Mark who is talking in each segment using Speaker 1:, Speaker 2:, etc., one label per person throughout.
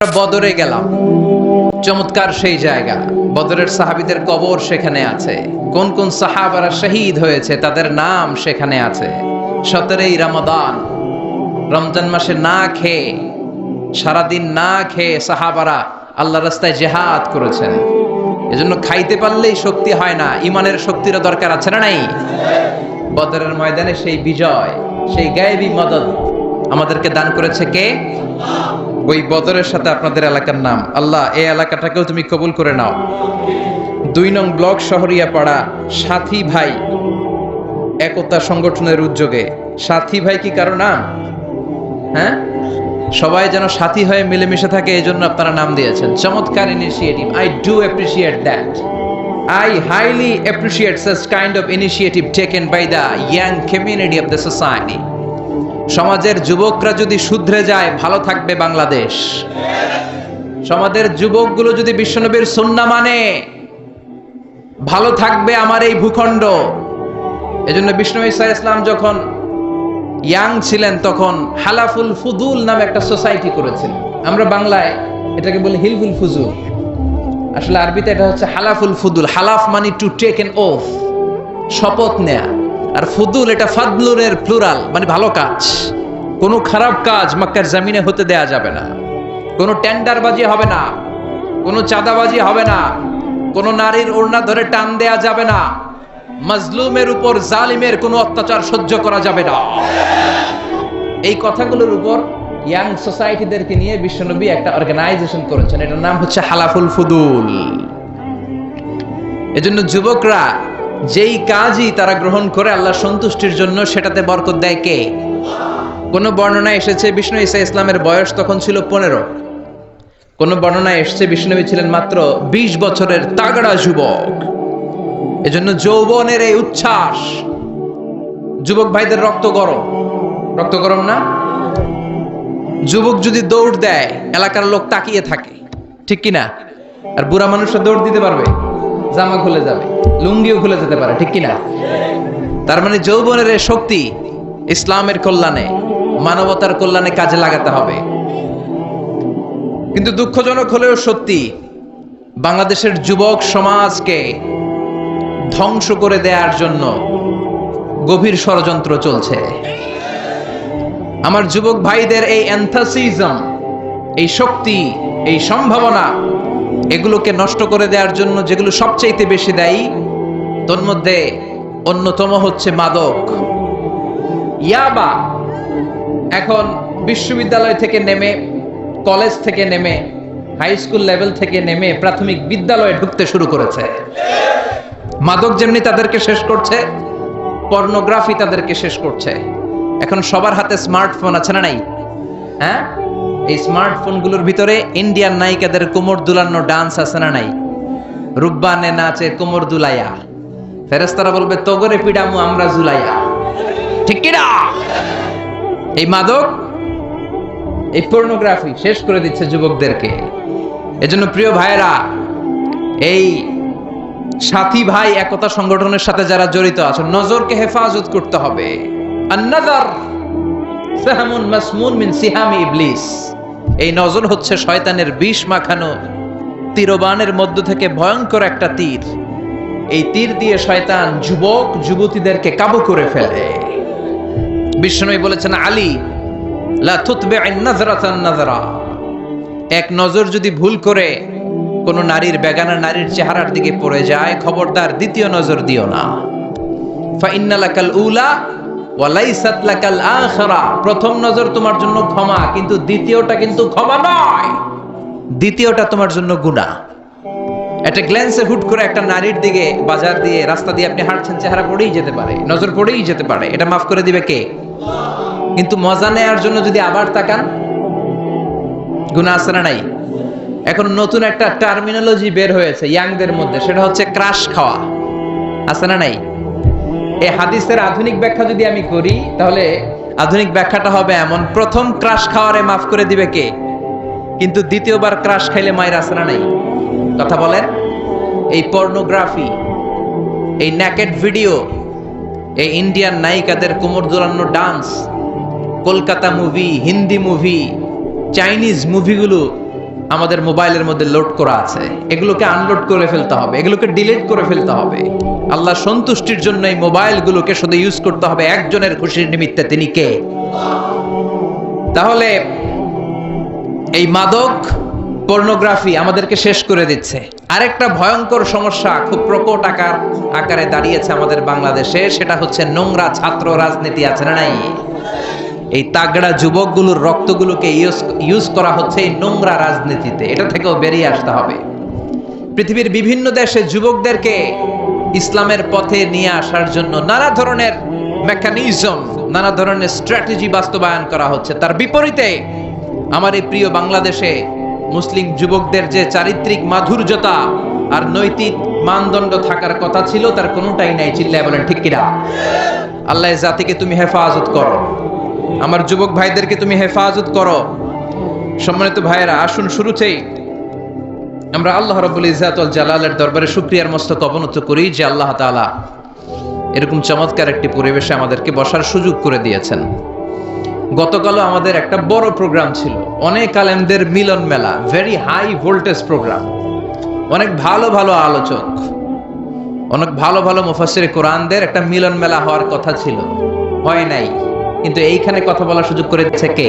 Speaker 1: বদরে গেলাম, চমৎকার সেই জায়গা। বদরের সাহাবীদের কবর সেখানে আছে, কোন কোন সাহাবারা শহীদ হয়েছে তাদের নাম সেখানে আছে। 17ই রমাদান, রমজান মাসে না খেয়ে, সারাদিন না খেয়ে সাহাবারা আল্লাহর রাস্তায় জিহাদ করেছেন। এজন্য খাইতে পারলেই শক্তি হয় না, ইমানের শক্তিরও দরকার আছে না নাই? বদরের ময়দানে সেই বিজয়, সেই গায়েবী মদদ আমাদেরকে দান করেছে কে? ওই বদরের সাথে আপনাদের এলাকার নাম। আল্লাহ এই এলাকাটাকেও তুমি কবুল করে নাও। 2 নং ব্লক শহরিয়াপাড়া সাথী ভাই একতা সংগঠনের উদ্যোগে। সাথী ভাই কি কারো নাম? হ্যাঁ, সবাই যেন সাথী হয়ে মিলেমিশে থাকে, এই জন্য আপনারা নাম দিয়েছেন। চমৎকার initiative, I do appreciate that. I highly appreciate such kind of initiative taken by the young community of the society. সমাজের যুবকরা যদি শুধরে যায়, ভালো থাকবে বাংলাদেশ। সমাজের যুবকগুলো যদি বিশ্বনবীর সুন্নাহ মানে, ভালো থাকবে আমার এই ভূখণ্ড। এজন্য বিষ্ণু ঈসা ইসলাম যখন ইয়াং ছিলেন তখন হালাফুল ফুদুল নামে একটা সোসাইটি করেছিলেন। আমরা বাংলায় এটাকে বলি হিলফুল ফুজুল, আসলে আরবিতে এটা হচ্ছে হালাফুল ফুদুল। হালাফ মানে টু টেক এন ওথ, শপথ নেয়া। আর ফুদুল এটা ফাদলুরের প্লুরাল, মানে ভালো কাজ। কোনো খারাপ কাজ মক্কার জমিনে হতে দেয়া যাবে না। কোনো টেন্ডারবাজি হবে না, কোনো চাঁদাবাজি হবে না, কোনো নারীর ওড়না ধরে টান দেয়া যাবে না, মাজলুমের উপর জালিমের কোনো অত্যাচার সহ্য করা যাবে না। এই কথাগুলোর উপর ইয়াং সোসাইটিদেরকে নিয়ে বিশ্বনবী একটা অর্গানাইজেশন করেছেন, এটার নাম হচ্ছে হালাফুল ফুদুল। এজন্য যুবকরা যেই কাজই তারা গ্রহণ করে আল্লাহ সন্তুষ্টির জন্য, সেটাতে বরকত দেয় কে? কোন বর্ণনায় এসেছে বিষ্ণু ঈসা ইসলামের বয়স তখন ছিল 15। কোন বর্ণনায় এসেছে বিষ্ণুনবী ছিলেন মাত্র 20 বছরের তাগড়া যুবক। এজন্য যৌবনের এই উচ্ছ্বাস, যুবক ভাইদের রক্ত গরম। রক্ত গরম না? যুবক যদি দৌড় দেয় এলাকার লোক তাকিয়ে থাকে, ঠিক কিনা? আর বুড়া মানুষরা দৌড় দিতে পারবে? জামা খুলে যাবে, লুঙ্গিও খুলে যেতে পারে, ঠিক কিনা? তার মানে যৌবনের এই শক্তি ইসলামের কল্যাণে, মানবতার কল্যাণে কাজে লাগাতে হবে। কিন্তু দুঃখজনক হলেও সত্যি, বাংলাদেশের যুবক সমাজকে ধ্বংস করে দেওয়ার জন্য গভীর ষড়যন্ত্র চলছে। আমার যুবক ভাইদের এই এনথাসিজম, এই শক্তি, এই সম্ভাবনা, এগুলোকে নষ্ট করে দেওয়ার জন্য যেগুলো সবচাইতে বেশি দায়ী, তোর মধ্যে অন্যতম হচ্ছে মাদক, ইয়াবা। এখন বিশ্ববিদ্যালয় থেকে নেমে, কলেজ থেকে নেমে, হাই স্কুল লেভেল থেকে নেমে প্রাথমিক বিদ্যালয়ে ঢুকতে শুরু করেছে। মাদক যেমনি তাদেরকে শেষ করছে, পর্নোগ্রাফি তাদেরকে শেষ করছে। এখন সবার হাতে স্মার্টফোন আছে না নাই? হ্যাঁ, এই স্মার্টফোনগুলোর ভিতরে ইন্ডিয়ান নায়িকাদের কোমর দুলানো ডান্স আছে না নাই? রুব্বানে নাচে কোমর দুলাইয়া, ফেরেশতারা বলবে তগরে পিডামু আমরা জুলাইয়া, ঠিক কি না? এই মাদক, এই পর্নোগ্রাফি শেষ করে দিচ্ছে যুবকদেরকে। এজন্য প্রিয় ভাইয়েরা, এই সাথী ভাই একতা সংগঠনের সাথে যারা জড়িত আছেন, নজরকে হেফাজত করতে হবে। আন-নাযার সাহমুন মাসমুন মিন সিহামি ইবলিস। এই নজর হচ্ছে শয়তানের বিষ মাখানো তীরবানের মধ্য থেকে ভয়ঙ্কর একটা তীর। এই তীর দিয়ে শয়তান যুবক যুবতীদেরকে কাবু করে ফেলে। বিষ্ণু বলেছেন, আলী লা তুতবি'আন নাযরাতান নাযরা। এক নজর যদি ভুল করে কোন নারীর, বেগানা নারীর চেহারার দিকে পড়ে যায়, খবরদার দ্বিতীয় নজর দিও না। ফা ইন্না লাকাল উলা ওয়া লাইসাত লাকাল আখিরা। প্রথম নজর তোমার জন্য ক্ষমা, কিন্তু দ্বিতীয়টা কিন্তু ক্ষমা নয়, দ্বিতীয়টা তোমার জন্য গুনাহ। একটা গ্ল্যান্সে হুট করে একটা নারীর দিকে, বাজার দিয়ে, রাস্তা দিয়ে আপনি হাঁটছেন, চেহারা পড়েই যেতে পারে, নজর পড়েই যেতে পারে, এটা মাফ করে দিবে কে? কিন্তু মজা নেয়ার জন্য যদি আবার তাকান, গুনাহ আছে না নাই? এখন নতুন একটা টার্মিনোলজি বের হয়েছে ইয়াংদের মধ্যে, সেটা হচ্ছে ক্রাশ খাওয়া, আছে না নাই? এই হাদিসের আধুনিক ব্যাখ্যা যদি আমি করি, তাহলে আধুনিক ব্যাখ্যাটা হবে এমন: প্রথম ক্রাশ খাওয়ারে মাফ করে দিবে কে, কিন্তু দ্বিতীয়বার ক্রাশ খাইলে মায়ের আছে না নাই? কথা বলেন। এই পর্নোগ্রাফি, এই নেকেড ভিডিও, এই ইন্ডিয়ান নায়িকাদের কোমর দোলানো dance, Kolkata movie, Hindi movie, Chinese মুভিগুলো আমাদের মোবাইলের মধ্যে লোড করা আছে, এগুলোকে আনলোড করে ফেলতে হবে, এগুলোকে ডিলিট করে ফেলতে হবে। আল্লাহ সন্তুষ্টির জন্য এই মোবাইলগুলোকে শুধু ইউজ করতে হবে একজনের খুশির নিমিত্তে, তিনি কে? তাহলে এই মাদক পর্নোগ্রাফি আমাদেরকে শেষ করে দিচ্ছে। আরেকটা ভয়ঙ্কর সমস্যা খুব প্রকট আকারে দাঁড়িয়েছে আমাদের বাংলাদেশে, সেটা হচ্ছে নোংরা ছাত্র রাজনীতি আছে না নাই? এই তাগড়া যুবকগুলোর রক্তগুলোকে ইউজ করা হচ্ছে এই নোংরা রাজনীতিতে। এটা থেকেও বেরিয়ে আসতে হবে। পৃথিবীর বিভিন্ন দেশে যুবকদেরকে ইসলামের পথে নিয়ে আসার জন্য নানা ধরনের মেকানিজম, নানা ধরনের স্ট্র্যাটেজি বাস্তবায়ন করা হচ্ছে। তার বিপরীতে আমার এই প্রিয় বাংলাদেশে মুসলিম যুবকদের যে চারিত্রিক মাধুর্যতা আর নৈতিক মানদণ্ড থাকার কথা ছিল, তার কোনোটাই নাই। চিল্লায় বলেন ঠিক কিনা? আল্লাহ জাতিকে তুমি হেফাজত করো, আমার যুবক ভাইদেরকে তুমি হেফাজত করো। সম্মানিত ভাইয়েরা, আসুন শুরুতেই আমরা আল্লাহ রাব্বুল ইজ্জাত ওয়াল জালালের দরবারে শুকরিয়ার মস্তক অবনত করি যে আল্লাহ তাআলা এরকম চমৎকার একটি পরিবেশে আমাদেরকে বসার সুযোগ করে দিয়েছেন। গতকালও আমাদের একটা বড় প্রোগ্রাম ছিল, অনেক আলেমদের মিলন মেলা, ভেরি হাই ভোল্টেজ প্রোগ্রাম। অনেক ভালো ভালো আলোচক, অনেক ভালো ভালো মুফাসসিরে কোরআনদের একটা মিলন মেলা হওয়ার কথা ছিল, হয় নাই। কিন্তু এইখানে কথা বলার সুযোগ করে দিচ্ছে কে?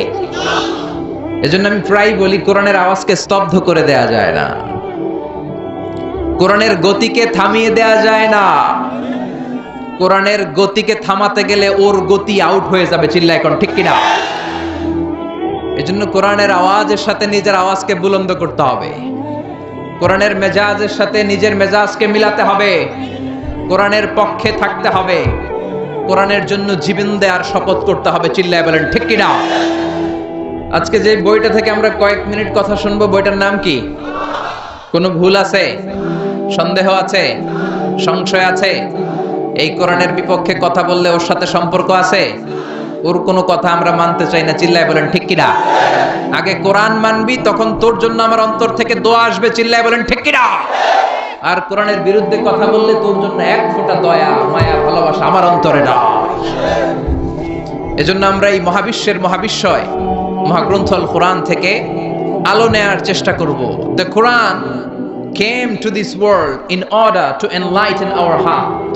Speaker 1: এজন্য আমি প্রায় বলি, কোরআনের আওয়াজকে স্তব্ধ করে দেয়া যায় না, কোরআনের গতিকে থামিয়ে দেয়া যায় না। কোরআনের গতিকে থামাতে গেলে ওর গতি আউট হয়ে যাবে। চিল্লায় এখন ঠিক কিনা? এজন্য কোরআনের আওয়াজের সাথে নিজের আওয়াজকে বুলন্দ করতে হবে, কোরআনের মেজাজের সাথে নিজের মেজাজকে মিলাতে হবে, কোরআনের পক্ষে থাকতে হবে, কোরআনের জন্য জীবন দেওয়ার শপথ করতে হবে। চিল্লায় বলেন ঠিক কিনা? আজকে যে বইটা থেকে আমরা কয়েক মিনিট কথা শুনবো, বইটার নাম কি? কোনো ভুল আছে? সন্দেহ আছে? সংশয় আছে? এই কোরআনের বিপক্ষে কথা বললে ওর সাথে সম্পর্ক আছে? ওর কোনো কথা আমরা মানতে চাই না। চিল্লায় বলেন ঠিক কিনা? আগে কোরআন মানবি, তখন তোর জন্য আমার অন্তর থেকে দোয়া আসবে। চিল্লায় বলেন ঠিক কিনা? আর কোরআনের বিরুদ্ধে কথা বললে তোর জন্য এক ফোঁটা দয়া, মায়া, ভালোবাসা আমার অন্তরে না। এজন্য আমরা এই মহাবিশ্বের মহাবিশ্বয় মহাগ্রন্থ আল কোরআন থেকে আলো নেয়ার চেষ্টা করব। The Quran came to this world in order to enlighten our heart.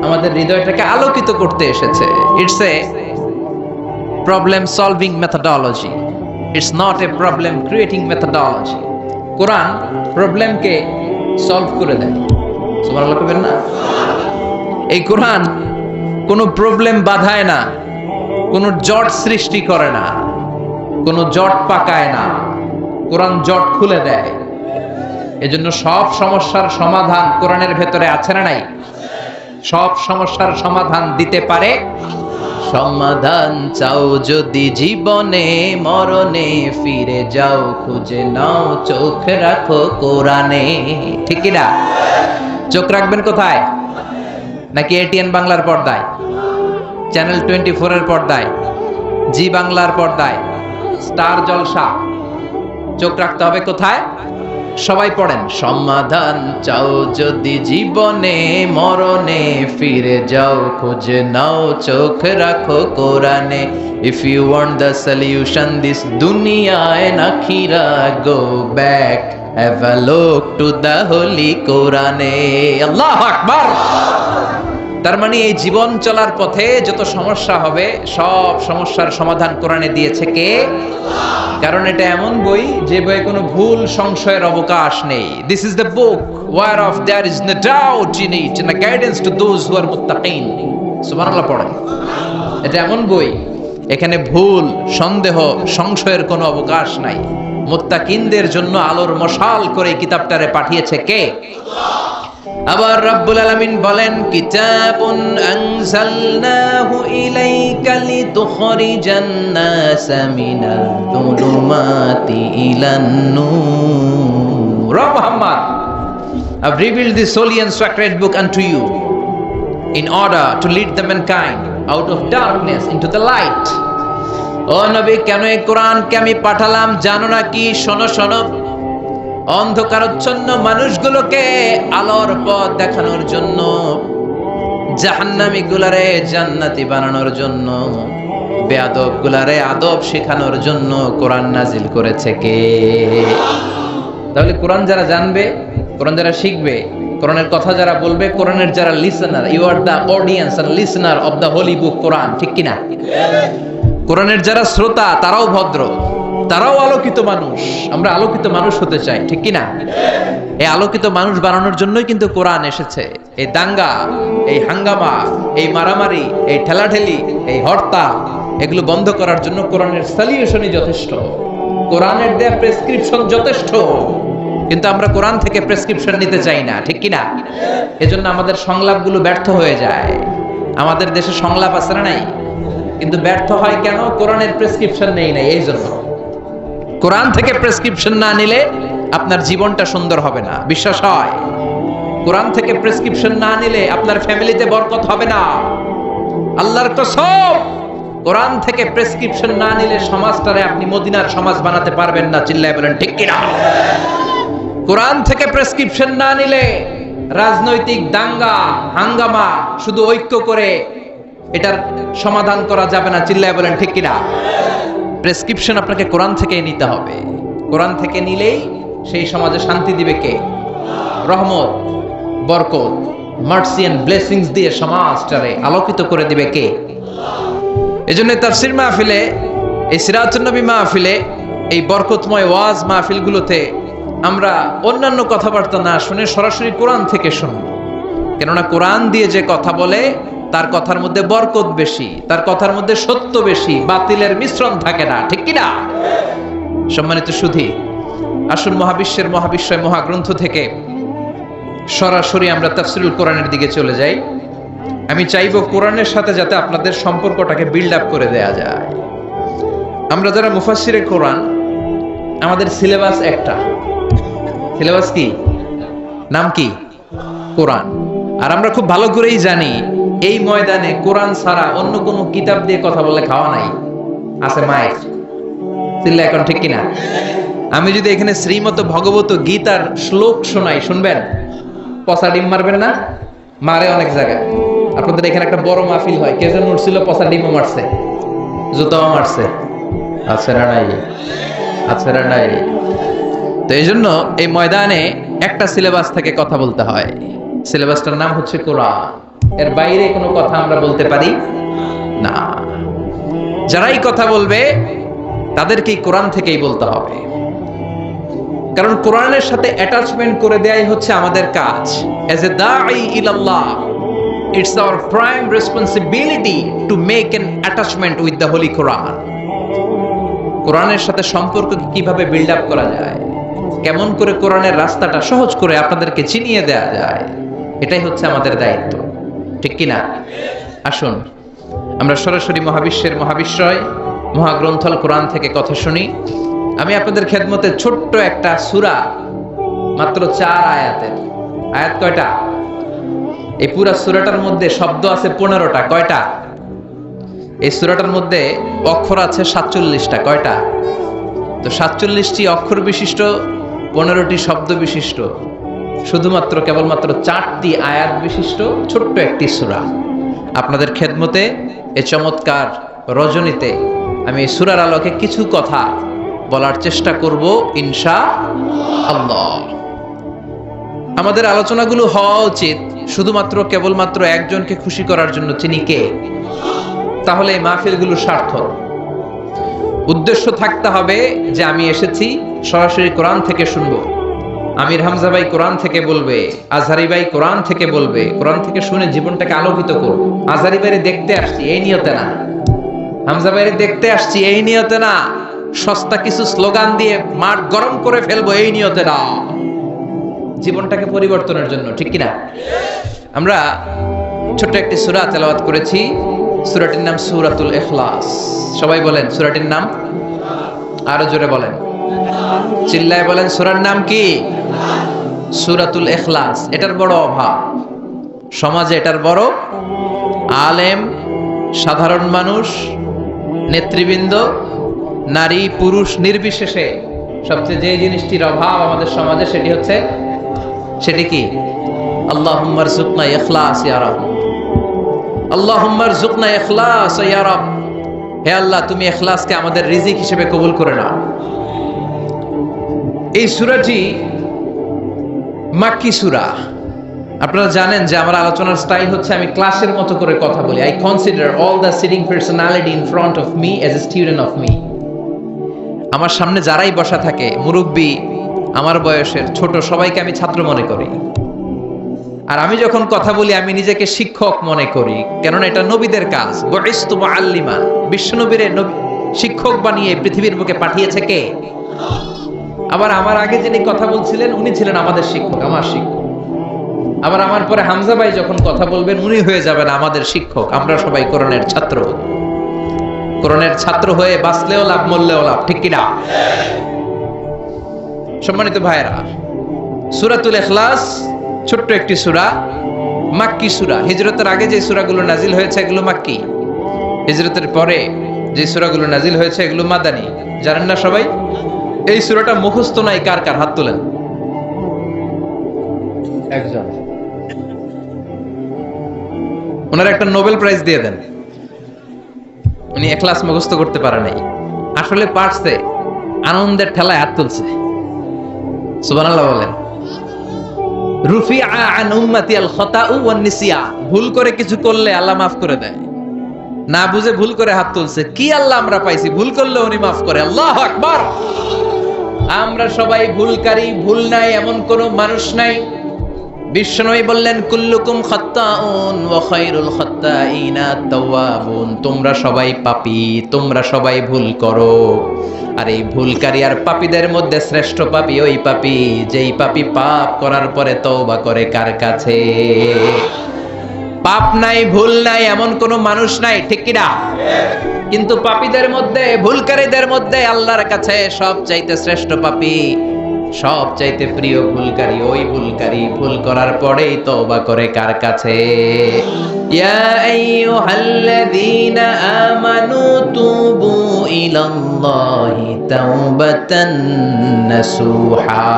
Speaker 1: আমাদের হৃদয়টাকে আলোকিত করতে এসেছে। It's a problem solving methodology. It's not a problem creating methodology. Quran প্রবলেমকে সলভ করে দেয়। সুবহানাল্লাহ কইবেন না? এই কোরআন কোনো প্রবলেম বাধায় না, কোনো জট সৃষ্টি করে না, কোনো জট পাকায় না। কোরআন জট খুলে দেয়। এজন্য সব সমস্যার সমাধান কোরআনের ভেতরে আছে না নাই? সব সমস্যার সমাধান দিতে পারে। সমাধান চাও যদি জীবনে, মরণে ফিরে যাও, খুঁজে নাও, চোখ রাখো কোরআনে। ঠিক কি না? চোখ রাখবেন কোথায়? নাকি এটিএন বাংলার পর্দায়, চ্যানেল 24 এর পর্দায়, জি বাংলার পর্দায়, স্টার জলসা? চোখ রাখতে হবে কোথায়? সবাই পড়েন, সমাধান চাও যদি জীবনে, মরণে ফিরে যাও, খুঁজে নাও, চোখ রাখো কোরআনে। If you want the solution this dunya and akhirah, go back, have a look to the holy Qur'ane. Allahu Akbar! তার মানে এই জীবন চলার পথে যত সমস্যা হবে, সব সমস্যার সমাধান কোরআনে দিয়েছে কে? কারণ এটা এমন বই যে বইয়ে কোনো ভুল সংশয়ের অবকাশ নেই। This is the book whereof there is no doubt in it and a guidance to those who are muttaqin. সুবহানাল্লাহ পড়েন। এটা এমন বই, এখানে ভুল, সন্দেহ, সংশয়ের কোনো অবকাশ নাই। মুত্তাকিনদের জন্য আলোর মশাল করে কিতাবটারে পাঠিয়েছে কে? আবার রব্বুল আলামিন বলেন, কিতাবুন আনজালনাহু ইলাইকা লিতুখরিজান নাসা মিনাল যুলুমাতি ইলান নূর। Muhammad, I've revealed this holy and sacred book unto you in order to lead the mankind out of darkness into the light. ও নবী, কেন এই কোরআনকে আমি পাঠালাম জানো না কি? শোনো শোনো, অন্ধকারাচ্ছন্ন মানুষগুলোকে আলোর পথ দেখানোর জন্য, জাহান্নামী গুলারে জান্নাতি বানানোর জন্য, বেয়াদব গুলারে আদব শেখানোর জন্য কোরআন নাজিল করেছে কে? তাহলে কোরআন যারা জানবে, কোরআন যারা শিখবে, কোরআনের কথা যারা বলবে, কোরআনের যারা listener, you are the audience and listener of the holy book Quran, ঠিক কিনা? কোরআনের যারা শ্রোতা তারাও ভদ্র, তারাও আলোকিত মানুষ। আমরা আলোকিত মানুষ হতে চাই, ঠিক কিনা? এই আলোকিত মানুষ বানানোর জন্যই কিন্তু কোরআন এসেছে। এই দাঙ্গা, এই হাঙ্গামা, এই মারামারি, এই ঠেলাঠেলি, এই হত্যা, এগুলো বন্ধ করার জন্য কোরআনের সলিউশনই যথেষ্ট, কোরআনের দেয়া প্রেসক্রিপশন যথেষ্ট। কিন্তু আমরা কোরআন থেকে প্রেসক্রিপশন নিতে চাই না, ঠিক কিনা? এজন্য আমাদের সংলাপগুলো ব্যর্থ হয়ে যায়। আমাদের দেশে সংলাপ আছে না নাই? কিন্তু ব্যর্থ হয় কেন? কোরআনের প্রেসক্রিপশন নেই নাই। এই জন্য কোরআন থেকে প্রেসক্রিপশন না নিলে আপনার জীবনটা সুন্দর হবে না, বিশ্বাস হয়? কোরআন থেকে প্রেসক্রিপশন না নিলে আপনার ফ্যামিলিতে বরকত হবে না। আল্লাহর কসম, কোরআন থেকে প্রেসক্রিপশন না নিলে সমাজটারে আপনি মদিনার সমাজ বানাতে পারবেন না। চিল্লায় বলেন ঠিক কিনা? কোরআন থেকে প্রেসক্রিপশন না নিলে রাজনৈতিক দাঙ্গা হাঙ্গামা শুধু ঐক্য করে এটার সমাধান করা যাবে না। চিল্লায় বলেন ঠিক কিনা? প্রেসক্রিপশন আপনাকে কোরআন থেকে নিতে হবে। কোরআন থেকে নিলেই সেই সমাজে শান্তি দিবে কে? রহমত, বরকত, মার্সি এন্ড ব্লেসিংস দিয়ে সমাজটারে আলোকিত করে দিবে কে? এজন্য তাফসীর মাহফিলে, এই সিরাতুন নবী মাহফিলে, এই বরকতময় ওয়াজ মাহফিলগুলোতে আমরা অন্যান্য কথাবার্তা না শুনে সরাসরি কোরআন থেকে শুনব। কেননা কোরআন দিয়ে যে কথা বলে তার কথার মধ্যে বরকত বেশি, তার কথার মধ্যে সত্য বেশি, বাতিলের মিশ্রণ থাকে না, ঠিক কিনা? সম্মানিত সুধী, আসুন মহাবিশ্বের মহাবিশ্বয় মহাগ্রন্থ থেকে সরাসরি আমরা তাফসীরুল কোরআনের দিকে চলে যাই। আমি চাইবো কোরআনের সাথে যাতে আপনাদের সম্পর্কটাকে বিল্ড আপ করে দেয়া যায়। আমরা যারা মুফাসসিরে কোরআন, আমাদের সিলেবাস একটা। সিলেবাস কি? নাম কি? কোরআন। আর আমরা খুব ভালো করেই জানি এই ময়দানে কোরআন ছাড়া অন্য কোনো কিতাব দিয়ে কথা বললে খাওয়া নাই। আছে মায়ের? চিল্লা এখন ঠিক কিনা? আমি যদি এখানে শ্রীমত ভগবত গীতার শ্লোক শোনাই, শুনবেন? পচা ডিম মারবেন না? মারে অনেক জায়গায়। আপনাদের এখানে একটা বড় মাহফিল হয়, কে যেন উঠছিল পচা ডিমও মারছে, জুতাও মারছে। আছে না নাই? আছে না নাই? তো এই জন্য এই ময়দানে একটা সিলেবাস থেকে কথা বলতে হয়। সিলেবাসটার নাম হচ্ছে কোরআন। এর বাইরে কোনো কথা আমরা বলতে পারি না। যারাই কথা বলবে তাদেরকেই কোরআন থেকেই বলতে হবে, কারণ কোরআনের সাথে অ্যাটাচমেন্ট করে দেয়াই হচ্ছে আমাদের কাজ। এজ এ দাঈ ইলাল্লাহ, it's our prime responsibility to make an attachment with the holy Quran. কোরআনের সাথে সম্পর্ক কিভাবে বিল্ড আপ করা যায়, কেমন করে কোরআনের রাস্তাটা সহজ করে আপনাদেরকে চিনিয়ে দেয়া যায়, এটাই হচ্ছে আমাদের দায়িত্ব, ঠিক কিনা? আসুন আমরা সরাসরি মহাবিশ্বের মহাবিশ্বয় মহাগ্রন্থল কোরআন থেকে কথা শুনি। আমি আপনাদের খেদমতে ছোট্ট একটা সূরা, মাত্র 4 আয়াতের। আয়াত কয়টা? এই পুরা সূরাটার মধ্যে শব্দ আছে 15টা। কয়টা? এই সূরাটার মধ্যে অক্ষর আছে 47টা। কয়টা? তো 47টি অক্ষর বিশিষ্ট, 15টি শব্দ বিশিষ্ট, শুধুমাত্র কেবলমাত্র 4টি আয়াত বিশিষ্ট ছোট্ট একটি সূরা। আপনাদের খেদমতে এই চমৎকার রজনীতে আমি এই সূরার আলোকে কিছু কথা বলার চেষ্টা করব ইনশাআল্লাহ। আমাদের আলোচনাগুলো হওয়া উচিত শুধুমাত্র কেবলমাত্র একজনকে খুশি করার জন্য, তিনি কে? তাহলে এই মাহফিলগুলো সার্থক। উদ্দেশ্য থাকতে হবে যে আমি এসেছি সরাসরি কোরআন থেকে শুনবো। আমির হামজা ভাই কোরআন থেকে বলবে, আজহারি ভাই কোরআন থেকে বলবে, কোরআন থেকে শুনে জীবনটাকে আলোকিত করব। আজহারি ভাইরে দেখতে আসছি এই নিয়তে না, হামজা ভাইরে দেখতে আসছি এই নিয়তে না, সস্তা কিছু স্লোগান দিয়ে মাঠ গরম করে ফেলবো এই নিয়তে না, জীবনটাকে পরিবর্তনের জন্য, ঠিক কিনা? আমরা ছোট্ট একটি সূরা তেলাওয়াত করেছি। সূরাটির নাম সূরাতুল ইখলাস। সবাই বলেন সূরাটির নাম, আরো জোরে বলেন, চিল্লায় বলেন, সূরার নাম কি? সূরাতুল ইখলাস। এটার বড় অভাব সমাজে, এটার বড় আলেম, সাধারণ মানুষ, নেতৃবৃন্দ, নারী পুরুষ নির্বিশেষে সবচেয়ে যে জিনিসটির অভাব আমাদের সমাজে সেটি কি? আল্লাহুম্মা রযুকনা ইখলাস ইয়া রাব। আল্লাহুম্মা রযুকনা ইখলাস ইয়া রাব। হে আল্লাহ, তুমি ইখলাসকে আমাদের রিজিক হিসেবে কবুল করে নাও। এই সূরাটি মাক্কি সূরা। আপনারা জানেন যে আমার আলোচনার স্টাইল হচ্ছে আমি ক্লাসের মতো করে কথা বলি। I consider all the sitting personality in front of me as a student of me. আমার সামনে যারাই বসা থাকে, মুরব্বী, আমার বয়সের ছোট, সবাইকে আমি ছাত্র মনে করি। আর আমি যখন কথা বলি আমি নিজেকে শিক্ষক মনে করি, কেননা এটা নবীদের কাজ। বুইসতু মুআল্লিমান, বিশ্বনবীরে শিক্ষক বানিয়ে পৃথিবীর বুকে পাঠিয়েছে কে? আবার আমার আগে যিনি কথা বলছিলেন উনি ছিলেন আমাদের শিক্ষক, আমার শিক্ষক। আবার আমার পরে হামজা ভাই যখন কথা বলবেন উনি হয়ে যাবেন আমাদের শিক্ষক। আমরা সবাই কোরআনের ছাত্র। কোরআনের ছাত্র হয়ে বাঁচলেও লাভ, মরলেও লাভ, ঠিক কিনা? সম্মানিত ভাইরা, সূরাতুল ইখলাস ছোট্ট একটি সূরা, মাক্কি সূরা। হিজরতের আগে যে সূরাগুলো নাজিল হয়েছে এগুলো মাক্কি, হিজরতের পরে যে সূরাগুলো নাজিল হয়েছে এগুলো মাদানী। জানেন না সবাই? এই সূরাটা মুখস্থ নাই কার কার? হাত তোলেন। একজন। ওনার একটা নোবেল প্রাইজ দিয়ে দেন। উনি ইখলাস মুখস্থ করতে পারে নাই, আসলে পারছে, আনন্দের ঠেলায় হাত তুলছে। সুবহানাল্লাহ বলেন। রুফিআ আন উম্মতি আল খাতাউ ওয়ান নিসিয়ান, ভুল করে কিছু করলে আল্লাহ মাফ করে দেয়। না বুঝে ভুল করে হাত তুলছে, কি আল্লাহ আমরা পাইছি, ভুল করলে উনি মাফ করে। আল্লাহু আকবার। আমরা সবাই ভুলকারী, ভুল নাই এমন কোন মানুষ নাই। বিশ্বনবী বললেন কুল্লুকুম খাত্তাউন ওয়া খায়রুল খাত্তাইনা তাওয়াবুন, তোমরা সবাই পাপী, তোমরা সবাই ভুল করো। আর এই ভুলকারী আর পাপীদের মধ্যে শ্রেষ্ঠ পাপী ওই পাপী যেই পাপী পাপ করার পরে তওবা করে কার কাছে? পাপ নাই, ভুল নাই এমন কোন মানুষ নাই, ঠিক কি না? কিন্তু পাপীদের মধ্যে, ভুলকারীদের মধ্যে আল্লাহর কাছে সবচাইতে শ্রেষ্ঠ পাপী, সবচাইতে প্রিয় ভুলকারী ওই ভুলকারী ভুল করার পরেই তওবা করে কার কাছে? ইয়া আইয়ুহাল্লাযীনা আমানু তুবু ইলাল্লাহি তাওবাতান নাসুহা,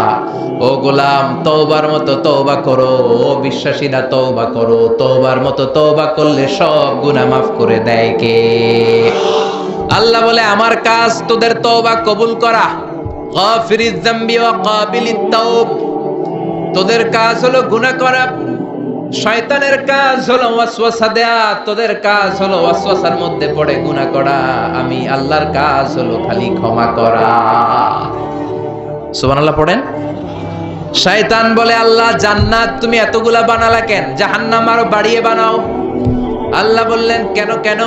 Speaker 1: ও গোলাম তওবার মতো তওবা করো, ও বিশ্বাসীরা তওবা করো। তওবার মতো তওবা করলে সব গুনাহ মাফ করে দেয় কে? আল্লাহ বলে আমার কাজ তোদের তওবা কবুল করা। গাফিরিয যামবি ওয়া কাবিলিত তাওব, তোদের কাজ হলো গুনাহ করা, শয়তানের কাজ হলো ওয়াসওয়াসা দেয়া, তোদের কাজ হলো ওয়াসওয়াসার মধ্যে পড়ে গুনাহ করা। আমি আল্লাহর কাজ হলো খালি ক্ষমা করা। সুবহানাল্লাহ পড়েন। শয়তান বলে আল্লাহ জান্নাত তুমি এতগুলা বানালা কেন, জাহান্নাম আরো বাড়িয়ে বানাও। আল্লাহ বললেন কেন কেন?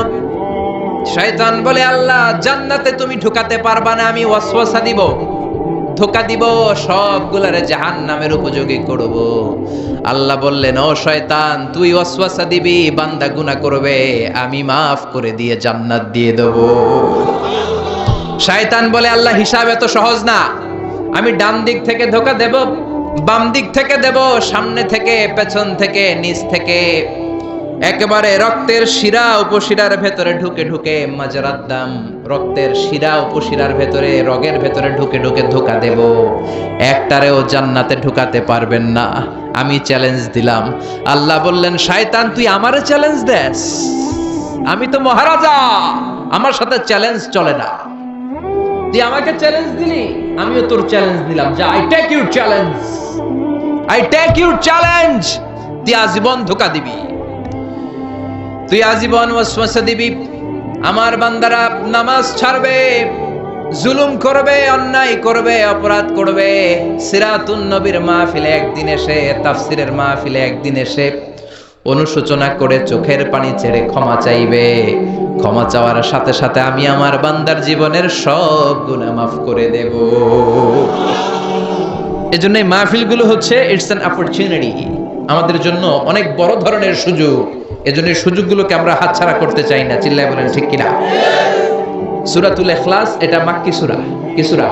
Speaker 1: শয়তান বলে আল্লাহ জান্নাতে তুমি ঢুকাতে পারবা না, আমি ওয়াসওয়াসা দিব, ধোঁকা দিব, সবগুলারে জাহান্নামের উপযোগী করব। আল্লাহ বললেন ও শয়তান তুই ওয়াসওয়াসা দিবি, বান্দা গুনাহ করবে, আমি মাফ করে দিয়ে জান্নাত দিয়ে দেব। শয়তান বলে আল্লাহ হিসাব এত সহজ না, আমি ডান দিক থেকে ধোঁকা দেব, বাম দিক থেকে দেব, সামনে থেকে, পেছন থেকে, নিচ থেকে, একেবারে রক্তের শিরা উপশিরার ভেতরে ঢুকে ঢুকে, মাজরাদ্দাম, রক্তের শিরা উপশিরার ভেতরে, রগের ভেতরে ঢুকে ঢুকে ধোঁকা দেব। একটারেও জান্নাতে ঢুকাতে পারবেন না, আমি চ্যালেঞ্জ দিলাম। আল্লাহ বললেন শয়তান তুই আমারে চ্যালেঞ্জ দেস? আমি তো মহারাজা, আমার সাথে চ্যালেঞ্জ চলে না। তুই আমাকে চ্যালেঞ্জ দিলি, আমিও তোর চ্যালেঞ্জ দিলাম। যা, I take your challenge, I take your challenge. তুই আজীবন ধোঁকা দিবি, তুই আজীবন ওয়াসওয়াসা দিবি। আমার বান্দারা নামাজ ছাড়বে, জুলুম করবে, অন্যায় করবে, অপরাধ করবে। সিরাতুন নবীর মাহফিলে একদিন এসে, তাফসিরের মাহফিলে একদিন এসে অনুশোচনা করে চোখের পানি ছেড়ে ক্ষমা চাইবে। ক্ষমা চাওয়ার সাথে সাথে আমি আমার বান্দার জীবনের সব গুনাহ মাফ করে দেব। এজন্য এই মাহফিলগুলো হচ্ছে ইটস অ্যান অপরচুনিটি, আমাদের জন্য অনেক বড় ধরনের সুযোগ। এজন্য এই সুযোগগুলোকে আমরা হাতছাড়া করতে চাই না। চিল্লায় বলেন ঠিক কিনা? সূরাতুল ইখলাস এটা মাক্কি সূরা। কি সূরা?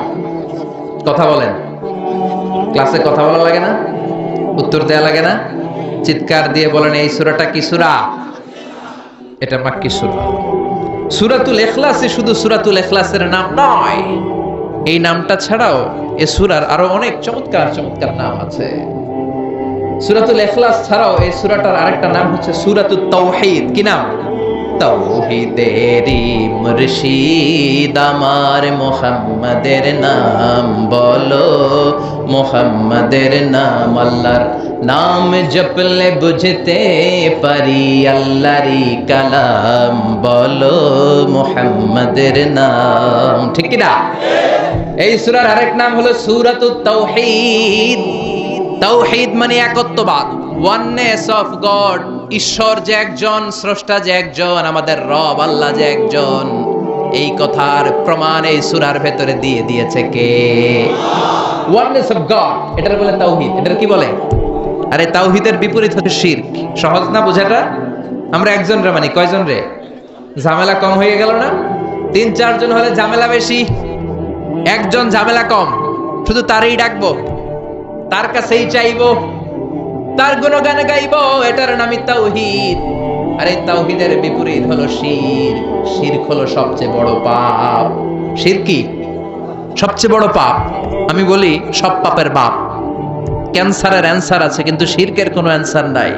Speaker 1: কথা বলেন। ক্লাসে কথা বলা লাগে না? উত্তর দেয়া লাগে না? চিৎকার দিয়ে বলেন এই সূরাটা কি সূরা? এটা মাক্কি সূরা। সূরাতুল ইখলাসে শুধু সূরাতুল ইখলাসের নাম নয়, এই নামটা ছাড়াও এই সূরার আরো অনেক চমৎকার চমৎকার নাম আছে। সূরাতুল ইখলাস ছাড়াও এই সূরাটার আরেকটা নাম হচ্ছে সূরাতুত তাওহীদ। কি নাম? তাওহীদেরি মুর্শিদ আমার মুহাম্মাদের নাম বলো, মুহাম্মাদের নাম। আল্লাহর নাম জপলে বুঝতে পারি আল্লাহরই কালাম বলো, মুহাম্মাদের নাম। ঠিক কি না? এই সূরার আরেক নাম হলো সূরাতুত তাওহীদ। তাওহীদ মানে একত্ববাদ, ওয়াননেস অফ গড। ঈশ্বর যে একজন, স্রষ্টা যে একজন, আমাদের রব আল্লাহ যে একজন, এই কথার প্রমাণ এই সূরার ভেতরে দিয়ে দিয়েছে কে? ওয়াননেস অফ গড, এটার বলে তাওহীদ। এটার কি বলে? আরে তাওহীদের বিপরীত হচ্ছে শিরক। সহজ না বোঝাটা? আমরা একজন রে মানে কয়জন রে? ঝামেলা কম হয়ে গেল না? 3-4 জন হলে ঝামেলা বেশি, একজন ঝামেলা কম। শুধু তারই ডাকবো, তার কাছেই চাইবো, তার গুণগান গাইবো, এটার নামই তাওহীদ। আর এই তাওহীদের বিপরীত হলো শিরক। শিরক হলো সবচেয়ে বড় পাপ। শিরক কি? সবচেয়ে বড় পাপ। আমি বলি সব পাপের বাপ। ক্যান্সারের অ্যানসার আছে, কিন্তু শিরকের কোনো অ্যানসার নাই।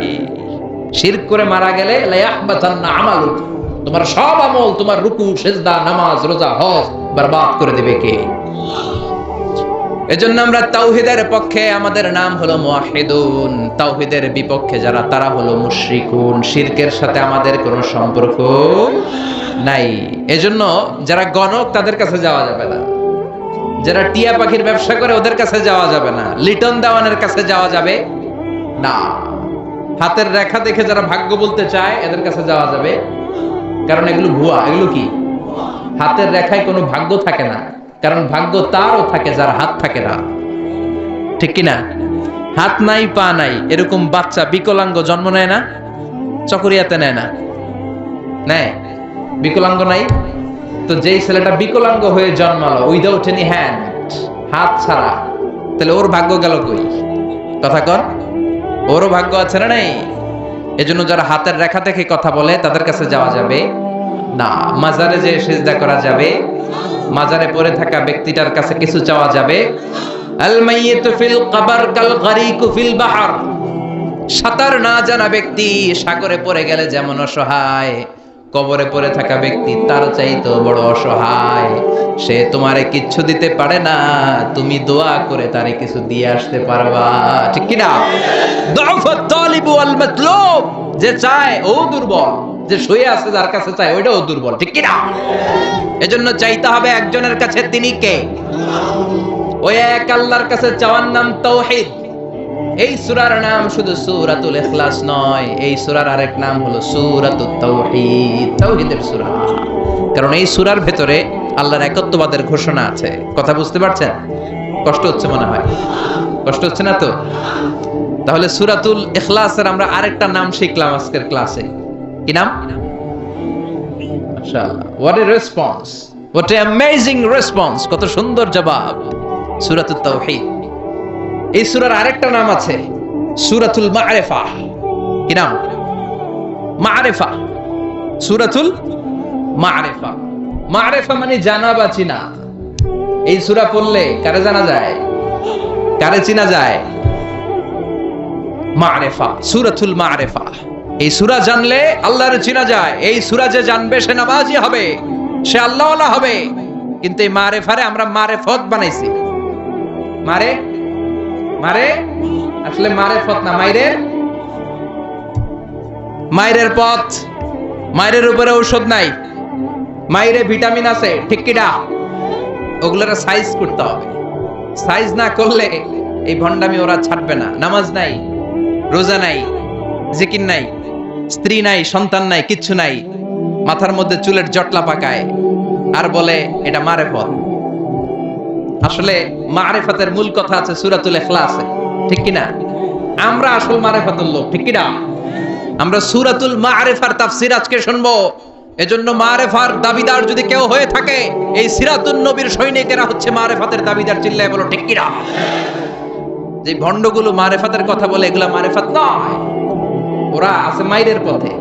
Speaker 1: শিরক করে মারা গেলে লা ইয়াহবাতান্না আমালুক, তোমার সব আমল, তোমার রুকু, সিজদা, নামাজ, রোজা, হজ বরবাদ করে দেবে কে? এজন্য আমরা তাওহীদের পক্ষে, আমাদের নাম হলো মুওয়াহহিদুন। তাওহীদের বিপক্ষে যারা, তারা হলো মুশরিকুন। শিরকের সাথে আমাদের কোনো সম্পর্ক নাই। এজন্য যারা গণক, তাদের কাছে যাওয়া যাবে না। যারা টিয়া পাখির ব্যবসা করে, ওদের কাছে যাওয়া যাবে না। লিটন দেওয়ানের কাছে যাওয়া যাবে না। হাতের রেখা দেখে যারা ভাগ্য বলতে চায়, এদের কাছে যাওয়া যাবে, কারণ এগুলো ভুয়া। এগুলো কি? হাতের রেখায় কোনো ভাগ্য থাকে না, কারণ ভাগ্য তারও থাকে যার হাত থাকে না। ঠিক কি না? হাত নাই, পা নাই, এরকম বাচ্চা বিকলাঙ্গ জন্ম নেয় না? চকরিয়াতে নেয় না? নেয়? বিকলাঙ্গ নাই তো? যেই ছেলেটা বিকলাঙ্গ হয়ে জন্মালো উইদাউট এনি হ্যান্ড, হাত ছাড়া, তাহলে ওর ভাগ্য গেল কই? কথা কর, ওরও ভাগ্য আছে না নাই? এজন্য যারা হাতের রেখা দেখে কথা বলে, তাদের কাছে যাওয়া যাবে না। মাজারে যে সিজদা করা যাবে, মাজারে পড়ে থাকা ব্যক্তিটার কাছে কিছু চাওয়া যাবে। আল মাইয়িতু ফিল কবর কাল গরিকু ফিল বাহর। সাঁতার না জানা ব্যক্তি সাগরে পড়ে গেলে যেমন অসহায়, কবরে পড়ে থাকা ব্যক্তি তার চাইতেও বড় অসহায়। সে তোমারে কিচ্ছু দিতে পারে না, তুমি দোয়া করে তারে কিছু দিয়ে আসতে পারবা। ঠিক কি না? দুআফাত তালিবু ওয়াল মাতলুব, যে চায় ও দুর্বল, যে শুয়ে আছে যার কাছে চায় ওইটাও দুর্বল। ঠিক কি না? এজন্য চাইতে হবে একজনের কাছে, তিনি কে? ওই এক আল্লাহর কাছে চাওয়ার নাম তাওহীদ। এই সূরার নাম শুধু সূরাতুল ইখলাস নয়, এই সূরার আরেক নাম হলো সূরাতুত তাওহীদ, তাওহীদের সূরা। কারণ এই সূরার ভেতরে আল্লাহর একত্ববাদের ঘোষণা আছে। কথা বুঝতে পারছেন? কষ্ট হচ্ছে মনে হয়? কষ্ট হচ্ছে না তো? তাহলে সূরাতুল ইখলাসের আমরা আরেকটা নাম শিখলাম আজকের ক্লাসে। কি নাম? মাশাআল্লাহ, what a response, what an amazing response, কত সুন্দর জবাব। সূরাতুত তাওহীদ। এই সূরার আরেকটা নাম আছে সূরাতুল মা'রিফা। কি নাম? মা'রিফা, সূরাতুল মা'রিফা। মা'রিফা মানে জানা বা চিনা। এই সূরা পড়লে কারে জানা যায়, কারে চিনা যায়? মা'রিফা, সূরাতুল মা'রিফা। এই সূরা জানলে আল্লাহর চিনা যায়। এই সূরা যে জানবে সে নামাজি হবে, সে আল্লাহওয়ালা হবে। কিন্তু এই মা'রিফারে আমরা মারেফত বানাইছি। মারে মারে আসলে মারেফত না, মাইরে, মাইরের পথ। মাইরের উপরে ঔষধ নাই, মাইরে ভিটামিন আছে। ঠিক কি না? ওগুলোর সাইজ করতে হবে। সাইজ না করলে এই ভণ্ডামি ওরা ছাড়বে না। নামাজ নাই, রোজা নাই, জিকির নাই, স্ত্রী নাই, সন্তান নাই, কিচ্ছু নাই, মাথার মধ্যে চুলের জটলা পাকায়, আর বলে এটা মারেফত। আসলে মারেফতের মূল কথা আছে সূরাতুল ইখলাসে। ঠিক কি না? আমরা আসল মারেফতের লোক। ঠিক কি না? আমরা সূরাতুল মা'রিফার তাফসীর আজকে শুনবো। এজন্য মারেফার দাবিদার যদি কেউ হয়ে থাকে, এই সিরাতুন নবীর সৈনিকেরা হচ্ছে মারেফাতের দাবিদার। চিল্লায় বলো ঠিক কি না? যে ভণ্ডগুলো মারেফাতের কথা বলে, এগুলা মারেফাত নয়, ওরা আছে মাইরের পথে।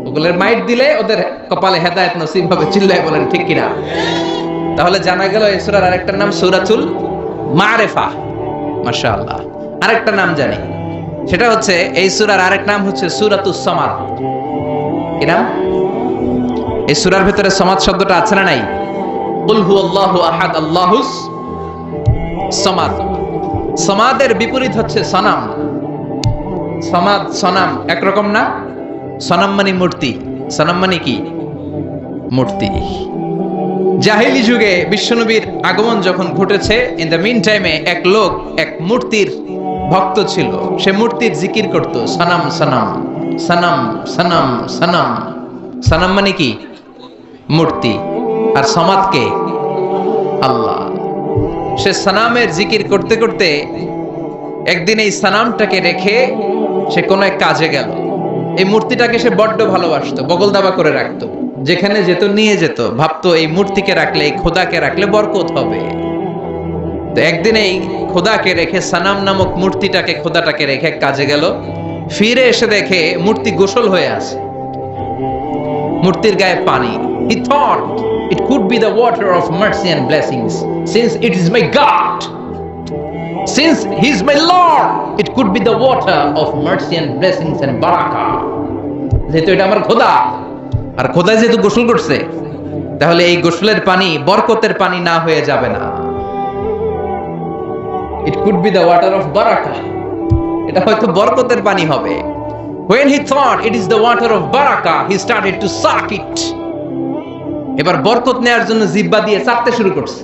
Speaker 1: ওগুলোর মাইর দিলে ওদের কপালে হেদায়েত নসিব হবে। চিল্লায় বলেন ঠিক কি না? তাহলে জানা গেল এই সূরার আরেকটা নাম সূরাতুল মা'রিফা। মাশাআল্লাহ। আরেকটা নাম জানি, সেটা হচ্ছে এই সূরার আরেক নাম হচ্ছে সূরাতুস সামাদ। কি নাম? এই সূরার ভিতরে সমাদ শব্দটা আছে না নাই? কুল হুয়াল্লাহু আহাদ আল্লাহুস সমাদ। সমাদের বিপরীত হচ্ছে সনাম। সমাদ সনাম একরকম না। সনাম মানে মূর্তি, সনাম মানে কি? মূর্তি। জাহিলি যুগে বিশ্বনবীর আগমন যখন ঘটেছে, ইন দ্য মিন টাইমে এক লোক এক মূর্তির ভক্ত ছিল। সে মূর্তির জিকির করত, সনাম সনাম সনাম সনাম সনাম। সনাম মানে কি? মূর্তি। আর সমাদ কে? আল্লাহ। সে সনামের জিকির করতে করতে একদিন এই সনামটাকে রেখে সে কোন এক কাজে গেল। এই মূর্তিটাকে সে বড্ড ভালোবাসতো, বগল দাবা করে রাখতো। যেখানে যেত নিয়ে যেত, ভাবতো এই মূর্তিকে রাখলে, এই খোদাকে রাখলে বরকত হবে। তো একদিন এই খোদাকে রেখে, সানাম নামক মূর্তিটাকে, খোদাটাকে রেখে কাজে গেল। ফিরে এসে দেখে মূর্তি গোসল হয়ে আছে, মূর্তির গায়ে পানি। He thought it could be the water of mercy and blessings, since it is my God, since he is my Lord, it could be the water of mercy and blessings and barakah. যেহেতু এটা আমার খোদা, আর খোদা যেহেতু গোসল করছে, তাহলে এই গোসলের পানি বরকতের পানি না হয়ে যাবে না। It could be the water of barakah, এটা হয়তো বরকতের পানি হবে। When he thought it is the water of barakah, he started to suck it. এবার বরকত নেয়ার জন্য জিহ্বা দিয়ে চাটতে শুরু করছে।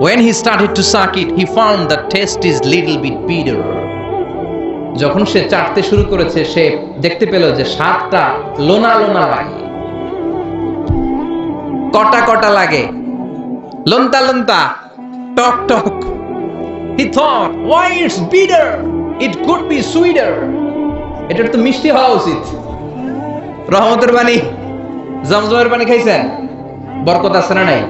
Speaker 1: When he started to suck it, he found the taste is little bit bitter. যখন সে চাটতে শুরু করেছে, সে দেখতে পেল যে স্বাদটা লোনা লোনা লাগে, কটা কটা লাগে, লন্তা লন্তা, টক টক। He thought, why it's bitter? It could be sweeter. এটা তো মিষ্টি হওয়া উচিত। রহমতের পানি, জমজমের পানি খাইছেন? বরকত আছে না নাই?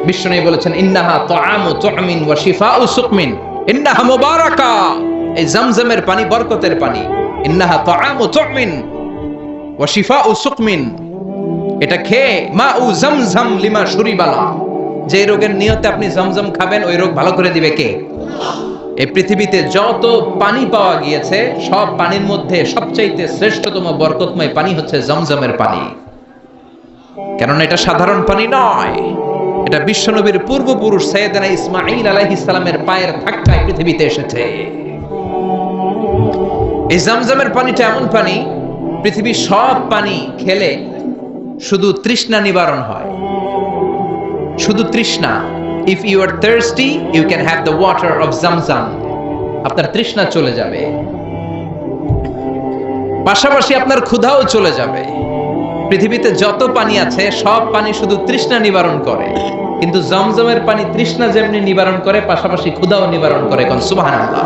Speaker 1: বিশ্বনবী বলেছেন, ইন্নাহা তুআমু তুমিন ওয়া শিফাউ সুকমিন, ইন্নাহা মুবারাকা। এই জমজমের পানি বরকতের পানি। ইন্নাহা তুআমু তুমিন ওয়া শিফাউ সুকমিন, এটা খেয়ে মাউ জমজম লিমা শুরিবালা, যে রোগের নিয়তে আপনি জমজম খাবেন ওই রোগ ভালো করে দিবে কে? এই পৃথিবীতে যত পানি পাওয়া গিয়েছে, সব পানির মধ্যে সবচাইতে শ্রেষ্ঠতম বরকতময় পানি হচ্ছে জমজমের পানি। কারণ এটা সাধারণ পানি নয়, এটা বিশ্বনবীর পূর্বপুরুষ সাইয়েদনা ইসমাঈল আলাইহিস সালামের পায়ের ধাক্কায় পৃথিবীতে এসেছে। এই জমজমের পানিটা এমন পানি, পৃথিবীর সব পানি খেলে শুধু তৃষ্ণা নিবারণ হয়, শুধু তৃষ্ণা। If you are thirsty, you can have the water of Zamzam. আপনার তৃষ্ণা চলে যাবে, পাশাপাশি আপনার ক্ষুধাও চলে যাবে। পৃথিবীতে যত পানি আছে, সব পানি শুধু তৃষ্ণা নিবারণ করে, কিন্তু জমজমের পানি তৃষ্ণা যেমনি নিবারণ করে, পাশাপাশি ক্ষুধাও নিবারণ করে। কোন সুবহানাল্লাহ।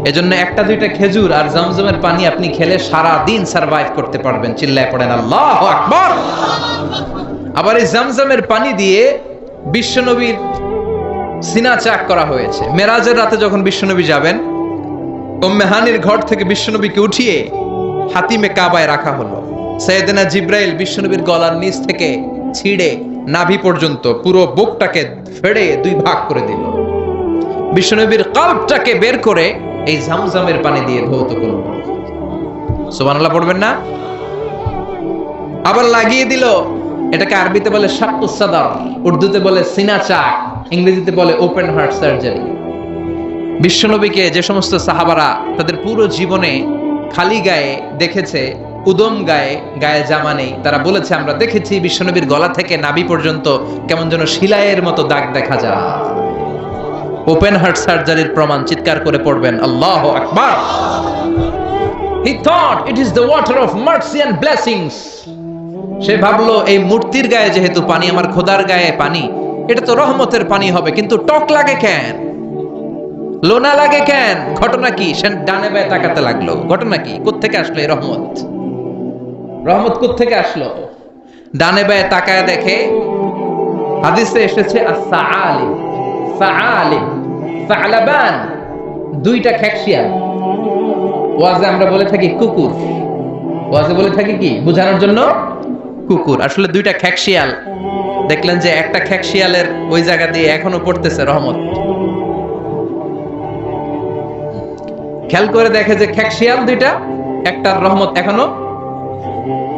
Speaker 1: এজন্য একটা দুইটা খেজুর আর জমজমের পানি আপনি খেলে সারা দিন সারভাইভ করতে পারবেন। চিল্লায় পড়েন আল্লাহু আকবার। আবার এই জমজমের পানি দিয়ে বিশ্বনবীর সিনা চাক করা হয়েছে। মেরাজের রাতে যখন বিশ্বনবী যাবেন, উম্মে হানির ঘর থেকে বিশ্বনবীকে উঠিয়ে হাতিমে কাবায় রাখা হলো। সাইয়েদনা জিব্রাইল বিশ্বনবীর গলার নিচ থেকে ছিঁড়ে নাভি পর্যন্ত পুরো বুকটাকে ফেড়ে দুই ভাগ করে দিল। বিশ্বনবীর কলবটাকে বের করে এই জমজমের পানি দিয়ে ধৌত করল। সুবহানাল্লাহ পড়বেন না? আবার লাগিয়ে দিল, এটাকে আরবিতে বলে শাক্কুস সাদর, উর্দুতে বলে সিনা চাক, ইংরেজিতে বলে ওপেন হার্ট সার্জারি। বিশ্বনবীকে যে সমস্ত সাহাবারা তাদের পুরো জীবনে খালি গায়ে দেখেছে, উদম গায়ে, গায়ে জামা নেই, তারা বলেছে আমরা দেখেছি বিশ্বনবীর গলা থেকে নাভি পর্যন্ত কেমন যেন শিলায়ের মতো দাগ দেখা যায়। ওপেন হার্ট সার্জারির প্রমাণ। চিৎকার করে পড়বেন আল্লাহু আকবার। He thought it is the water of mercy and blessings. সে ভাবলো এই মূর্তির গায়ে যেহেতু পানি, আমার খোদার গায়ে পানি, এটা তো রহমতের পানি হবে। কিন্তু টক লাগে কেন, লোনা লাগে কেন? ঘটনা কি? সে ডানে বায়ে তাকাতে লাগলো। ঘটনা কি? কোত্থেকে আসলো এই রহমত? রহমত কোত্থেকে আসলো? ডানে বায়ে তাকায় দেখে হাদিসে এসেছে as-sa'alim, sa'alim, sa'laban, দুইটা খেকশিয়াল। ওয়াজে আমরা বলে থাকি কুকুর, ওয়াজে বলে থাকি কি বোঝানোর জন্য? কুকুর। আসলে দুইটা খেকশিয়াল। দেখলেন যে একটা খেকশিয়ালের ওই জায়গা দিয়ে এখনো পড়তেছে রহমত। খেয়াল করে দেখে যে খেকশিয়াল দুইটা, একটার রহমত এখনো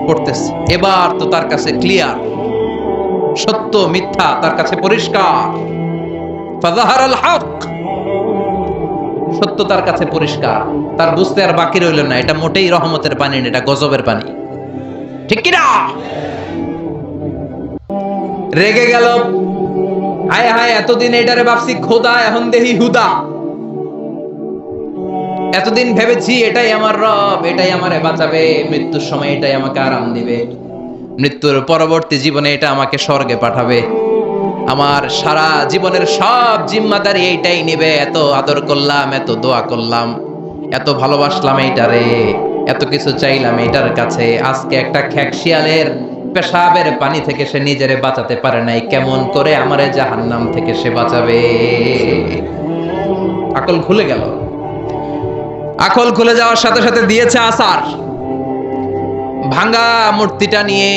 Speaker 1: পড়তেছে। এবার তো তার কাছে ক্লিয়ার, সত্য মিথ্যা তার কাছে পরিষ্কার। ফাযাহারাল হক, সত্য তার কাছে পরিষ্কার, তার বুঝতে আর বাকি রইল না এটা মোটেই রহমতের পানি না, এটা গজবের পানি। ঠিক কি না? রেগে গেল, হায় হায় এতদিন এটারে ভাবছি খোদা, এখন দেহি হুদা। এতদিন ভেবেছি এটাই আমার রব, এটাই আমারে বাঁচাবে, মৃত্যুর সময় এটাই আমাকে আরাম দিবে, মৃত্যুর পরবর্তী জীবনে এটা আমাকে স্বর্গে পাঠাবে, আমার সারা জীবনের সব জিম্মাদারি এইটাই নেবে। এত আদর করলাম, এত দোয়া করলাম, এত ভালোবাসলাম এইটারে, এত কিছু চাইলাম এইটার কাছে, আজকে একটা খ্যাকশিয়ালের পেশাবের পানি থেকে সে নিজেরে বাঁচাতে পারে নাই, কেমন করে আমারে জাহান্নাম থেকে সে বাঁচাবে? আকল খুলে গেল। আকল খুলে যাওয়ার সাথে সাথে দিয়েছে আসার। ভাঙা মূর্তিটা নিয়ে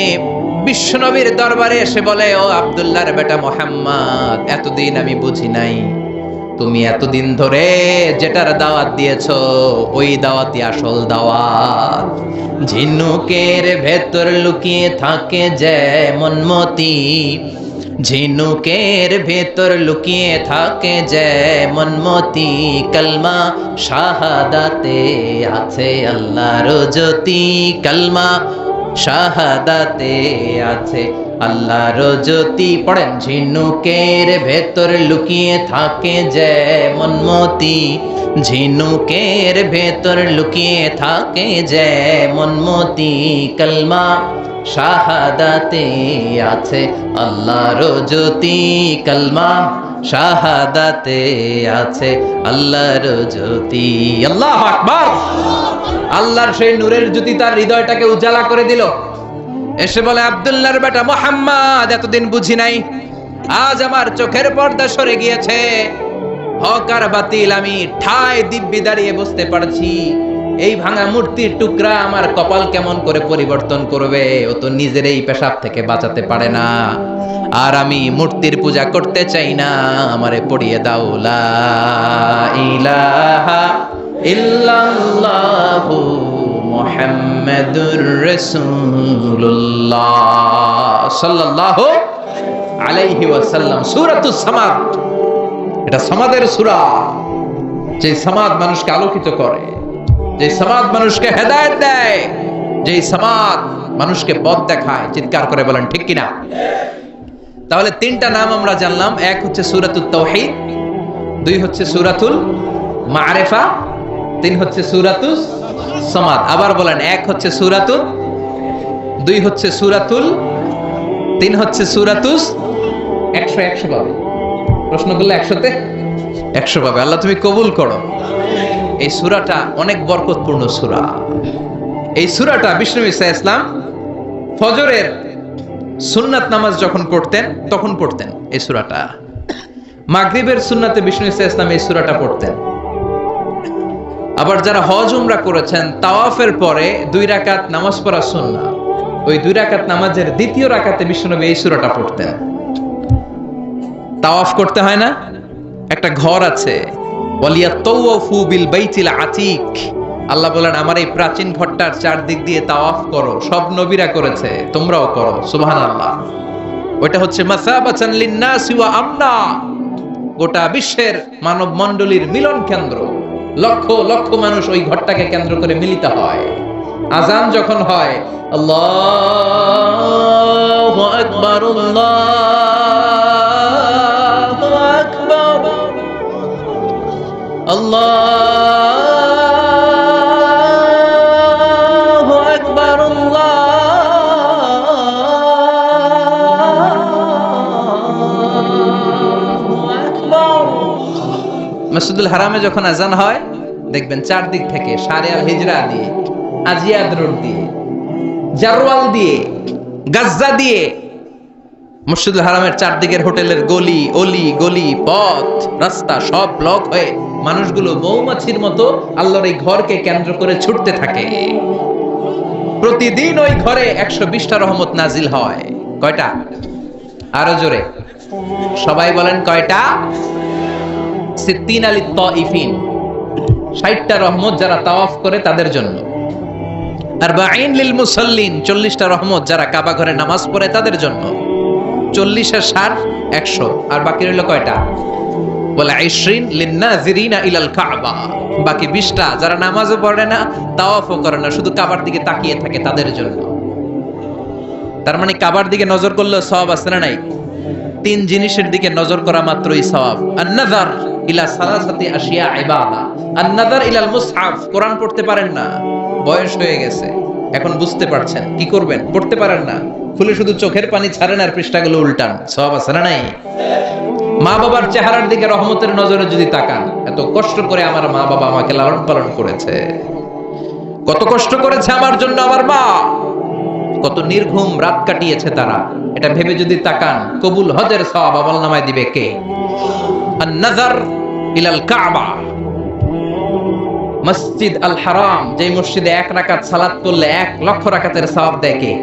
Speaker 1: বিশ্বনবীর দরবারে এসে বলে, ও আব্দুল্লাহর বেটা মুহাম্মদ, এতদিন আমি বুঝি নাই তুমি এতদিন ধরে যেটার দাওয়াত দিয়েছো ওই দাওয়াতই আসল দাওয়াত। ঝিনুকের ভেতর লুকিয়ে থাকে যেমন মতি, ঝিনুকের ভেতর লুকিয়ে থাকে যেমন মতি, কলমা শাহাদাতে আছে আল্লাহর জ্যোতি, কলমা শাহাদাতে আছে আল্লাহর জ্যোতি। পড়েন, ঝিনুকের ভেতর লুকিয়ে থাকে যেমন মতি, ঝিনুকের ভেতর লুকিয়ে থাকে যেমন মতি, কলমা শাহাদাতে আছে আল্লাহর জ্যোতি, কলমা শাহাদাতে আছে আল্লাহর জ্যোতি। আল্লাহু আকবার। আল্লাহর সেই নূরের জ্যোতি তার হৃদয়টাকে উজালা করে দিল। এসে বলে, আব্দুল্লাহর বেটা মুহাম্মদ, এতদিন বুঝি নাই, আজ আমার চোখের পর্দা সরে গিয়েছে, হক আর বাতিল আমি ঠায় দিব্যি দাঁড়িয়ে বুঝতে পারছি। এই ভাঙা মূর্তির টুকরা আমার কপাল কেমন করে পরিবর্তন করবে, ও তো নিজের এই পেশাব থেকে বাঁচাতে পারে না। আর আমি মূর্তির পূজা করতে চাই না, আমারে পড়িয়ে দাও লা ইলাহা ইল্লাল্লাহু মুহাম্মাদুর রাসূলুল্লাহ সাল্লাল্লাহু আলাইহি ওয়াসাল্লাম। সূরাতুস সামাদ, এটা সামাদের সূরা, যে সামাদ মানুষকে আলোকিত করে, যে সামাদ মানুষকে হেদায়েত দেয়, যে সামাদ মানুষকে পথ দেখায়। চিৎকার করে বলেন ঠিক কিনা? তাহলে তিনটা নাম আমরা জানলাম, এক হচ্ছে সূরাতুত তাওহীদ, দুই হচ্ছে সূরাতুল মাআরিফা, তিন হচ্ছে সূরাতুস সামাদ। আবার বলেন, এক হচ্ছে সূরাতুল, দুই হচ্ছে সূরাতুল, তিন হচ্ছে সূরাতুস। 100 পাবে, প্রশ্ন করলে 100তে 100 পাবে। আল্লাহ তুমি কবুল করো। এই সূরাটা অনেক বরকতপূর্ণ সূরা। এই সূরাটা বিষ্ণু ঈসা ইসলাম ফজরের সুন্নাত নামাজ যখন পড়তেন তখন পড়তেন এই সূরাটা। মাগরিবের সুন্নাতে বিষ্ণু ঈসা ইসলাম এই সূরাটা পড়তেন। আবার যারা হজ উমরা করেছেন, তাওয়াফের পরে 2 রাকাত নামাজ পড়া সুন্নাহ, ওই 2 রাকাত নামাজের দ্বিতীয় রাকাতে বিষ্ণুনবী এই সূরাটা পড়তেন। তাওয়াফ করতে হয় না? একটা ঘর আছে, ওয়ালিয়াতাওয়াফু বিল বাইতিল আতীক। আল্লাহ বলেন, আমার এই প্রাচীন ঘরটার চারদিক দিয়ে তাওয়াফ করো। সব নবীরা করেছে, তোমরাও করো। সুবহানাল্লাহ। ওটা হচ্ছে মাসাবাতান লিন-নাসি ওয়া আমনা, গোটা বিশ্বের মানব মণ্ডলীর মিলন কেন্দ্র। লক্ষ লক্ষ মানুষ ওই ঘরটাকে কেন্দ্র করে মিলিত হয়। আজান যখন হয়, আল্লাহু আকবার, আল্লাহু আকবার, আল্লাহু আকবার, আল্লাহু আকবার। মসজিদুল হারামে যখন আজান হয়, দেখবেন চারদিক থেকে শারে আল হিজরা দিয়ে, আজিয়াদ রোড দিয়ে, জারওয়াল দিয়ে, গাজ্জা দিয়ে, মসজিদুল হারামের চারদিকের হোটেলের গলি অলি, গলি পথ রাস্তা সব ব্লক হয়ে মানুষগুলো মৌমাছির মতো আল্লাহর এই ঘরকে কেন্দ্র করে ছুটতে থাকে। প্রতিদিন ওই ঘরে 120টা রহমত নাজিল হয়। কয়টা? আরো জোরে সবাই বলেন, কয়টা? 60 রহমত যারা তাওয়াফ করে তাদের জন্য। 40 লিল মুসাল্লিন, 40টা রহমত যারা কাবা ঘরে নামাজ পড়ে তাদের জন্য। 40 আর 60 100, আর বাকি রইল কয়টা? বলে 20 লিন্নাজিরিনা ইলাল কাবা, বাকি 20টা যারা নামাজও পড়ে না, তাওয়াফও করে না, শুধু কাবার দিকে তাকিয়ে থাকে তাদের জন্য। তার মানে কাবার দিকে নজর করলে সওয়াব আছে না নাই? 3 জিনিসের দিকে নজর করা মাত্রই সওয়াব। আন-নাযার ইলা সালাসাতি আশিয়া ইবাদা। আন-নাযার ইলাল মুসহাফ, কোরআন পড়তে পারেন না, বয়স হয়ে গেছে, এখন বুঝতে পারছেন, কি করবেন? পড়তে পারেন না, খুলে শুধু চোখের পানি ছাড়েন আর পৃষ্ঠাগুলো উল্টান, সওয়াব আছে না নাই? মা বাবার চেহারার দিকে রহমতের নজরে যদি তাকান, এত কষ্ট করে আমার মা বাবা আমাকে লালন পালন করেছে, কত কষ্ট করেছে আমার জন্য আমার মা, কত নির্ঘুম রাত কাটিয়েছে তারা, এটা ভেবে যদি তাকান, কবুল হজের সওয়াব আমলনামায় দিবে কে? আন-নাযার ইলাল কাবা, মসজিদ আল হারাম, যে মসজিদে 1 রাকাত সালাত পড়লে 1 লক্ষ রাকাতের সওয়াব দেয় কে?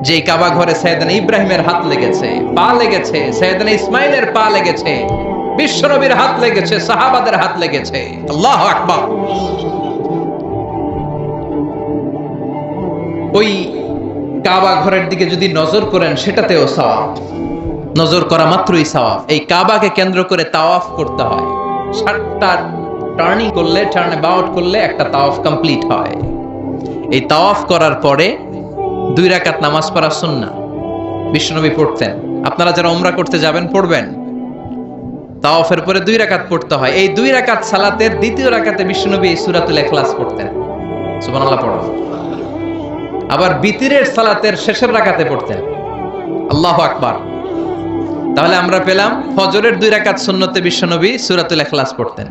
Speaker 1: যে কাবা ঘরে সাইয়েদনা ইব্রাহিমের হাত লেগেছে, পা লেগেছে, সাইয়েদনা ইসমাইলের পা লেগেছে, বিশ্বনবীর হাত লেগেছে, সাহাবাদের হাত লেগেছে। আল্লাহু আকবার। ওই কাবা ঘরের দিকে যদি নজর করেন, সেটাতেও সওয়াব, নজর করা মাত্রই সওয়াব। এই কাবাকে কেন্দ্র করে তাওয়াফ করতে হয়, 7টা টার্নিং করলে, টার্ন অ্যাবাউট করলে একটা তাওয়াফ কমপ্লিট হয়। এই তাওয়াফ করার পরে 2 রাকাত নামাজ পড়া সুন্নাহ, বিশ্বনবী পড়তেন। আপনারা যারা উমরা করতে যাবেন পড়বেন, তাওয়াফের পরে 2 রাকাত পড়তে হয়। এই 2 রাকাত সালাতের দ্বিতীয় রাকাতে বিশ্বনবী সূরাতুল ইখলাস পড়তেন, সুবহানাল্লাহ পড়ো। আবার বিতিরের সালাতের শেষের রাকাতে পড়তেন, আল্লাহু আকবার। তাহলে আমরা পেলাম ফজরের 2 রাকাত সুন্নতে বিশ্বনবী সূরাতুল ইখলাস পড়তেন,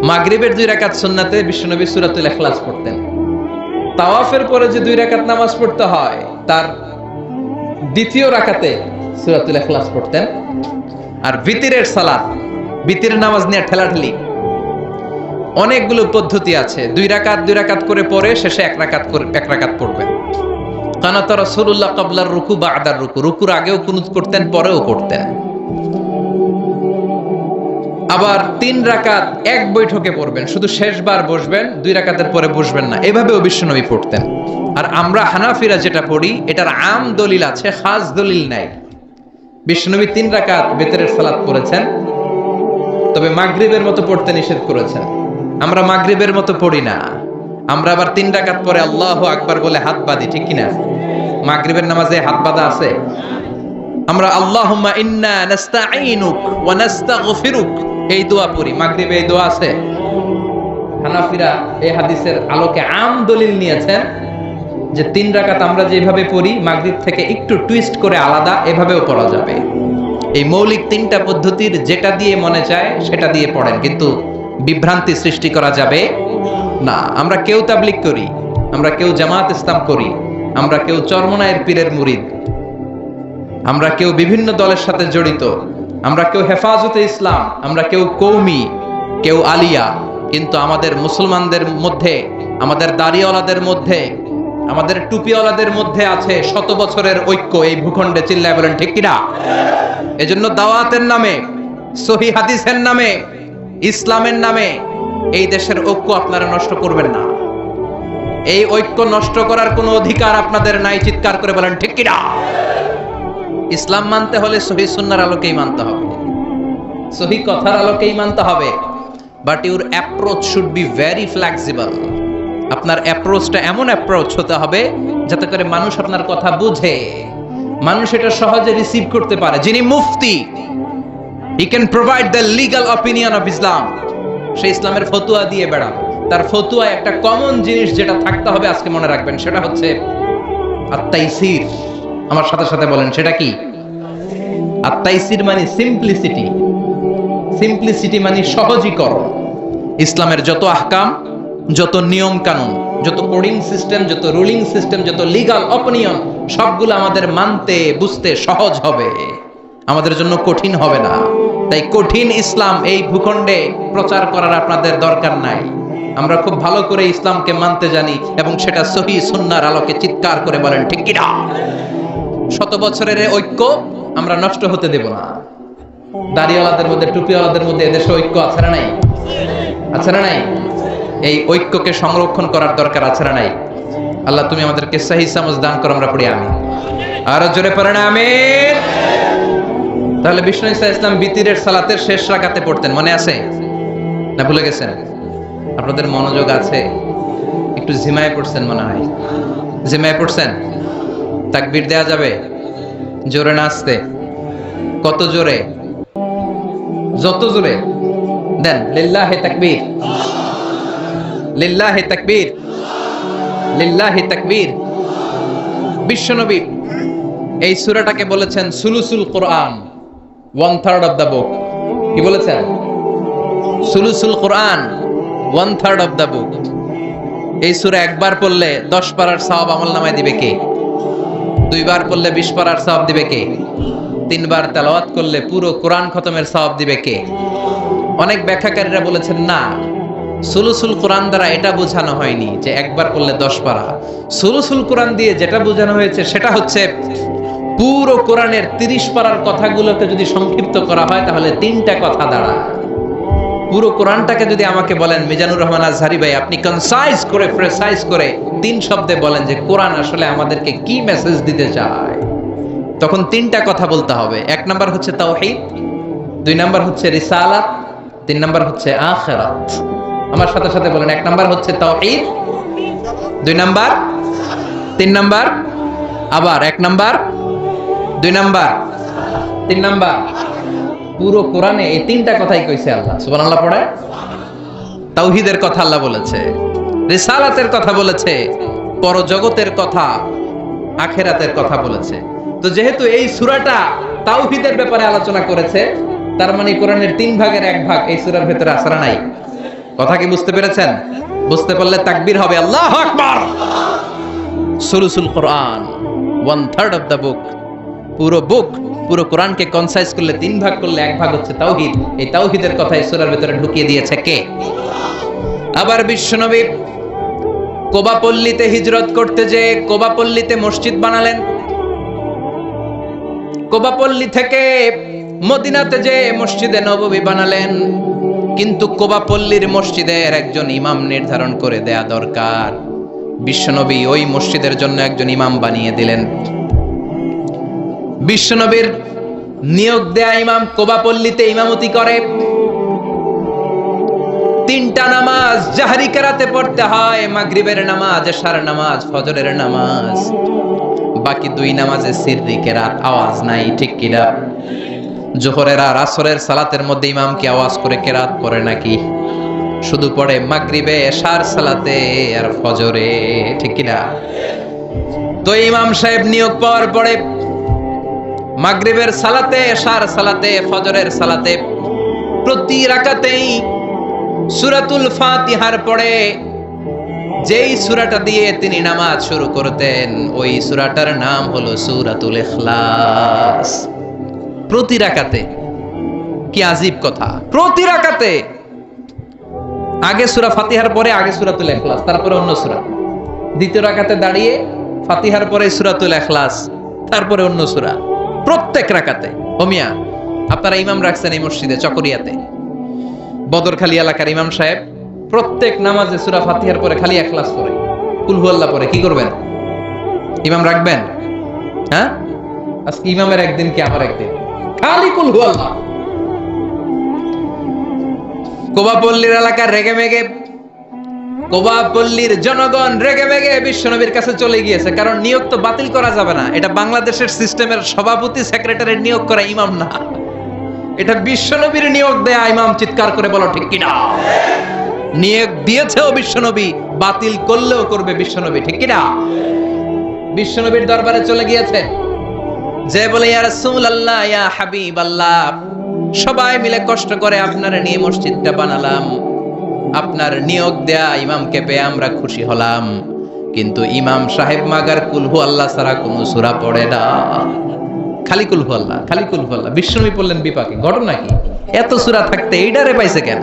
Speaker 1: মাগরিবের 2 রাকাত সুন্নতে বিশ্বনবী সূরাতুল ইখলাস পড়তেন। তাওয়াফের পরে যে 2 রাকাত নামাজ পড়তে হয়, তার দ্বিতীয় রাকাতে সূরাতুল ইখলাস পড়তেন। আর বিতিরের সালাত, বিতিরের নামাজ নিয়ে ঠেলাঠেলি, অনেকগুলো পদ্ধতি আছে। 2 রাকাত করে পরে শেষে 1 রাকাত পড়বেন। কানাত রাসূলুল্লাহ ক্বাবলার রুকু বা'দার রুকু, রুকুর আগেও কুনুত করতেন, পরেও করতেন। আবার 3 রাকাত এক বৈঠকে পড়বেন, শুধু শেষবার বসবেন, 2 রাকাতের পরে বসবেন না, এভাবেও বিশ্বনবী পড়তেন। আর আমরা হানাফিরা যেটা পড়ি, এটার আম দলিল আছে, খাস দলিল নাই। বিশ্বনবী 3 রাকাত বিতরের সালাত পড়েছেন, তবে মাগরিবের মতো পড়তে নিষেধ করেছেন। আমরা মাগরিবের মতো পড়ি না, আমরা আবার 3 রাকাত পরে আল্লাহু আকবার বলে হাত বাঁধি, ঠিক কিনা? মাগরিবের নামাজে হাত বাঁধা আছে। আমরা আল্লাহুম্মা ইন্না নাস্তাঈনুক ওয়া নাস্তাগফিরুক এই দোয়া পড়ি, মাগরিবে এই দোয়া আছে। হানাফিরা এই হাদিসের আলোকে আম দলিল নিয়েছেন যে 3 রাকাত আমরা যেভাবে পড়ি, মাগরিব থেকে একটু টুইস্ট করে আলাদা, এভাবেও পড়া যাবে। এই মৌলিক 3টা পদ্ধতির যেটা দিয়ে মনে চায় সেটা দিয়ে পড়েন, কিন্তু বিভ্রান্তি সৃষ্টি করা যাবে না। আমরা কেউ তাবলীগ করি, আমরা কেউ জামাত ইসলাম করি, আমরা কেউ চরমনায়ের পীরের মুরিদ, আমরা কেউ বিভিন্ন দলের সাথে জড়িত, আমরা কেউ হেফাজতে ইসলাম, আমরা কেউ কৌমি, কেউ আলিয়া, কিন্তু আমাদের মুসলমানদের মধ্যে, আমাদের দাড়িওয়ালাদের মধ্যে, আমাদের টুপিওয়ালাদের মধ্যে আছে 100 বছরের ঐক্য এই ভূখণ্ডে। চিল্লায় বলেন ঠিক কিনা? এজন্য দাওয়াতের নামে, সহিহ হাদিসের নামে, ইসলামের নামে এই দেশের ঐক্য আপনারা নষ্ট করবেন না। এই ঐক্য নষ্ট করার কোনো অধিকার আপনাদের নাই। চিৎকার করে বলেন ঠিক কিনা? ইসলাম মানতে হলে সহিহ সুন্নাহর আলোকেই মানতে হবে, সহিহ কথার আলোকেই মানতে হবে। But your approach should be very flexible. আপনার অ্যাপ্রোচটা এমন অ্যাপ্রোচ হতে হবে যাতে করে মানুষ আপনার কথা বুঝে, মানুষ এটা সহজে রিসিভ করতে পারে। যিনি মুফতি, he can provide the legal opinion of Islam, সে ইসলামের ফতোয়া দিয়ে বেড়াবে। তার ফতোয়া একটা কমন জিনিস যেটা থাকতে হবে, আজকে মনে রাখবেন, সেটা হচ্ছে আত-তাইসির। আমার সাথে সাথে বলেন, সেটা কি? আত-তাইসির মানে সিম্পলিসিটি। সিম্পলিসিটি মানে সহজীকরণ। ইসলামের যত আহকাম, যত নিয়ম কানুন, যত কোডিং সিস্টেম, যত রুলিং সিস্টেম, যত লিগ্যাল অপিনিয়ন, সবগুলো আমাদের মানতে বুঝতে সহজ হবে, আমাদের জন্য কঠিন হবে না। তাই কঠিন ইসলাম এই ভূখণ্ডে প্রচার করার আপনাদের দরকার নাই। আমরা খুব ভালো করে ইসলামকে মানতে জানি, এবং সেটা সহিহ সুন্নাহর আলোকে। চিৎকার করে বলেন ঠিক কিনা? 100 বছরের ঐক্য আমরা নষ্ট হতে দেব না। দাড়িওয়ালাদের মধ্যে, টুপিওয়ালাদের মধ্যে এদেশে ঐক্য আছে না নাই? আছে না নাই? এই ঐক্যকে সংরক্ষণ করার দরকার আছে না নাই? আল্লাহ তুমি আমাদেরকে সহি সমঝ দান করো, আমরা পড়ি আমিন। আরো জোরে পড়েন আমিন। তাহলে বিষ্ণু ঈসা ইসলাম বিতিরের সালাতের শেষ রাকাতে পড়তেন, মনে আছে না ভুলে গেছেন? আপনাদের মনোযোগ আছে? একটু ঝিমায় পড়ছেন মনে হয়, ঝিমায় পড়ছেন। তাকবীর দেয়া যাবে? জোরে না আসতে? কত জোরে? যত জোরে দেন। লিল্লাহি তাকবীর, লিল্লাহি তাকবীর, লিল্লাহি তাকবীর। বিশ্বনবী এই সূরাটাকে বলেছেন সুলুসুল কোরআন, 1/3 অফ দ্য বুক। কি বলেছেন? সুলুসুল কোরআন, 1/3 অফ দ্য বুক। এই সূরা একবার পড়লে 10 পারার সওয়াব আমলনামায় দিবে কে? 2 বার পড়লে 20 পারার সওয়াব দিবে কে? 3 বার তেলাওয়াত করলে পুরো কোরআন খতমের সওয়াব দিবে কে? অনেক ব্যাখ্যাকারীরা বলেছেন না, সুলুসুল কোরআন দ্বারা এটা বোঝানো হয়নি যে একবার পড়লে 10 পারা। সুলুসুল কোরআন দিয়ে যেটা বোঝানো হয়েছে সেটা হচ্ছে পুরো কোরআনের 30 পারার কথাগুলোকে যদি সংক্ষিপ্ত করা হয় তাহলে 3টা কথা দাঁড়ায়। পুরো কোরআনটাকে যদি আমাকে বলেন মিজানুর রহমান আজহারি ভাই আপনি কনসাইজ করে প্রেসাইজ করে 3 শব্দে বলেন যে কোরআন আসলে আমাদেরকে কি মেসেজ দিতে চায়, তখন 3টা কথা বলতে হবে। 1 নাম্বার হচ্ছে তাওহীদ, 2 নাম্বার হচ্ছে রিসালাত, 3 নাম্বার হচ্ছে আখিরাত। আমার সাথে সাথে বলেন, 1 নাম্বার হচ্ছে তাওহীদ, 2 নাম্বার, 3 নাম্বার, আবার 1 নাম্বার, 2 নাম্বার, 3 নাম্বার। পুরো কোরআনে এই 3টা কথাই কইছে আল্লাহ। সুবহানাল্লাহ পড়ে। তাওহীদের কথা আল্লাহ বলেছে, রিসালাতের কথা বলেছে, পরজগতের কথা, আখিরাতের কথা বলেছে। তো যেহেতু এই সূরাটা তাওহীদের ব্যাপারে আলোচনা করেছে, তার মানে কোরআনের 3 ভাগের 1 ভাগ এই সূরার ভিতরে আসরা নাই। কথা কি বুঝতে পেরেছেন? বুঝতে পারলে তাকবীর হবে আল্লাহু আকবার। সুলুসুল কোরআন, 1/3 অফ দ্য বুক। পুরো বুক, পুরো কোরআনকে কনসাইজ করলে 3 ভাগ করলে 1 ভাগ হচ্ছে তাওহীদ। এই তাওহীদের কথা এই সূরার ভিতরে ঢুকিয়ে দিয়েছে কে? আবার বিশ্বনবী কোবা পল্লীতে হিজরত করতে যে কোবা পল্লীতে মসজিদ বানালেন, কোবা পল্লী থেকে মদিনাতে যে মসজিদে নববী বানালেন, কিন্তু কোবা পল্লীর মসজিদের একজন ইমাম নির্ধারণ করে দেয়া দরকার। বিশ্বনবী ওই মসজিদের জন্য একজন ইমাম বানিয়ে দিলেন। বিশ্বনবীর নিয়োগ দেয়া ইমাম কোবা পল্লীতে ইমামতি করে। 3টা নামাজ জাহরি কেরাতে পড়তে হয়, মাগরিবের নামাজ, এশার নামাজ, ফজরের নামাজ। বাকি 2 নামাজে সিররি কেরাত, আওয়াজ নাই, ঠিক কিনা? জোহরের আর আসরের সালাতের মধ্যে ইমাম কি আওয়াজ করে কেরাত পড়ে নাকি? শুধু পড়ে মাগরিবে, এশার সালাতে আর ফজরে, ঠিক কিনা? তো ইমাম সাহেব নিয়োগ পাওয়ার পরে মাগরিবের সালাতে, এশার সালাতে, ফজরের সালাতে প্রতি রাকাতেই সূরাতুল ফাতিহার পরে যেই সূরাটা দিয়ে তিনি নামাজ শুরু করতেন ওই সূরাটার নাম হলো সূরাতুল ইখলাস। প্রতি রাকাতে, কি আজীব কথা! প্রতি রাকাতে আগে সূরা ফাতিহার পরে আগে সূরাতুল ইখলাস, তারপরে অন্য সূরা। দ্বিতীয় রাকাতে দাঁড়িয়ে ফাতিহার পরে সূরাতুল ইখলাস, তারপরে অন্য সূরা। প্রত্যেক রাকাতে। ও মিয়া, আপনারা ইমাম রাখছেন এই মসজিদে চকরিয়াতে, বদরখালী এলাকার ইমাম সাহেব প্রত্যেক নামাজে সূরা ফাতিহার পরে খালি ইখলাস পড়ে, কুল হুয়াল্লাহ পড়ে। কি করবেন? ইমাম রাখবেন? হ্যাঁ, আজকে ইমামের একদিন কি আমার একদিন, খালি কুল হুয়াল্লাহ। কোবাপল্লীর এলাকার রেগে মেগে, কোবাপল্লীর জনগণ রেগে মেগে বিশ্বনবীর কাছে চলে গিয়েছে। কারণ নিয়োগ তো বাতিল করা যাবে না, এটা বাংলাদেশের সিস্টেমের সভাপতি সেক্রেটারির নিয়োগ করা ইমাম না, এটা বিশ্বনবীর নিয়োগ দেয়া ইমাম। চিৎকার করে বলো ঠিক কিনা? নিয়োগ দিয়েছেও বিশ্বনবী, বাতিল করলেও করবে বিশ্বনবী, ঠিক কিনা? বিশ্বনবীর দরবারে চলে গিয়েছে, যে বলে ইয়া রাসূলুল্লাহ, ইয়া হাবিবাল্লাহ, সবাই মিলে কষ্ট করে আপনার নিয়ে মসজিদটা বানালাম, আপনার নিয়োগ দেয়া ইমামকে পেয়ে আমরা খুশি হলাম, কিন্তু ইমাম সাহেব মাগার কুল হু আল্লাহ ছাড়া কোনো সূরা পড়ে না, খালি কুল হু আল্লাহ, খালি কুল হু আল্লাহ। বিশ্বনবী বললেন বিপাকে, ঘটনা কি? এত সূরা থাকতে এইটারে পাইছে কেন?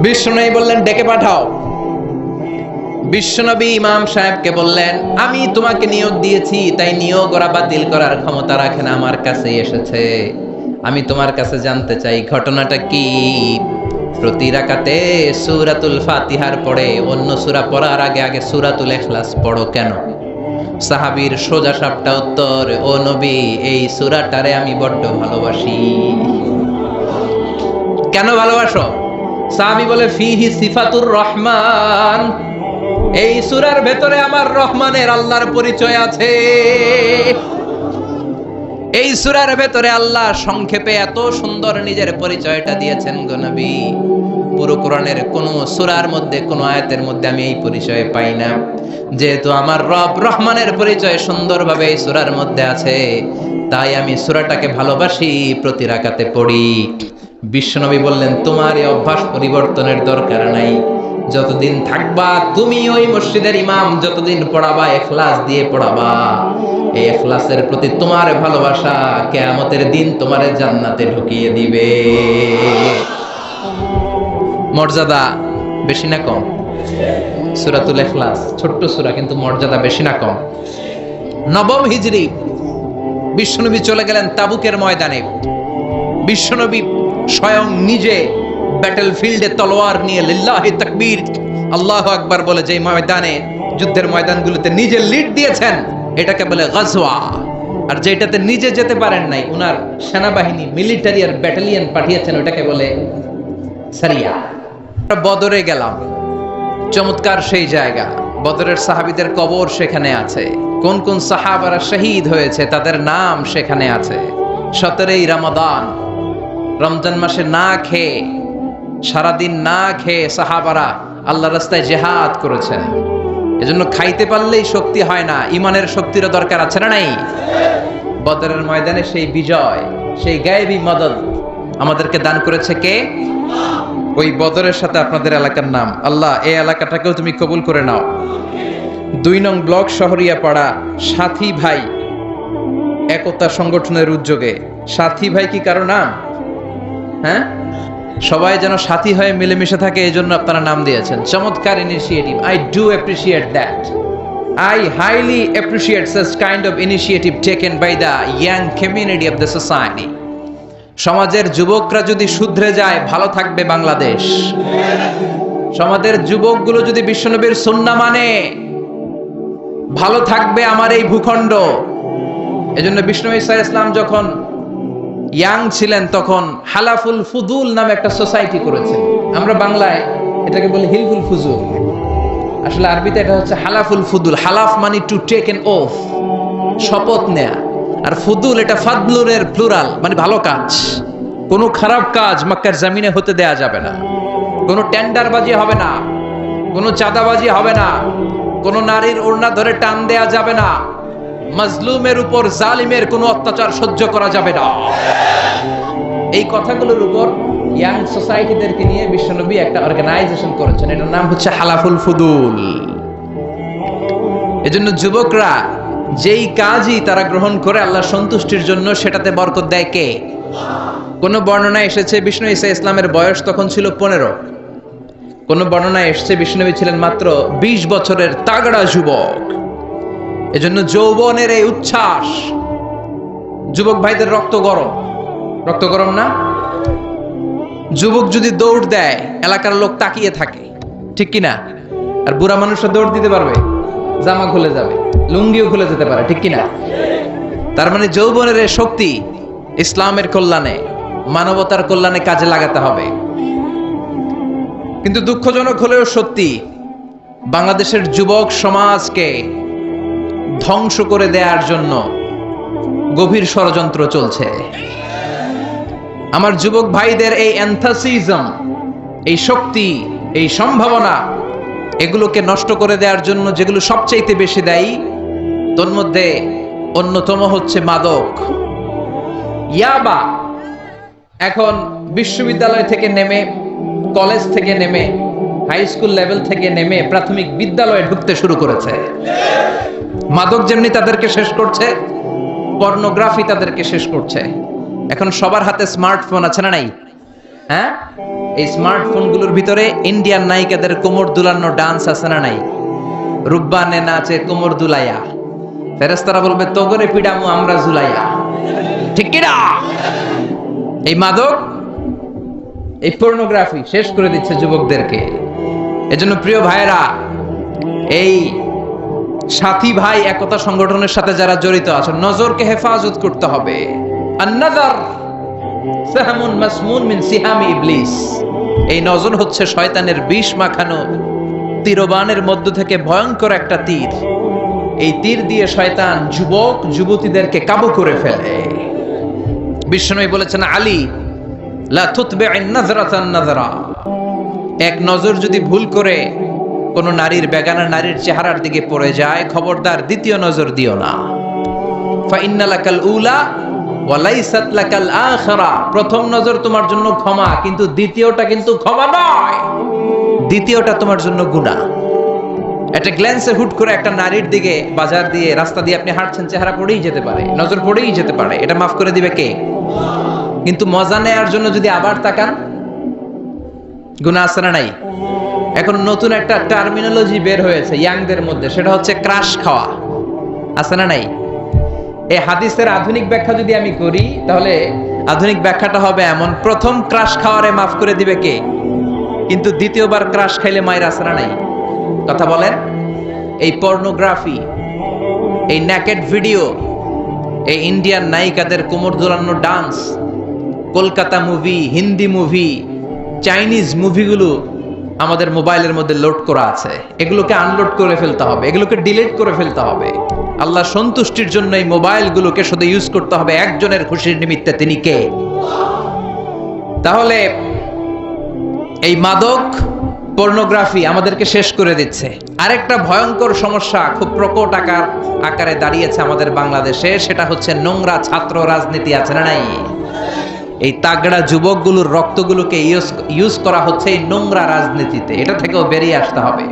Speaker 1: বিশ্বনবী বললেন ডেকে পাঠাও। বিশ্বনবী ইমাম সাহেবকে বললেন, আমি তোমাকে নিয়োগ দিয়েছি, তাই নিয়োগ ওরা বাতিল করার ক্ষমতা রাখে না, আমার কাছে এসেছে, আমি তোমার কাছে জানতে চাই ঘটনাটা কি। প্রতি রাকাতে সূরাতুল ফাতিহার পরে অন্য সূরা পড়ার আগে আগে সূরাতুল ইখলাস পড়ো কেন? সাহাবীর সোজা সাপটা উত্তর, ও নবী, এই সূরাটারে আমি বড্ড ভালোবাসি। কেন ভালোবাসো? সাহাবী বলে, ফিহি সিফাতুর রহমান, এই সূরার ভেতরে আমার রহমানের আল্লাহর পরিচয় আছে। এই সূরার ভেতরে আল্লাহ সংক্ষেপে এত সুন্দর নিজের পরিচয়টা দিয়েছেন গো নবী, পুরো কোরআনের কোন সূরার মধ্যে কোন আয়াতের মধ্যে আমি এই পরিচয় পাই না। যেহেতু আমার রব রহমানের পরিচয় সুন্দরভাবে এই সূরার মধ্যে আছে, তাই আমি সূরাটাকে ভালোবাসি, প্রতি রাকাতে পড়ি। বিশ্বনবী বললেন, তোমার এই অভ্যাস পরিবর্তনের দরকার নাই। যতদিন থাকবা তুমি ওই মসজিদের ইমাম, যতদিন পড়াবা ইখলাস দিয়ে পড়াবা। এই ইখলাসের প্রতি তোমার ভালোবাসা কিয়ামতের দিন তোমারে জান্নাতে ঢুকিয়ে দিবে। মর্যাদা বেশি না কম? সূরাতুল ইখলাস ছোট্ট সূরা, কিন্তু মর্যাদা বেশি না কম? নবম হিজরি বিশ্বনবী চলে গেলেন তাবুকের ময়দানে। বিশ্বনবী স্বয়ং নিজে ব্যাটল ফিল্ডে তলোয়ার নিয়ে লিল্লাহি তাকবীর, আল্লাহু আকবার বলে যে ময়দানে, যুদ্ধের ময়দানগুলোতে নিজে লিড দিয়েছেন, এটাকে বলে গাজওয়া। আর যেটাতে নিজে যেতে পারেন নাই, উনার সেনাবাহিনী মিলিটারি আর ব্যাটালিয়ন পাঠিয়েছেন, ওটাকে বলে সারিয়া। বদরে গেলাম, চমৎকার সেই জায়গা। বদরের সাহাবীদের কবর সেখানে আছে। কোন কোন সাহাবারা শহীদ হয়েছে তাদের নাম সেখানে আছে। 17ই রমাদান, রমজান মাসে না খেয়ে, সারাদিন না খেয়ে সাহাবারা আল্লাহ রাস্তায় জিহাদ করেছেন। এজন্য খাইতে পারলেই শক্তি হয় না, ইমানের শক্তিরও দরকার আছে না নাই? বদরের ময়দানে সেই বিজয়, সেই গায়েবী মদদ আমাদেরকে দান করেছে কে? ওই বদরের সাথে আপনাদের এলাকার নাম। আল্লাহ এই এলাকাটাকেও তুমি কবুল করে নাও। 2 নং ব্লক শহরিয়াপাড়া সাথী ভাই একতা সংগঠনের উদ্যোগে। সাথী ভাই কি কারো নাম? হ্যাঁ, সবাই যেন সাথী হয়ে মিলেমিশে থাকে, এই জন্য আপনারা নাম দিয়েছেন। চমৎকার initiative, I do appreciate that. I highly appreciate such kind of initiative taken by the young community of the society. সমাজের যুবকরা যদি শুধরে যায়, ভালো থাকবে বাংলাদেশ। সমাজের যুবকগুলো যদি বিশ্বনবীর সুন্নাহ মানে, ভালো থাকবে আমার এই ভূখণ্ড। এজন্য বিশ্বনবী সাল্লাল্লাহু আলাইহি ওয়াসাল্লাম যখন ইয়াং ছিলেন, তখন হালাফুল ফুদুল নামে একটা সোসাইটি করেছেন। আমরা বাংলায় এটাকে বলি হিলফুল ফুজুল, আসলে আরবিতে এটা হচ্ছে হালাফুল ফুদুল। হালাফ মানে টু টেক এন ওথ, শপথ নেয়া। আর ফুদুল এটা ফাদলুরের প্লুরাল, মানে ভালো কাজ। কোনো খারাপ কাজ মক্কার জমিনে হতে দেয়া যাবে না। কোনো টেন্ডারবাজি হবে না, কোনো চাঁদাবাজি হবে না, কোনো নারীর ওড়না ধরে টান দেয়া যাবে না, মাজলুমের উপর জালিমের কোনো অত্যাচার সহ্য করা যাবে না। এই কথাগুলোর উপর ইয়াং সোসাইটিদেরকে নিয়ে বিশ্বনবী একটা অর্গানাইজেশন করেছেন, এটার নাম হচ্ছে হালাফুল ফুদুল। এজন্য যুবকরা যেই কাজই তারা গ্রহণ করে আল্লাহ সন্তুষ্টির জন্য, সেটাতে বরকত দেয় কে? কোন বর্ণনায় এসেছে বিষ্ণু ঈসা ইসলামের বয়স তখন ছিল 15। কোন বর্ণনায় এসেছে বিষ্ণুনবী ছিলেন মাত্র 20 বছরের তাগড়া যুবক। এজন্য যৌবনের এই উচ্ছ্বাস, যুবক ভাইদের রক্ত গরম। রক্ত গরম না? যুবক যদি দৌড় দেয়, এলাকার লোক তাকিয়ে থাকে, ঠিক কিনা? আর বুড়া মানুষরা দৌড় দিতে পারবে? জামা খুলে যাবে, লুঙ্গিও খুলে যেতে পারে, ঠিক কিনা? তার মানে যৌবনের এই শক্তি ইসলামের কল্যাণে, মানবতার কল্যাণে কাজে লাগাতে হবে। কিন্তু দুঃখজনক হলেও সত্যি, বাংলাদেশের যুবক সমাজকে ধ্বংস করে দেওয়ার জন্য গভীর ষড়যন্ত্র চলছে। আমার যুবক ভাইদের এই এনথাসিজম, এই শক্তি, এই সম্ভাবনা, এগুলোকে নষ্ট করে দেওয়ার জন্য যেগুলো সবচাইতে বেশি দায়ী, তোর মধ্যে অন্যতম হচ্ছে মাদক, ইয়াবা। এখন বিশ্ববিদ্যালয় থেকে নেমে, কলেজ থেকে নেমে, হাই স্কুল লেভেল থেকে নেমে প্রাথমিক বিদ্যালয়ে ঢুকতে শুরু করেছে। মাদক যেমনি তাদেরকে শেষ করছে, পর্নোগ্রাফি তাদেরকে শেষ করছে। এখন সবার হাতে স্মার্টফোন আছে না নাই? হ্যাঁ, এই স্মার্টফোনগুলোর ভিতরে ইন্ডিয়ান নায়িকাদের কোমর দুলানো ডান্স আছে না নাই? রুব্বানে নাচে কোমর দুলাইয়া, ফেরেশতারা বলবে তোগরে পিডামু আমরা জুলাইয়া, ঠিক কি না? এই মাদক, এই পর্নোগ্রাফি শেষ করে দিচ্ছে যুবকদেরকে। এজন্য প্রিয় ভাইরা, এই সাথী ভাই একতা সংগঠনের সাথে যারা জড়িত আছে, নজরকে হেফাজত করতে হবে। আন-নাযার সাহমুন মাসমুন মিন সিহামি ইবলিস। এই নজর হচ্ছে শয়তানের বিষ মাখানো তীরবানের মধ্য থেকে ভয়ঙ্কর একটা তীর। এই তীর দিয়ে শয়তান যুবক যুবতীদেরকে কাবু করে ফেলে। বিশ্বনবী বলেছেন, আলী লা তুতবি'আন নাযরাতান নাযরা, এক নজর যদি ভুল করে কোন নারীর, বেগানা নারীর চেহারার দিকে পড়ে যায়, খবরদার দ্বিতীয় নজর দিও না। ফা ইন্না লাকাল উলা ওয়া লাইসাত লাকাল আখিরা, প্রথম নজর তোমার জন্য ক্ষমা, কিন্তু দ্বিতীয়টা কিন্তু ক্ষমা নয়, দ্বিতীয়টা তোমার জন্য গুনাহ। একটা গ্ল্যান্সে হুট করে একটা নারীর দিকে, বাজার দিয়ে রাস্তা দিয়ে আপনি হাঁটছেন, চেহারা পড়েই যেতে পারে, নজর পড়েই যেতে পারে, এটা মাফ করে দিবে কে? কিন্তু মজা নেয়ার জন্য যদি আবার তাকান, গুনাহ আছে না নাই? এখন নতুন একটা টার্মিনোলজি বের হয়েছে ইয়াংদের মধ্যে, সেটা হচ্ছে ক্রাশ খাওয়া। আছে না নাই? এই হাদিসের আধুনিক ব্যাখ্যা যদি আমি করি, তাহলে আধুনিক ব্যাখ্যাটা হবে এমন, প্রথম ক্রাশ খাওয়ারে মাফ করে দিবে কে, কিন্তু দ্বিতীয়বার ক্রাশ খাইলে মায়ের আছে না নাই? কথা বলেন। এই পর্নোগ্রাফি, এই নেকেড ভিডিও, এই ইন্ডিয়ান নায়িকাদের কোমর দোলানো dance, Kolkata movie, Hindi movie, Chinese মুভিগুলো আমাদের মোবাইলের মধ্যে লোড করা আছে। এগুলোকে আনলোড করে ফেলতে হবে, এগুলোকে ডিলিট করে ফেলতে হবে। আল্লাহ সন্তুষ্টির জন্য এই মোবাইলগুলোকে শুধু ইউজ করতে হবে একজনের খুশির নিমিত্তে, তিনি কে? তাহলে এই মাদক পর্নোগ্রাফি আমাদেরকে শেষ করে দিচ্ছে। আরেকটা ভয়ঙ্কর সমস্যা খুব প্রকট আকারে দাঁড়িয়েছে আমাদের বাংলাদেশে, সেটা হচ্ছে নোংরা ছাত্র রাজনীতি। আছে না নাই? এই তাগড়া যুবকগুলোর রক্তগুলোকে ইউজ করা হচ্ছে এই নোংরা রাজনীতিতে। এটা থেকেও বেরিয়ে আসতে হবে।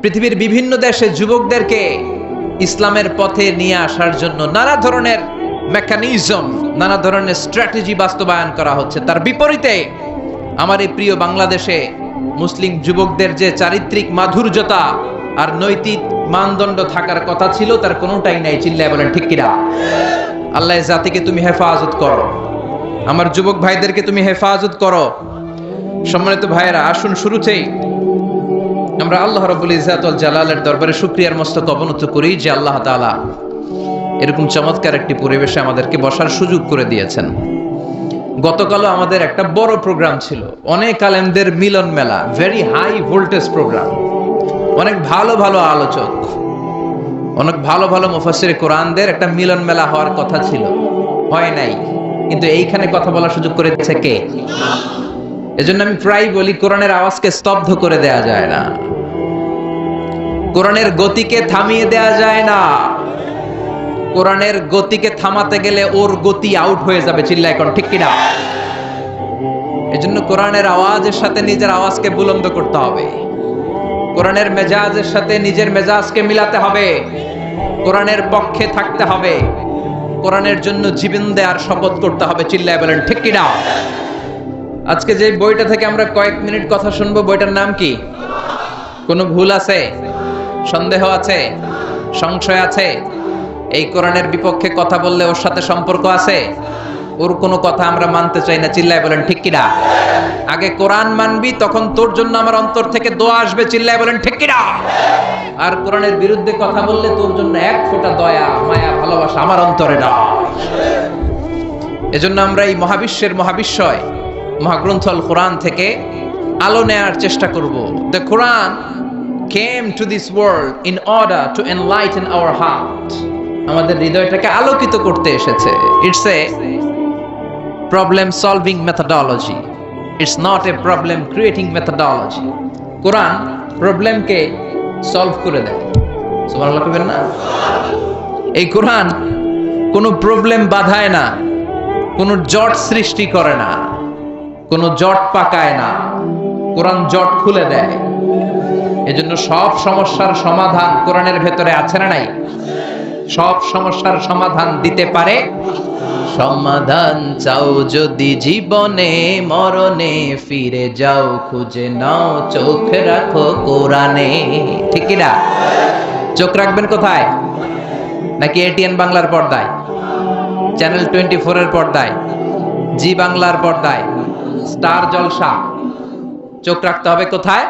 Speaker 1: পৃথিবীর বিভিন্ন দেশে যুবকদেরকে ইসলামের পথে নিয়ে আসার জন্য নানা ধরনের মেকানিজম, নানা ধরনের স্ট্র্যাটেজি বাস্তবায়ন করা হচ্ছে। তার বিপরীতে আমার এই প্রিয় বাংলাদেশে মুসলিম যুবকদের যে চারিত্রিক মাধুর্যতা আর নৈতিক মানদণ্ড থাকার কথা ছিল, তার কোনোটাই নাই। চিল্লায় বলেন ঠিক কিনা? আল্লাহ জাতিকে তুমি হেফাজত করো, আমার যুবক ভাইদেরকে তুমি হেফাজত করো। সম্মানিত ভাইয়েরা, আসুন শুরুতেই আমরা আল্লাহ রাব্বুল ইজ্জাত ওয়াল জালালের দরবারে শুকরিয়ার মস্তক অবনত করি যে আল্লাহ তাআলা এরকম চমৎকার একটি পরিবেশে আমাদেরকে বসার সুযোগ করে দিয়েছেন। গতকালও আমাদের একটা বড় প্রোগ্রাম ছিল, অনেক আলেমদের মিলন মেলা, ভেরি হাই ভোল্টেজ প্রোগ্রাম। অনেক ভালো ভালো আলোচক, অনেক ভালো ভালো মুফাসসিরে কোরআনদের একটা মিলন মেলা হওয়ার কথা ছিল, হয় নাই। কিন্তু এইখানে কথা বলার সুযোগ করে দিয়েছে কে? এজন্য আমি প্রায় বলি, কোরআনের আওয়াজকে স্তব্ধ করে দেয়া যায় না, কোরআনের গতিকে থামিয়ে দেয়া যায় না। কোরআনের গতিকে থামাতে গেলে ওর গতি আউট হয়ে যাবে। চিল্লায় এখন ঠিক কিনা? এজন্য কোরআনের আওয়াজের সাথে নিজের আওয়াজকে বুলন্দ করতে হবে, কোরআনের মেজাজের সাথে নিজের মেজাজকে মিলাতে হবে, কোরআনের পক্ষে থাকতে হবে, কোরআনের জন্য জীবন দেওয়ার শপথ করতে হবে। চিল্লায় বলেন ঠিক কিনা? আজকে যে বইটা থেকে আমরা কয়েক মিনিট কথা শুনবো, বইটার নাম কি? কোনো ভুল আছে? সন্দেহ আছে? সংশয় আছে? এই কোরআনের বিপক্ষে কথা বললে ওর সাথে সম্পর্ক আছে? ওর কোনো কথা আমরা মানতে চাই না। চিল্লায় বলেন ঠিক কিনা? আগে কোরআন মানবি, তখন তোর জন্য আমার অন্তর থেকে দোয়া আসবে। চিল্লায় বলেন ঠিক কিনা? আর কোরআনের বিরুদ্ধে কথা বললে তোর জন্য এক ফোঁটা দয়া, মায়া, ভালোবাসা আমার অন্তরে না। এজন্য আমরা এই মহাবিশ্বের মহাবিশ্বয় মহাগ্রন্থ আল কোরআন থেকে আলো নেয়ার চেষ্টা করব। The Quran came to this world in order to enlighten our heart. আমাদের হৃদয়টাকে আলোকিত করতে এসেছে। It's a problem solving methodology. It's not a problem creating methodology. Quran প্রবলেমকে সলভ করে দেয়। সুবহানাল্লাহ কইবেন না? এই কোরআন কোনো প্রবলেম বাধায় না, কোনো জট সৃষ্টি করে না, কোনো জট পাকায় না, কোরআন জট খুলে দেয়। এজন্য সব সমস্যার সমাধান কোরআনের ভেতরে আছে না নাই? সব সমস্যার সমাধান দিতে পারে। সমাধান চাও যদি জীবনে, মরণে ফিরে যাও, খুঁজে নাও, চোখ রাখো কোরআনে। ঠিক কি না? চোখ রাখবেন কোথায়? নাকি এটিএন বাংলার পর্দায়, চ্যানেল 24 এর পর্দায়, জি বাংলার পর্দায়, স্টার জলসা। চোখ রাখতে হবে কোথায়?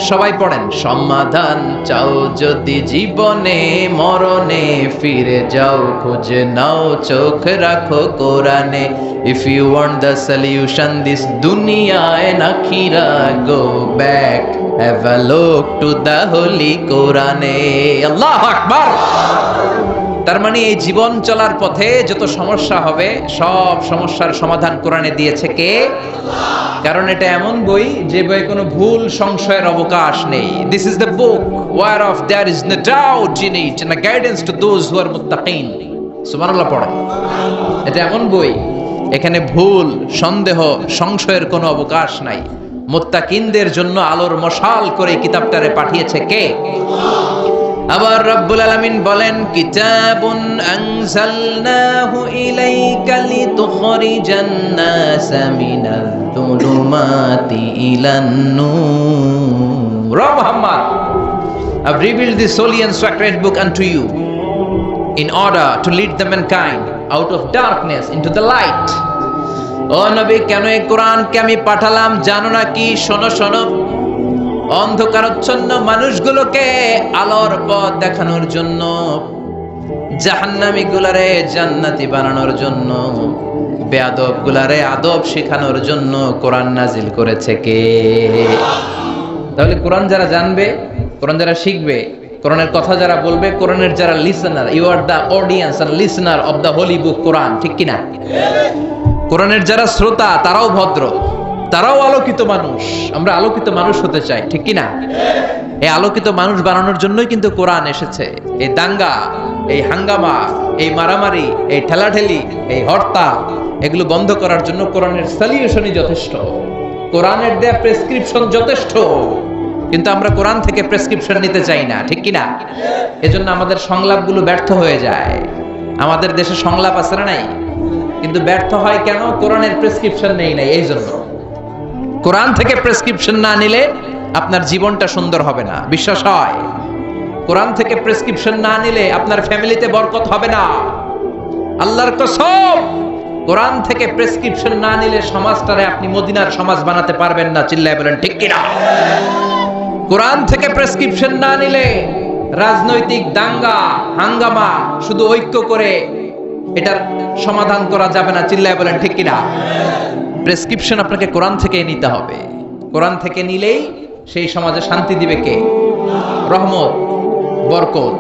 Speaker 1: সবাই পড়েন, সমাধান চাও যদি জীবনে মরণে, ফিরে যাও খুঁজে নাও চোখ রাখো কোরআনে। If you want the solution this দুনিয়ায় নাখিরা, go back have a look to the holy কোরআনে। আল্লাহু আকবার। তার মানে এই জীবন চলার পথে যত সমস্যা হবে সব সমস্যার সমাধান কোরআনে দিয়েছে কে? কারণ এটা এমন বই যে বই কোনো ভুল সংশয়ের অবকাশ নেই। This is the book whereof there is no doubt in it and a guidance to those who are মুত্তাকিন। সুবহানাল্লাহ পড়ে। এটা এমন বই, এখানে ভুল সন্দেহ সংশয়ের কোনো অবকাশ নাই। মুত্তাকিনদের জন্য আলোর মশাল করে কিতাবটারে পাঠিয়েছে কে? আবার রব্বুল আলামিন বলেন, কিতাবুন আনজালনাহু ইলাইকা লিতুখরিজান NASA Minaj যুলুমাতি ইলান Noor. O Muhammad, I've revealed this holy and sacred book unto you in order to lead the mankind out of darkness into the light. ও নবী, কেন এই কোরআনকে আমি পাঠালাম জানো না কি? শোনো শোনো, অন্ধকারাচ্ছন্ন মানুষগুলোকে আলোর পথ দেখানোর জন্য, জাহান্নামী গুলারে জান্নাতি বানানোর জন্য, বেয়াদব গুলারে আদব শেখানোর জন্য কোরআন নাজিল করেছে কে? তাহলে কোরআন যারা জানবে, কোরআন যারা শিখবে, কোরআনের কথা যারা বলবে, কোরআনের যারা listener, you are the audience and listener of the holy book Quran, ঠিক কিনা? কোরআনের যারা শ্রোতা তারাও ভদ্র, তারাও আলোকিত মানুষ। আমরা আলোকিত মানুষ হতে চাই, ঠিক কিনা? এই আলোকিত মানুষ বানানোর জন্যই কিন্তু কোরআন এসেছে। এই দাঙ্গা, এই হাঙ্গামা, এই মারামারি, এই ঠেলাঠেলি, এই হত্যা, এগুলো বন্ধ করার জন্য কোরআনের সলিউশনই যথেষ্ট, কোরআনের দেয়া প্রেসক্রিপশন যথেষ্ট। কিন্তু আমরা কোরআন থেকে প্রেসক্রিপশন নিতে চাই না, ঠিক কিনা? এজন্য আমাদের সংলাপগুলো ব্যর্থ হয়ে যায়। আমাদের দেশে সংলাপ আছে না নাই? কিন্তু ব্যর্থ হয় কেন? কোরআনের প্রেসক্রিপশন নেই নাই। এই জন্য কোরআন থেকে প্রেসক্রিপশন না নিলে আপনার জীবনটা সুন্দর হবে না। বিশ্বাস হয়? কোরআন থেকে প্রেসক্রিপশন না নিলে আপনার ফ্যামিলিতে বরকত হবে না। আল্লাহর কসম, কোরআন থেকে প্রেসক্রিপশন না নিলে সমাজটারে আপনি মদিনার সমাজ বানাতে পারবেন না। চিল্লায় বলেন ঠিক কিনা? কোরআন থেকে প্রেসক্রিপশন না নিলে রাজনৈতিক দাঙ্গা হাঙ্গামা শুধু ঐক্য করে এটার সমাধান করা যাবে না। চিল্লায় বলেন ঠিক কিনা? প্রেসক্রিপশন আপনাকে কোরআন থেকে নিতে হবে। কোরআন থেকে নিলেই সেই সমাজে শান্তি দিবে কে? রহমত, বরকত,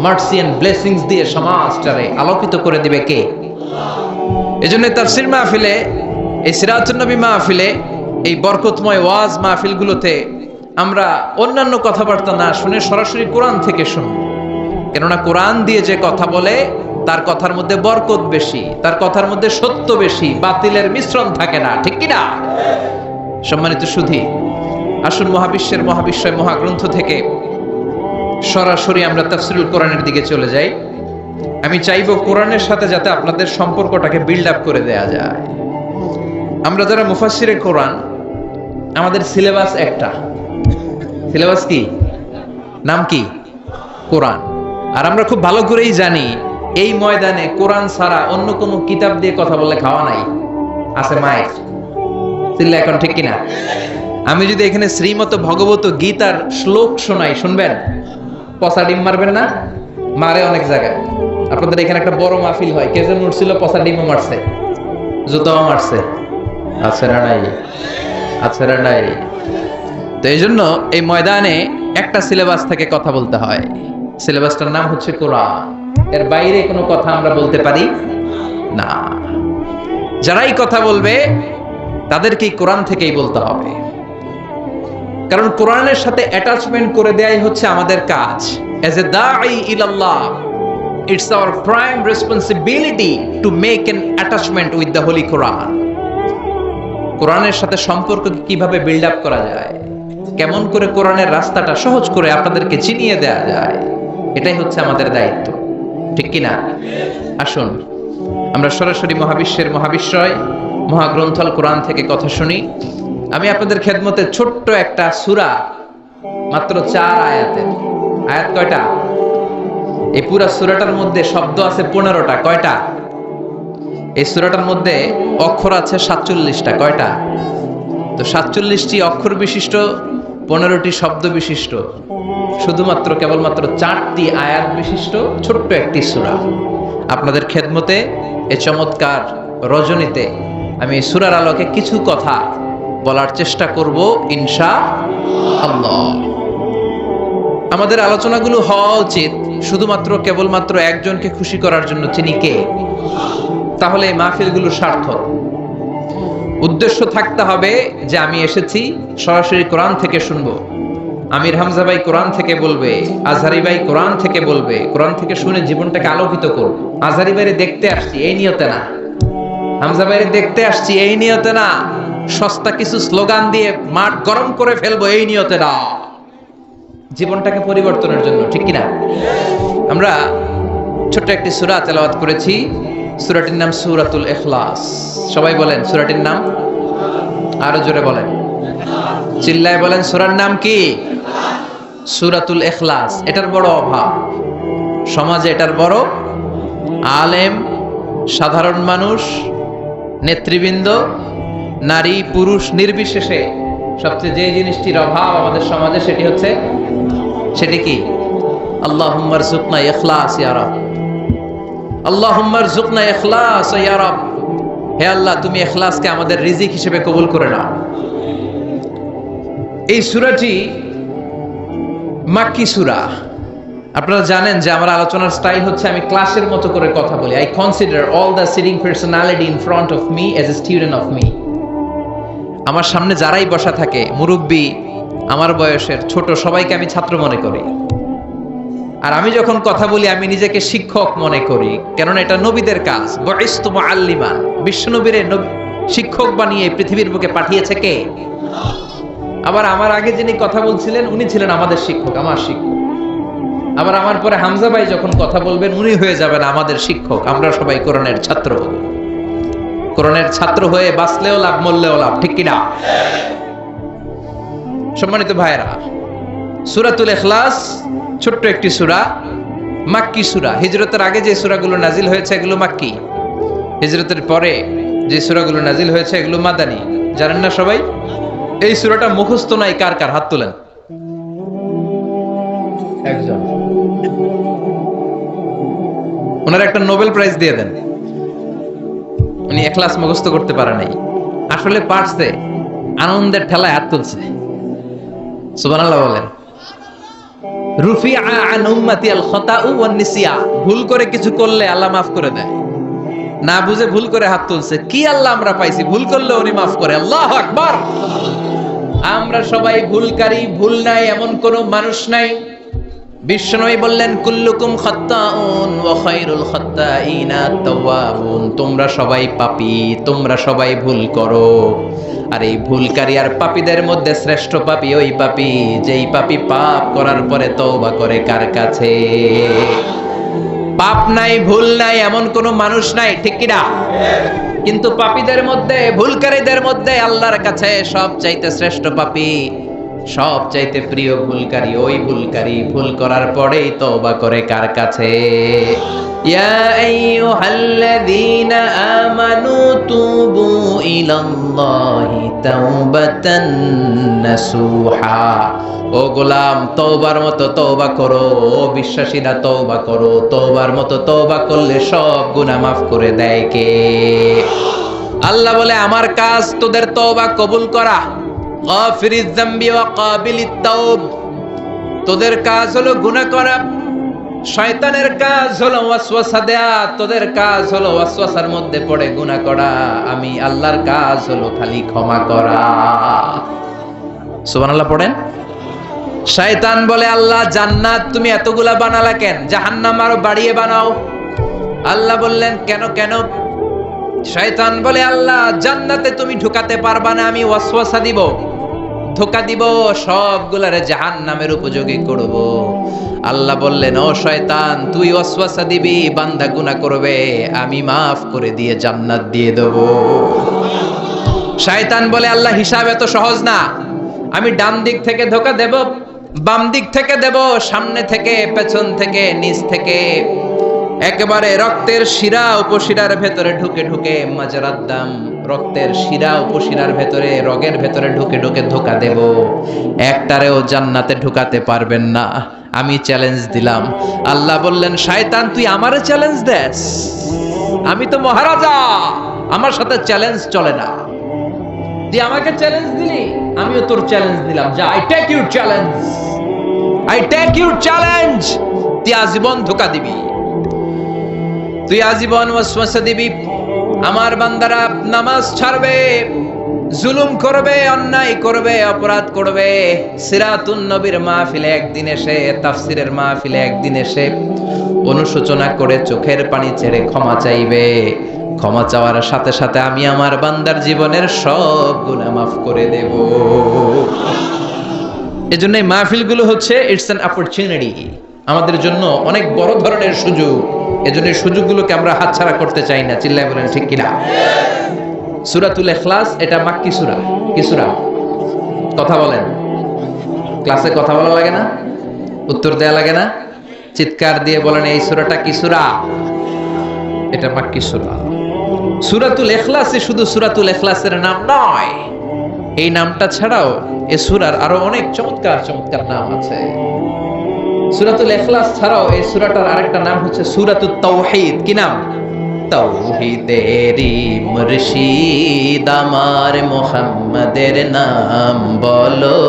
Speaker 1: মার্সি এন্ড ব্লেসিংস দিয়ে সমাজটারে আলোকিত করে দিবে কে? এজন্য তাফসীর মাহফিলে, এই সিরাতুন নবী মাহফিলে, এই বরকতময় ওয়াজ মাহফিলগুলোতে আমরা অন্যান্য কথাবার্তা না শুনে সরাসরি কোরআন থেকে শুনব। কেননা কোরআন দিয়ে যে কথা বলে তার কথার মধ্যে বরকত বেশি, তার কথার মধ্যে সত্য বেশি, বাতিলের মিশ্রণ থাকে না, ঠিক কিনা? সম্মানিত সুধী, আসুন মহাবিশ্বের মহাবিশ্বয় মহাগ্রন্থ থেকে সরাসরি আমরা তাফসীরুল কোরআনের দিকে চলে যাই। আমি চাইবো কোরআনের সাথে যাতে আপনাদের সম্পর্কটাকে বিল্ড আপ করে দেয়া যায়। আমরা যারা মুফাসসিরে কোরআন, আমাদের সিলেবাস একটা। সিলেবাস কি? নাম কি? কোরআন। আর আমরা খুব ভালো করেই জানি এই ময়দানে কোরআন ছাড়া অন্য কোনো কিতাব দিয়ে কথা বলে খাওয়া নাই। আছে মায়ের? চিল্লা এখন ঠিক কিনা? আমি যদি এখানে শ্রীমত ভগবত গীতার শ্লোক শোনাই, শুনবেন? পচা ডিম মারবেন না? মারে অনেক জায়গায়। আপনাদের এখানে একটা বড় মাহফিল হয়, কে যেন উঠছিল পচা ডিমও মারছে, জুতাও মারছে। আছে না নাই? আছে না নাই? তো এই জন্য এই ময়দানে একটা সিলেবাস থেকে কথা বলতে হয়। সিলেবাসটার নাম হচ্ছে কোরআন। এর বাইরে কোনো কথা আমরা বলতে পারি না। যারাই কথা বলবে তাদেরকে কোরআন থেকেই বলতে হবে, কারণ কোরআনের সাথে অ্যাটাচমেন্ট করে দেয়াই হচ্ছে আমাদের কাজ। এজ এ দাঈ ইলাল্লাহ, it's our prime responsibility to make an attachment with the holy Quran. কোরআনের সাথে সম্পর্ককে কিভাবে বিল্ড আপ করা যায়, কেমন করে কোরআনের রাস্তাটা সহজ করে আপনাদেরকে চিনিয়ে দেয়া যায়, এটাই হচ্ছে আমাদের দায়িত্ব, ঠিক কিনা? আসুন আমরা সরাসরি মহাবিশ্বের মহাবিশ্বয় মহাগ্রন্থল কোরআন থেকে কথা শুনি। আমি আপনাদের খেদমতে ছোট্ট একটা সূরা, মাত্র 4 আয়াতের। আয়াত কয়টা? এই পুরা সূরাটার মধ্যে শব্দ আছে 15টা। কয়টা? এই সূরাটার মধ্যে অক্ষর আছে 47টা। কয়টা? তো 47টি অক্ষর বিশিষ্ট, 15টি শব্দ বিশিষ্ট, শুধুমাত্র কেবলমাত্র 4টি আয়াত বিশিষ্ট ছোট্ট একটি সূরা। আপনাদের খেদমতে এ চমৎকার রজনীতে আমি এই সূরার আলোকে কিছু কথা বলার চেষ্টা করব ইনশাআল্লাহ। আমাদের আলোচনাগুলো হওয়া উচিত শুধুমাত্র কেবলমাত্র একজনকে খুশি করার জন্য, তিনি কে? তাহলে এই মাহফিলগুলো সার্থক। উদ্দেশ্য থাকতে হবে যে আমি এসেছি সরাসরি কোরআন থেকে শুনবো, আমির হামজা ভাই কোরআন থেকে বলবে, আজহারি ভাই কোরআন থেকে বলবে, কোরআন থেকে শুনে জীবনটাকে আলোকিত করব। আজহারি ভাইরে দেখতে আসছি এই নিয়তে না, হামজা ভাইরে দেখতে আসছি এই নিয়তে না, সস্তা কিছু স্লোগান দিয়ে মাঠ গরম করে ফেলবো এই নিয়তে না, জীবনটাকে পরিবর্তনের জন্য, ঠিক কিনা? আমরা ছোট্ট একটি সূরা তেলাওয়াত করেছি। সূরাটির নাম সূরাতুল ইখলাস। সবাই বলেন সূরাটির নাম, আরো জোরে বলেন, চিল্লায় বলেন, সূরার নাম কি? সূরাতুল ইখলাস। এটার বড় অভাব সমাজে, এটার বড় আলেম, সাধারণ মানুষ, নেতৃবৃন্দ, নারী পুরুষ নির্বিশেষে সবচেয়ে যে জিনিসটির অভাব আমাদের সমাজে সেটি কি? আল্লাহুম্মা রযুকনা ইখলাস ইয়া রাব, আল্লাহুম্মা রযুকনা ইখলাস ইয়া রাব। হে আল্লাহ, তুমি ইখলাসকে আমাদের রিজিক হিসেবে কবুল করে নাও। এই সূরাটি মাক্কি সূরা। আপনারা জানেন যে আমার আলোচনার স্টাইল হচ্ছে আমি ক্লাসের মতো করে কথা বলি। I consider all the sitting personality in front of me as a student of me. আমার সামনে যারাই বসা থাকে, মুরব্বী, আমার বয়সের, ছোট, সবাইকে আমি ছাত্র মনে করি। আর আমি যখন কথা বলি আমি নিজেকে শিক্ষক মনে করি, কেননা এটা নবীদের কাজ। বুইসতু মুআল্লিমান, বিশ্বনবীরে শিক্ষক বানিয়ে পৃথিবীর বুকে পাঠিয়েছে কে? আবার আমার আগে যিনি কথা বলছিলেন উনি ছিলেন আমাদের শিক্ষক, আমার শিক্ষক। আবার আমার পরে হামজা ভাই যখন কথা বলবেন উনি হয়ে যাবেন আমাদের শিক্ষক। আমরা সবাই কোরআনের ছাত্র হব। কোরআনের ছাত্র হয়ে বাঁচলেও লাভ, মরলেও লাভ, ঠিক কিনা? সম্মানিত ভাইরা, সূরাতুল ইখলাস ছোট্ট একটি সূরা, মাক্কি সূরা। হিজরতের আগে যে সূরাগুলো নাজিল হয়েছে এগুলো মাক্কি, হিজরতের পরে যে সূরাগুলো নাজিল হয়েছে এগুলো মাদানী। জানেন না সবাই? এই সূরাটা মুখস্থ নাই কার কার? হাত তোলেন। একজন, ওনার একটা নোবেল প্রাইজ দিয়ে দেন। উনি ইখলাস মুখস্থ করতে পারে নাই, আসলে পারছে, আনন্দের ঠেলায় হাত তুলছে। সুবহানাল্লাহ বলেন। রুফিআ আন উম্মতি আল খাতাউ ওয়ান নিসিয়ান, ভুল করে কিছু করলে আল্লাহ মাফ করে দেয়। না বুঝে ভুল করে হাত তুলছে, কি আল্লাহ আমরা পাইছি, ভুল করলে উনি মাফ করে। আল্লাহু আকবার। আমরা সবাই ভুলকারী, ভুল নাই এমন কোন মানুষ নাই। বিশ্বনবী বললেন, কুল্লুকুম খাত্তাউন ওয়া খায়রুল খাত্তাইনা তাওয়াবুন। তোমরা সবাই পাপী, তোমরা সবাই ভুল করো, আর এই ভুলকারী আর পাপীদের মধ্যে শ্রেষ্ঠ পাপী ওই পাপী যেই পাপী পাপ করার পরে তওবা করে। কার কাছে? পাপ নাই, ভুল নাই এমন কোন মানুষ নাই, ঠিক কি না? কিন্তু পাপীদের মধ্যে, ভুলকারীদের মধ্যে আল্লাহর কাছে সবচাইতে শ্রেষ্ঠ পাপী, সবচাইতে প্রিয় ভুলকারী ওই ভুলকারী ভুল করার পরেই তওবা করে। কার কাছে? ইয়া আইয়ুহাল্লাযীনা আমানু তুবু ইলাল্লাহি তাওবাতান নাসুহা। ও গোলাম, তওবার মতো তওবা করো। ও বিশ্বাসীরা তওবা করো। তওবার মতো তওবা করলে সব গুনাহ মাফ করে দেয় কে? আল্লাহ বলে, আমার কাজ তোদের তওবা কবুল করা। গাফিরিয যামবি ওয়া কাবিলিত তাওব। তোদের কাজ হলো গুনাহ করা, শয়তানের কাজ হলো ওয়াসওয়াসা দেয়া। তোদের কাজ হলো ওয়াসওয়াসার মধ্যে পড়ে গুনাহ করা। আমি আল্লাহর কাজ হলো খালি ক্ষমা করা। সুবহানাল্লাহ পড়েন। শয়তান বলে, আল্লাহ জান্নাত তুমি এতগুলা বানালা কেন? জাহান্নাম আরো বাড়িয়ে বানাও। আল্লাহ বললেন, কেন কেন? শয়তান বলে, আল্লাহ জান্নাতে তুমি ঢুকাতে পারবা না, আমি ওয়াসওয়াসা দিব, ধোঁকা দিব, সবগুলারে জাহান্নামের উপযোগী করব। আল্লাহ বললেন, ও শয়তান, তুই ওয়াসওয়াসা দিবি, বান্দা গুনাহ করবে, আমি মাফ করে দিয়ে জান্নাত দিয়ে দেব। শয়তান বলে, আল্লাহ হিসাব এত সহজ না, আমি ডান দিক থেকে ধোঁকা দেব, বাম দিক থেকে দেব, সামনে থেকে, পেছন থেকে, নিচ থেকে, একেবারে রক্তের শিরা উপশিরার ভেতরে ঢুকে ঢুকে মাজরাদ্দাম, রক্তের শিরা উপশিরার ভেতরে, রগের ভেতরে ঢুকে ঢুকে ধোঁকা দেব। একটারেও জান্নাতে ঢুকাতে পারবেন না। আমি চ্যালেঞ্জ দিলাম। আল্লাহ বললেন, শয়তান তুই আমারে চ্যালেঞ্জ দেস? আমি তো মহারাজা, আমার সাথে চ্যালেঞ্জ চলে না। তুই আমাকে চ্যালেঞ্জ দিলি, আমিও তোর চ্যালেঞ্জ দিলাম। যা, I take your challenge, I take your challenge. তুই আজীবন ধোঁকা দিবি, তুই আজীবন ওয়াসওয়াসা দিবি। আমার বান্দারা নামাজ ছাড়বে, জুলুম করবে, অন্যায় করবে, অপরাধ করবে। সিরাতুন নবীর মাহফিলে একদিন এসে, তাফসিরের মাহফিলে একদিন এসে অনুশোচনা করে চোখের পানি ছেড়ে ক্ষমা চাইবে। ক্ষমা চাওয়ার সাথে সাথে আমি আমার বান্দার জীবনের সব গুনাহ মাফ করে দেব। এজন্য এই মাহফিলগুলো হচ্ছে ইটস অ্যান অপরচুনিটি, আমাদের জন্য অনেক বড় ধরনের সুযোগ। এজন্য এই সুযোগগুলোকে আমরা হাতছাড়া করতে চাই না। চিল্লায় বলেন ঠিক কিনা? সূরাতুল ইখলাস এটা মাক্কি সূরা। কি সূরা? কথা বলেন। ক্লাসে কথা বলা লাগে না? উত্তর দেয়া লাগে না? চিৎকার দিয়ে বলেন, এই সূরাটা কি সূরা? এটা মাক্কি সূরা। সূরাতুল ইখলাসই শুধু সূরাতুল ইখলাসের নাম নয়, এই নামটা ছাড়াও এই সূরার আরো অনেক চমৎকার চমৎকার নাম আছে। সূরাতুল ইখলাস ছাড়াও এই সূরাটার আরেকটা নাম হচ্ছে সূরাতুত তাওহীদ। কি নাম? তাওহীদেরি মুর্শিদ আমার মুহাম্মাদের নাম বলো,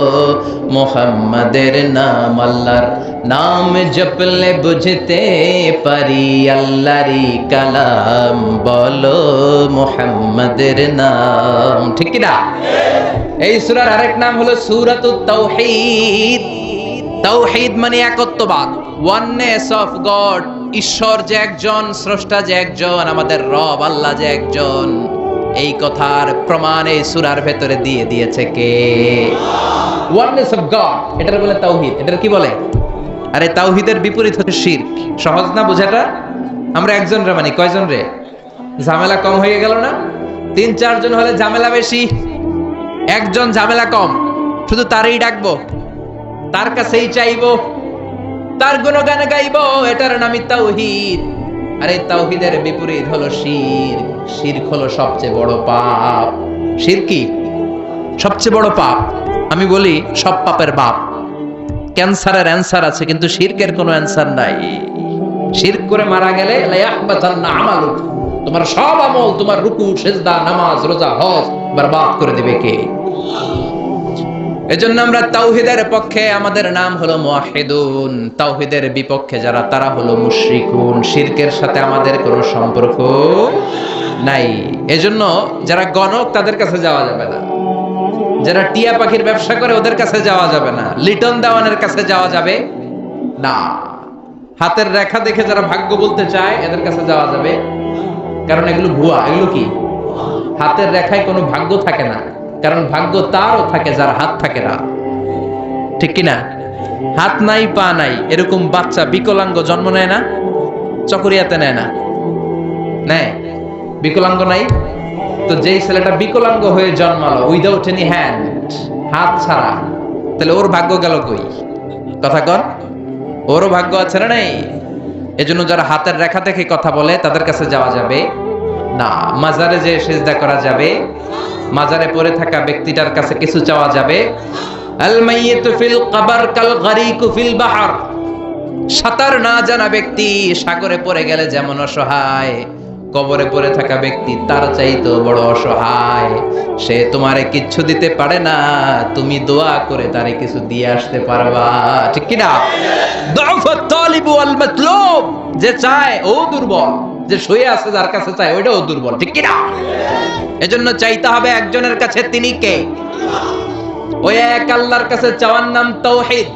Speaker 1: মুহাম্মাদের নাম। আল্লাহর নাম জপলে বুঝতে পারি আল্লাহরই কালাম বলো, মুহাম্মাদের নাম। ঠিক কি না? এই সূরার আরেক নাম হলো সূরাতুত তাওহীদ। তাওহীদ মানে একত্ববাদ, ওয়াননেস অফ গড। ঈশ্বর যে একজন, স্রষ্টা যে একজন, আমাদের রব আল্লাহ যে একজন, এই কথার প্রমাণ এই সূরার ভেতরে দিয়ে দিয়েছে কে? ওয়াননেস অফ গড, এটার বলে তাওহীদ। এটার কি বলে? আরে তাওহীদের বিপরীত হচ্ছে শিরক। সহজ না বোঝাটা? আমরা একজন রে মানে কয়জন রে? ঝামেলা কম হয়ে গেল না? 3-4 জন হলে ঝামেলা বেশি, একজন ঝামেলা কম। শুধু তারই ডাকবো, তার কাছেই চাইবো, তার গুণগান গাইবো, এটার নামই তাওহীদ। আর এই তাওহীদের বিপরীত হলো শিরক। শিরক হলো সবচেয়ে বড় পাপ। শিরক কি? সবচেয়ে বড় পাপ। আমি বলি সব পাপের বাপ। ক্যান্সারের অ্যানসার আছে, কিন্তু শিরকের কোনো অ্যানসার নাই। শিরক করে মারা গেলে লা ইয়াহবাতান্না আমালুক, তোমার সব আমল, তোমার রুকু, সিজদা, নামাজ, রোজা, হজ বরবাদ করে দিবে কে? এজন্য আমরা তাওহীদের পক্ষে, আমাদের নাম হলো মুওয়াহহিদুন। তাওহীদের বিপক্ষে যারা, তারা হলো মুশরিকুন। শিরকের সাথে আমাদের কোনো সম্পর্ক নাই। এজন্য যারা গণক তাদের কাছে যাওয়া যাবে না, যারা টিয়া পাখির ব্যবসা করে ওদের কাছে যাওয়া যাবে না, লিটন দেওয়ানের কাছে যাওয়া যাবে না। হাতের রেখা দেখে যারা ভাগ্য বলতে চায় এদের কাছে যাওয়া যাবে, কারণ এগুলো ভুয়া। এগুলো কি? হাতের রেখায় কোনো ভাগ্য থাকে না, কারণ ভাগ্য তারও থাকে যার হাত থাকে না। ঠিক কিনা? হাত নাই, পা নাই, এরকম বাচ্চা বিকলাঙ্গ জন্ম নেয় না? চকরিয়াতে নেয় না? নেয়? বিকলাঙ্গ নাই তো? যেই ছেলেটা বিকলাঙ্গ হয়ে জন্মালো উইদাউট এনি হ্যান্ড, হাত ছাড়া, তাহলে ওর ভাগ্য গেল কই? কথা কর, ওরও ভাগ্য আছে না নাই? এজন্য যারা হাতের রেখা থেকে কথা বলে তাদের কাছে যাওয়া যাবে না। মাজারে যে সিজদা করা যাবে, মাজারে পড়ে থাকা ব্যক্তিটার কাছে কিছু চাওয়া যাবে। আল মাইয়িতু ফিল কবর কাল গরিকু ফিল বাহর। সাঁতার না জানা ব্যক্তি সাগরে পড়ে গেলে যেমন অসহায়, কবরে পড়ে থাকা ব্যক্তি তার চাইতেও বড় অসহায়। সে তোমারে কিচ্ছু দিতে পারে না, তুমি দোয়া করে তারে কিছু দিয়ে আসতে পারবা। ঠিক কি না? দুআফাত তালিব ওয়াল মাতলুব, যে চায় ও দুর্বল, যে শুয়ে আছে যার কাছে চায় ওইটাও দুর্বল। ঠিক কি না? এজন্য চাইতে হবে একজনের কাছে, তিনি কে? ওই এক আল্লাহর কাছে চাওয়ার নাম তাওহীদ।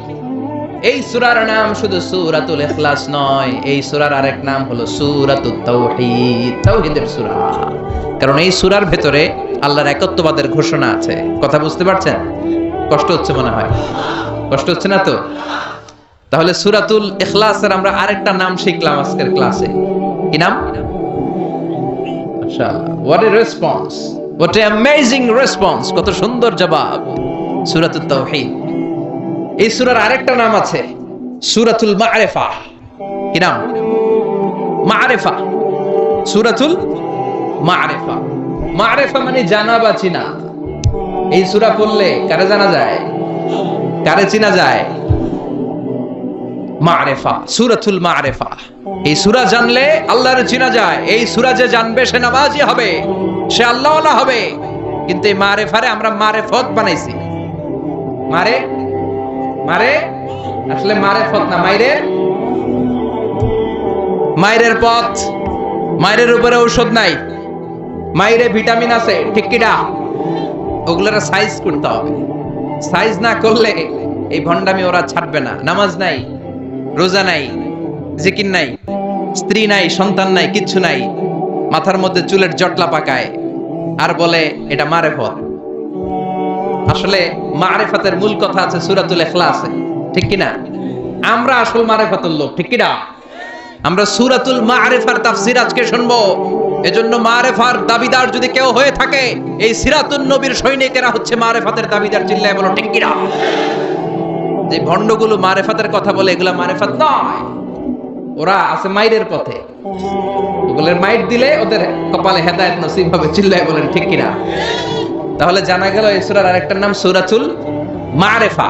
Speaker 1: এই সূরার নাম শুধু সূরাতুল ইখলাস নয়, এই সূরার আরেক নাম হলো সূরাতুত তাওহীদ, তাওহীদের সূরা। কারণ এই সূরার ভেতরে আল্লাহর একত্ববাদের ঘোষণা আছে। কথা বুঝতে পারছেন? কষ্ট হচ্ছে মনে হয়? কষ্ট হচ্ছে না তো? তাহলে সূরাতুল ইখলাসের আমরা আরেকটা নাম শিখলাম আজকের ক্লাসে। কি নাম? মাশাআল্লাহ, what a response, what an amazing response, কত সুন্দর জবাব। সূরাতুত তাওহীদ। এই সূরার আরেকটা নাম আছে সূরাতুল মা'রিফা। কি নাম? মা'রিফা, সূরাতুল মা'রিফা। মা'রিফা মানে জানা বা চিনা। এই সূরা পড়লে কারে জানা যায়, কারে চিনা যায়? মা'রিফা, সূরাতুল মা'রিফা। এই সূরা জানলে আল্লাহর চিনা যায়। এই সূরা যে জানবে সে নামাজি হবে, সে আল্লাহওয়ালা হবে। কিন্তু এই মা'রিফারে আমরা মারেফত বানাইছি। মারে মারে আসলে মারেফত না, মাইরের পথ। মাইরের উপরে ঔষধ নাই, মাইরে ভিটামিন আছে, ঠিক কিনা? ওগুলোর সাইজ করতে হবে। সাইজ না করলে এই ভণ্ডামি ওরা ছাড়বে না। নামাজ নাই, রোজা নাই, জিকির নাই, স্ত্রী নাই, সন্তান নাই, কিচ্ছু নাই, মাথার মধ্যে চুলের জটলা পাকায় আর বলে এটা মারেফত। আসলে মারেফতের মূল কথা আছে সূরাতুল ইখলাসে, ঠিক কিনা? আমরা আসল মারেফতের লোক, ঠিক কিনা? আমরা সূরাতুল মা'রিফার তাফসীর আজকে শুনবো। এজন্য মারেফার দাবিদার যদি কেউ হয়ে থাকে, এই সিরাতুন নবীর সৈনিকেরা হচ্ছে মারেফাতের দাবিদার। চিল্লায় বলো ঠিক কিনা? যে ভণ্ডগুলো মারেফাতের কথা বলে, এগুলা মারেফাত নয়, ওরা আছে মাইরের পথে। ওগুলোর মাইর দিলে ওদের কপালে হেদায়েত নসিব হবে। চিল্লায় বলেন ঠিক কিনা? তাহলে জানা গেল এই সূরার আরেকটা নাম সূরাতুল মা'রিফা।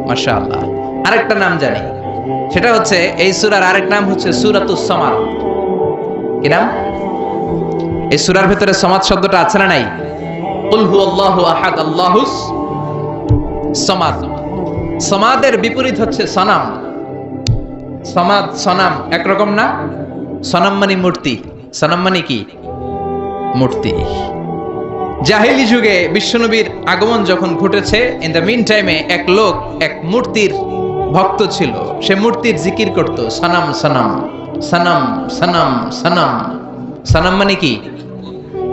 Speaker 1: মাশাআল্লাহ। আরেকটা নাম জানি, সেটা হচ্ছে এই সূরার আরেক নাম হচ্ছে সূরাতুস সামাদ। কি নাম? এই সূরার ভিতরে সামাদ শব্দটা আছে না নাই? কুল হুয়াল্লাহু আহাদ আল্লাহুস সামাদ। সামাদের বিপরীত হচ্ছে সনাম। সামাদ সনাম একরকম না। সনাম মানে মূর্তি, সনাম মানে কি? মূর্তি। জাহেলি যুগে বিশ্বনবীর আগমন যখন ঘটেছে, ইন দ্য মিন টাইমে এক লোক এক মূর্তির ভক্ত ছিল। সে মূর্তির জিকির করত, সনাম সনাম সনাম সনাম সনাম। সনাম মানে কি?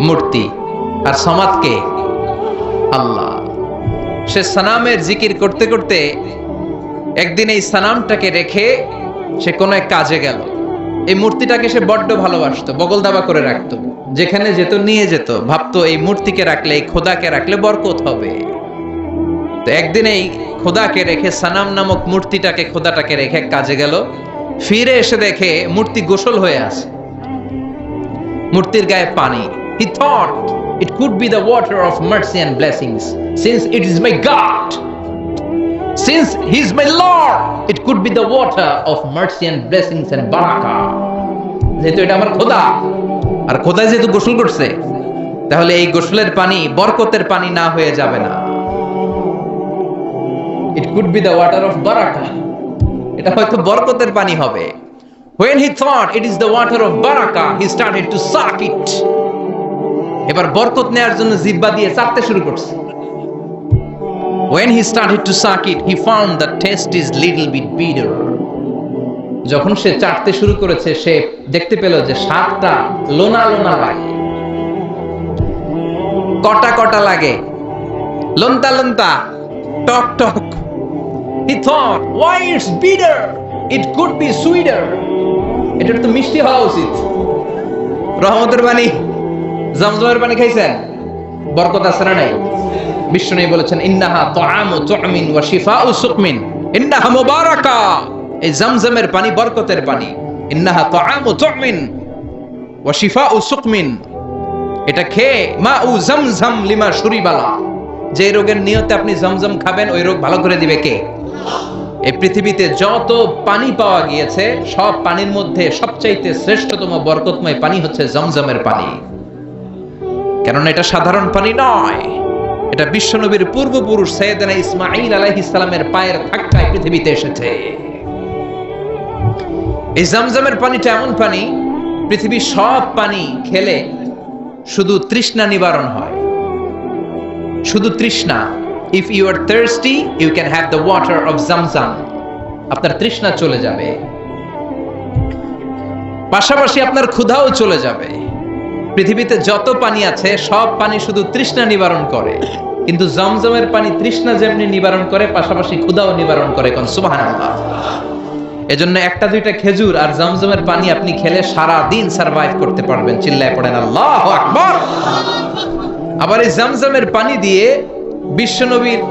Speaker 1: মূর্তি। আর সমাদ কে? আল্লাহ। সে সনামের জিকির করতে করতে একদিন এই সনামটাকে রেখে সে কোন এক কাজে গেল। এই মূর্তিটাকে সে বড্ড ভালোবাসতো, বগল দাবা করে রাখতো। যেখানে যেত নিয়ে যেত, ভাবতো এই মূর্তিকে রাখলে, এই খোদাকে রাখলে বরকত হবে। তো একদিন এই খোদাকে রেখে, সানাম নামক মূর্তিটাকে, খোদাটাকে রেখে কাজে গেল। ফিরে এসে দেখে মূর্তি গোসল হয়ে আছে, মূর্তির গায়ে পানি। He thought it could be the water of mercy and blessings, since it is my God, since he is my Lord, it could be the water of mercy and blessings and barakah. যেহেতু এটা আমার খোদা, আর খোদা যেহেতু গোসল করছে, তাহলে এই গোসলের পানি বরকতের পানি না হয়ে যাবে না। It could be the water of barakah. এটা হয়তো বরকতের পানি হবে। When he thought it is the water of barakah, he started to suck it. এবার বরকত নেয়ার জন্য জিহ্বা দিয়ে চাটতে শুরু করছে। When he started to suck it, he found the taste is little bit bitter. যখন সে চাটতে শুরু করেছে, সে দেখতে পেল যে স্বাদটা লোনা লোনা লাগে, কটা কটা লাগে, লন্তা লন্তা, টক টক। He thought, why it's bitter? It could be sweeter. এটা তো মিষ্টি হওয়া উচিত। রহমতের পানি, জমজমের পানি খাইছেন? বরকত আছে না নাই? বিষ্ণু বলেছেন, ইন্নাহা তুআমু তুমিন ওয়া শিফাউ সুকমিন, ইন্নাহা মুবারাকা। এই জমজমের পানি বরকতের পানি। ইন্নাহা তুআমু তুমিন ওয়া শিফাউ সুকমিন। এটা খেয়ে মাউ জমজম লিমা শুরিবালা। যে রোগের নিয়তে আপনি জমজম খাবেন, ওই রোগ ভালো করে দিবে কে? এই পৃথিবীতে যত পানি পাওয়া গিয়েছে, সব পানির মধ্যে সবচাইতে শ্রেষ্ঠতম বরকতময় পানি হচ্ছে জমজমের পানি। কেননা এটা সাধারণ পানি নয়, এটা বিশ্বনবীর পূর্বপুরুষ সাইয়েদনা ইসমাঈল আলাইহিস সালামের পায়ের ধাক্কায় পৃথিবীতে এসেছে। এই জমজমের পানিটা এমন পানি, পৃথিবীর সব পানি খেলে শুধু তৃষ্ণা নিবারণ হয়, শুধু তৃষ্ণা। If you are thirsty, you can have the water of Zamzam. আপনার তৃষ্ণা চলে যাবে, পাশাপাশি আপনার ক্ষুধাও চলে যাবে। পৃথিবীতে যত পানি আছে, সব পানি শুধু তৃষ্ণা নিবারণ করে, কিন্তু জমজমের পানি তৃষ্ণা যেমনি নিবারণ করে, পাশাপাশি ক্ষুধাও নিবারণ করে। কোন সুবহানাল্লাহ। এজন্য একটা দুইটা খেজুর আর জমজমের পানি আপনি খেলে সারা দিন সারভাইভ করতে পারবেন। চিল্লায় পড়েন আল্লাহু আকবার। আবার এই জমজমের পানি দিয়ে বিশ্বনবীর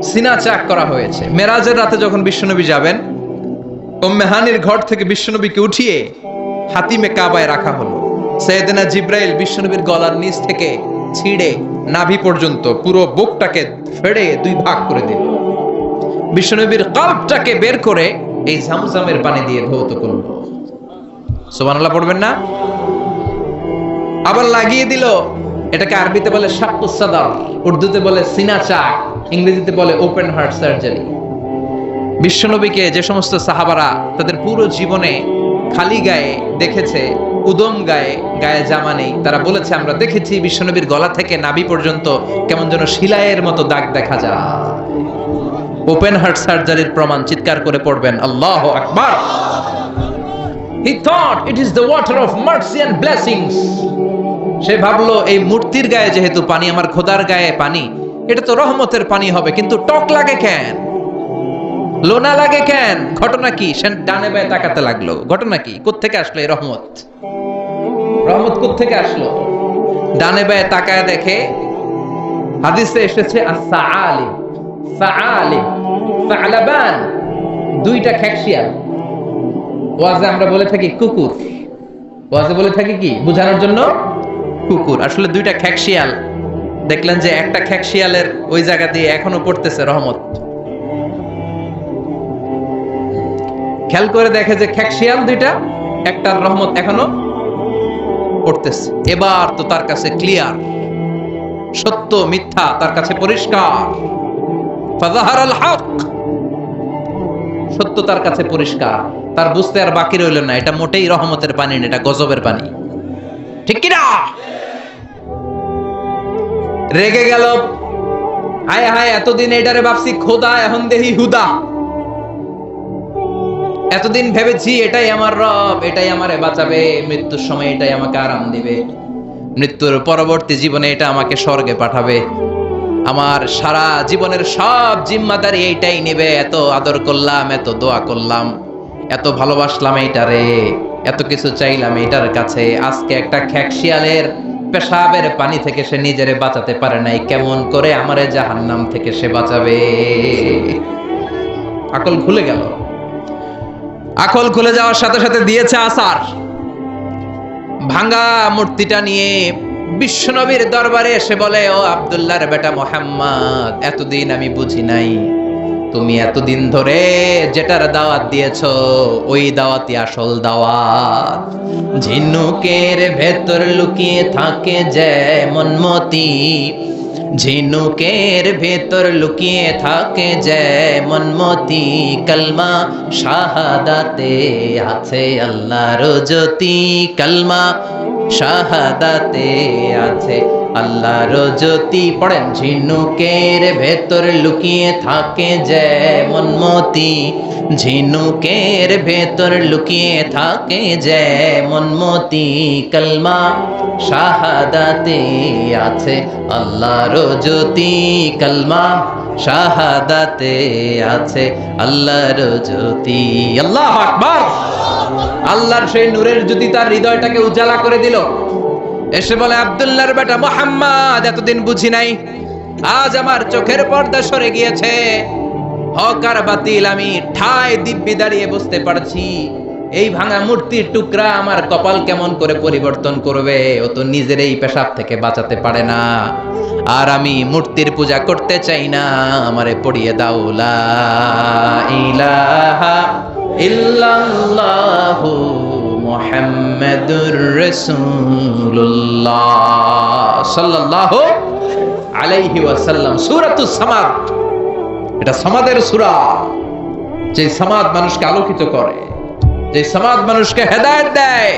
Speaker 1: সিনা চাক করা হয়েছে। মেরাজের রাতে যখন বিশ্বনবী যাবেন, উম্মে হানির ঘর থেকে বিশ্বনবীকে উঠিয়ে হাতিমে কাবায় রাখা হলো। সাইয়েদনা জিব্রাইল বিশ্বনবীর গলার নিচ থেকে ছিঁড়ে নাভি পর্যন্ত পুরো বুকটাকে ফেড়ে দুই ভাগ করে দিল। বিশ্বনবীর কলবটাকে বের করে এই জামজামের পানি দিয়ে ধৌত করল। সুবহানাল্লাহ পড়বেন না? আবার লাগিয়ে দিল, এটাকে আরবিতে বলে শাক্কুস সাদর, উর্দুতে বলে সিনা চাক, ইংরেজিতে বলে ওপেন হার্ট সার্জারি। বিশ্বনবীকে যে সমস্ত সাহাবারা তাদের পুরো জীবনে খালি গায়ে দেখেছে, উদম গায়ে, গায়ে জামা নেই, তারা বলেছে আমরা দেখেছি বিশ্বনবীর গলা থেকে নাভি পর্যন্ত কেমন যেন শিলায়ের মতো দাগ দেখা যায়। ওপেন হার্ট সার্জারির প্রমাণ চিৎকার করে পড়বেন আল্লাহু আকবার। He thought it is the water of mercy and blessings. সে ভাবলো এই মূর্তির গায়ে যেহেতু পানি, আমার খোদার গায়ে পানি, এটা তো রহমতের পানি হবে, কিন্তু টক লাগে কেন, লোনা লাগে কেন? ঘটনা কি? সে ডানে বায়ে তাকাতে লাগলো, ঘটনা কি, কোত্থেকে আসলো এই রহমত? রহমত কোত্থেকে আসলো? ডানে বায়ে তাকায় দেখে হাদিসে এসেছে as-sa'alim, sa'alim, sa'laban, দুইটা খেকশিয়াল। ওয়াজে আমরা বলে থাকি কুকুর, ওয়াজে বলে থাকি কি বোঝানোর জন্য? কুকুর। আসলে দুইটা খেকশিয়াল। দেখলেন যে একটা খেকশিয়ালের ওই জায়গা দিয়ে এখনো পড়তেছে রহমত। খেয়াল করে দেখে যে খেকশিয়াল দুইটা, একটার রহমত এখনো পড়তেছে। এবার তো তার কাছে ক্লিয়ার, সত্য মিথ্যা তার কাছে পরিষ্কার। ফাযাহারাল হক, সত্য তার কাছে পরিষ্কার, তার বুঝতে আর বাকি রইল না এটা মোটেই রহমতের পানি না, এটা গজবের পানি। ঠিক কি না? রেগে গেল, হায় হায়, এতদিন এটারে ভাবছি খোদা, এখন দেখি হুদা। এতদিন ভেবেছি এটাই আমার রব, এটাই আমারে বাঁচাবে, মৃত্যুর সময় এটাই আমাকে আরাম দিবে, মৃত্যুর পরবর্তী জীবনে এটা আমাকে স্বর্গে পাঠাবে, আমার সারা জীবনের সব জিম্মাদারি এইটাই নেবে। এত আদর করলাম, এত দোয়া করলাম, এত ভালোবাসলাম এইটারে, এত কিছু চাইলাম এইটার কাছে, আজকে একটা খেকশিয়ালের পেশাবের পানি থেকে সে নিজেরে বাঁচাতে পারে নাই, কেমন করে আমারে জাহান্নাম থেকে সে বাঁচাবে? আকল খুলে গেল। আকল খুলে যাওয়ার সাথে সাথে দিয়েছে আসার। ভাঙা মূর্তিটা নিয়ে বিশ্বনবীর দরবারে এসে বলে, ও আব্দুল্লাহর বেটা মুহাম্মদ, এতদিন আমি বুঝি নাই তুমি এতদিন ধরে যেটার দাওয়াত দিয়েছো ওই দাওয়াতই আসল দাওয়াত। ঝিনুকের ভেতর লুকিয়ে থাকে যেমন মতি, ঝিনুকের ভেতর লুকিয়ে থাকে যেমন মতি, কালমা শাহাদাতে আছে আল্লাহর জ্যোতি, কালমা শাহাদাতে আছে আল্লাহর জ্যোতি। পড়েন, ঝিনুকের ভেতর লুকিয়ে থাকে যেমন মতি, ঝিনুকের ভেতর লুকিয়ে থাকে যেমন মতি, কালমা শাহাদাতে আছে আল্লাহর জ্যোতি, কালমা শাহাদাতে আছে আল্লাহর জ্যোতি। আল্লাহু আকবার। আল্লাহর সেই নূরের জ্যোতি তার হৃদয়টাকে উজালা করে দিল। এসে বলে, আব্দুল্লাহর বেটা মুহাম্মদ, এতদিন বুঝি নাই, আজ আমার চোখের পর্দা সরে গিয়েছে, হক আর বাতিল আমি ঠায় দিব্যি দাঁড়িয়ে বুঝতে পারছি। এই ভাঙা মূর্তির টুকরা আমার কপাল কেমন করে পরিবর্তন করবে, ও তো নিজের এই পেশাব থেকে বাঁচাতে পারে না। আর আমি মূর্তির পূজা করতে চাই না, আমারে পড়িয়ে দাও লা ইলাহা ইল্লাল্লাহু মুহাম্মাদুর রাসূলুল্লাহ সাল্লাল্লাহু আলাইহি ওয়াসাল্লাম। সূরাতুস সামাদ, এটা সামাদের সূরা, যে সামাদ মানুষকে আলোকিত করে, যে সামাদ মানুষকে হেদায়েত দেয়,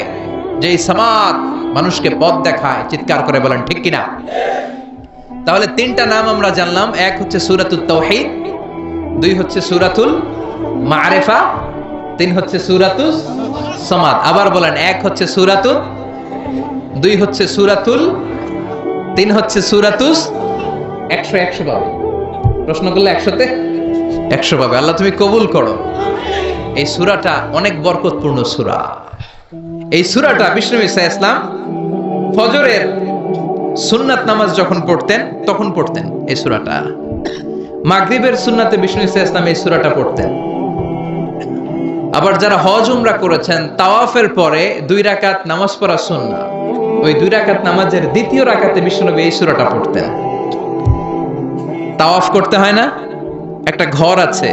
Speaker 1: যে সামাদ মানুষকে পথ দেখায়। চিৎকার করে বলেন ঠিক কিনা? তাহলে তিনটা নাম আমরা জানলাম, এক হচ্ছে সূরাতুত তাওহীদ, দুই হচ্ছে সূরাতুল মারিফা, তিন হচ্ছে সূরাতুস সামাদ। আবার বলেন, এক হচ্ছে সূরাতুল, দুই হচ্ছে সূরাতুল, তিন হচ্ছে সূরাতুস। 100 পাবে, প্রশ্ন করলে 100তে 100 পাবে। আল্লাহ তুমি কবুল করো। এই সূরাটা অনেক বরকতপূর্ণ সূরা। এই সূরাটা বিষ্ণু ঈসা ইসলাম ফজরের সুন্নাত নামাজ যখন পড়তেন তখন পড়তেন এই সূরাটা। মাগরিবের সুন্নাতে বিষ্ণু ঈসা ইসলাম এই সূরাটা পড়তেন। আবার যারা হজ উমরা করেছেন তাওয়াফের পরে 2 রাকাত নামাজ পড়া সুন্নাহ। ওই 2 রাকাত নামাজের দ্বিতীয় রাকাতে বিশ্বনবী এই সূরাটা পড়তেন। তাওয়াফ করতে হয় না, একটা ঘর আছে,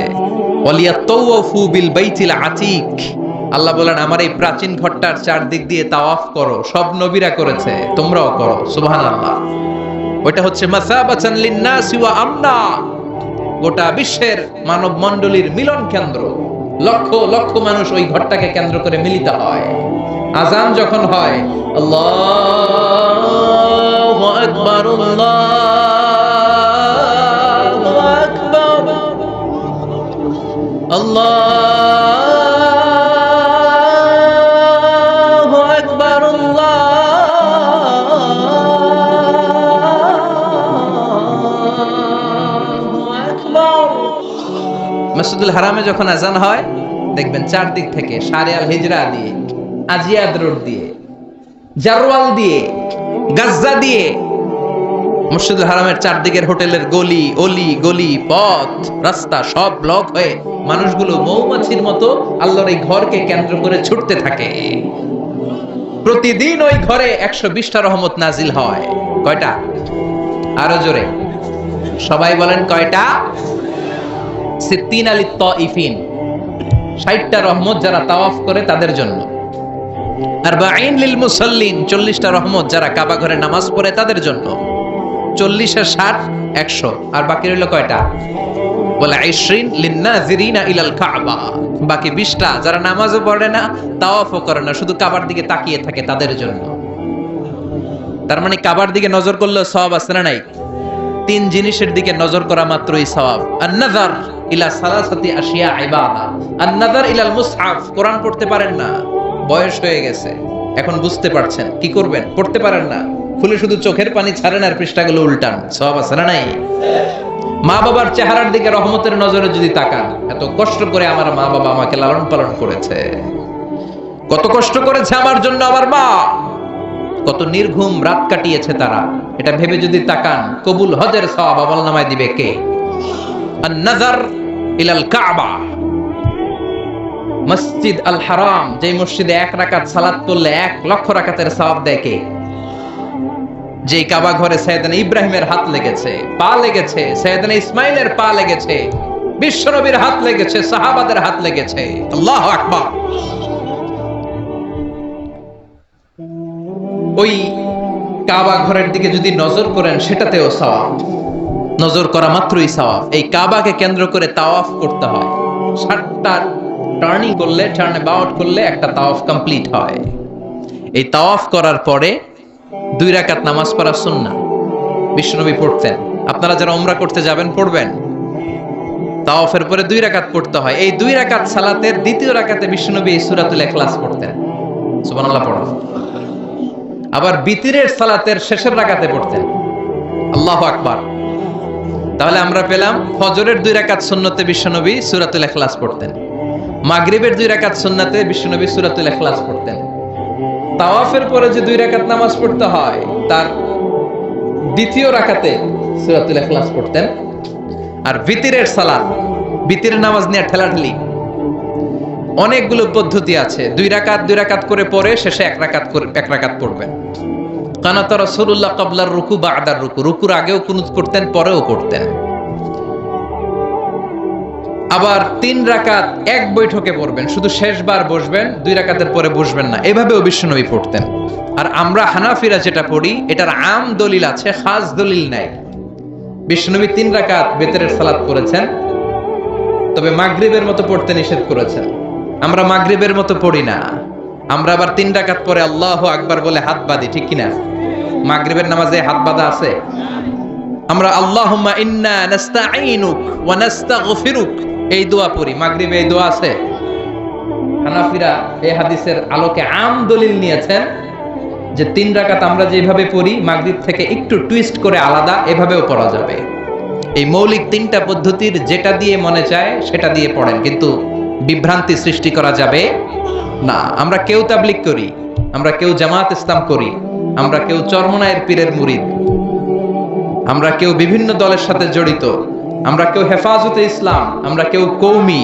Speaker 1: ওয়ালিয়াতাওয়াফু বিল বাইতিল আতীক। আল্লাহ বলেন আমার এই প্রাচীন ঘরটার চারদিক দিয়ে তাওয়াফ করো, সব নবীরা করেছে, তোমরাও করো। সুবহানাল্লাহ। ওটা হচ্ছে মাসাবাতান লিন-নাসি ওয়া আমনা, গোটা বিশ্বের মানব মণ্ডলীর মিলন কেন্দ্র। লক্ষ লক্ষ মানুষ ওই ঘরটাকে কেন্দ্র করে মিলিত হয়। আজান যখন হয় আল্লাহু আকবার আল্লাহু আকবার আল্লাহু আকবার আল্লাহু আকবার। মসজিদুল হারামে যখন আজান হয় দেখবেন চারদিক থেকে শারে আল হিজরা দিয়ে, আজিয়াদ রোড দিয়ে, জারওয়াল দিয়ে, গাজ্জা দিয়ে, মসজিদুল হারামের চারদিকের হোটেলের গলি অলি গলি পথ রাস্তা সব ব্লক হয়ে মানুষগুলো মৌমাছির মতো আল্লাহর এই ঘরকে কেন্দ্র করে ছুটতে থাকে। প্রতিদিন ওই ঘরে 120টা রহমত নাজিল হয়। কয়টা? আরো জোরে সবাই বলেন কয়টা? 60 লিত তাইফিন, 60টা রহমত যারা তাওয়াফ করে তাদের জন্য। 40 লিল মুসাল্লিন, 40টা রহমত যারা কাবা ঘরে নামাজ পড়ে তাদের জন্য। 40 আর 60 100, আর বাকি রইল কয়টা? বলে 20 লিন-নাযিরিনা ইলাল কাবা, বাকি 20টা যারা নামাজও পড়ে না তাওয়াফও করে না, শুধু কাবার দিকে তাকিয়ে থাকে তাদের জন্য। তার মানে কাবার দিকে নজর করলে সওয়াব আছে না নাই? 3 জিনিসের দিকে নজর করা মাত্রই সওয়াব। আন-নাযার ইলা সালাসাতি আশিয়া ইবাদা, আন-নাযার ইলাল মুসহাফ, কোরআন পড়তে পারেন না, বয়স হয়ে গেছে, এখন বুঝতে পারছেন, কি করবেন? পড়তে পারেন না, খুলে শুধু চোখের পানি ছাড়েন আর পৃষ্ঠাগুলো উল্টান, সওয়াব আছে না নাই? মা বাবার চেহারার দিকে রহমতের নজরে যদি তাকান, এত কষ্ট করে আমার মা বাবা আমাকে লালন পালন করেছে, কত কষ্ট করেছে আমার জন্য আমার মা, কত নির্ঘুম রাত কাটিয়েছে তারা, এটা ভেবে যদি তাকান, কবুল হজের সওয়াব আমলনামায় দিবে কে? আন-নাযার ইলাল কাবা, মসজিদ আল হারাম, যে মসজিদে 1 রাকাত সালাত পড়লে 1 লক্ষ রাকাতের সওয়াব দেয় কে? যে কাবা ঘরে সাইয়েদনা ইব্রাহিমের হাত লেগেছে, পা লেগেছে, সাইয়েদনা ইসমাইলের পা লেগেছে, বিশ্বনবীর হাত লেগেছে, সাহাবাদের হাত লেগেছে। আল্লাহু আকবার। ওই কাবা ঘরের দিকে যদি নজর করেন সেটাতেও সওয়াব, নজর করা মাত্রই সওয়াব। এই কাবাকে কেন্দ্র করে তাওয়াফ করতে হয়, 7টা টার্নিং করলে, টার্ন অ্যাবাউট করলে একটা তাওয়াফ কমপ্লিট হয়। এই তাওয়াফ করার পরে 2 রাকাত নামাজ পড়া সুন্নাহ, বিশ্বনবী পড়তেন। আপনারা যারা উমরা করতে যাবেন পড়বেন, তাওয়াফের পরে 2 রাকাত পড়তে হয়। এই 2 রাকাত সালাতের দ্বিতীয় রাকাতে বিশ্বনবী এই সূরাতুল ইখলাস পড়তেন। সুবহানাল্লাহ পড়ো। আবার বিতিরের সালাতের শেষের রাকাতে পড়তেন। আল্লাহু আকবার। তাহলে আমরা পেলাম ফজরের 2 রাকাত সুন্নতে বিশ্বনবী সূরাতুল ইখলাস পড়তেন, মাগরিবের 2 রাকাত সুন্নতে বিশ্বনবী সূরাতুল ইখলাস পড়তেন। তাওয়াফের পরে যে 2 রাকাত নামাজ পড়তে হয় তার দ্বিতীয় রাকাতে সূরাতুল ইখলাস পড়তেন। আর বিতিরের সালাত, বিতিরের নামাজ নিয়ে ঠেলাঠেলি, অনেকগুলো পদ্ধতি আছে। 2 রাকাত করে পরে শেষে 1 রাকাত পড়বেন। কানাত রাসূলুল্লাহ ক্বাবলার রুকু বা'দার রুকু, রুকুর আগেও কুনুত করতেন, পরেও করতেন। আবার 3 রাকাত এক বৈঠকে পড়বেন, শুধু শেষবার বসবেন, 2 রাকাতের পরে বসবেন না, এভাবেও বিশ্বনবী পড়তেন। আর আমরা হানাফিরা যেটা পড়ি এটার আম দলিল আছে, খাস দলিল নাই। বিশ্বনবী 3 রাকাত বিতরের সালাত করেছেন, তবে মাগরিবের মতো পড়তে নিষেধ করেছেন। আমরা মাগরিবের মতো পড়ি না, আমরা আবার 3 রাকাত পরে আল্লাহু আকবার বলে হাত বাঁধি, ঠিক কিনা? মাগরিবের নামাজে হাত বাঁধা আছে? আমরা আল্লাহুম্মা ইন্না নাস্তাঈনুক ওয়া নাস্তাগফিরুক এই দোয়া পড়ি, মাগরিবে এই দোয়া আছে? হানাফিরা এই হাদিসের আলোকে আম দলিল নিয়েছেন যে 3 রাকাত আমরা যেভাবে পড়ি মাগরিব থেকে একটু টুইস্ট করে আলাদা, এভাবেও পড়া যাবে। এই মৌলিক 3টা পদ্ধতির যেটা দিয়ে মনে চায় সেটা দিয়ে পড়েন, কিন্তু বিভ্রান্তি সৃষ্টি করা যাবে না। আমরা কেউ তাবলীগ করি, আমরা কেউ জামাত ইসলাম করি, আমরা কেউ চরমনায়ের পীরের মুরিদ, আমরা কেউ বিভিন্ন দলের সাথে জড়িত, আমরা কেউ হেফাজতে ইসলাম, আমরা কেউ কৌমি,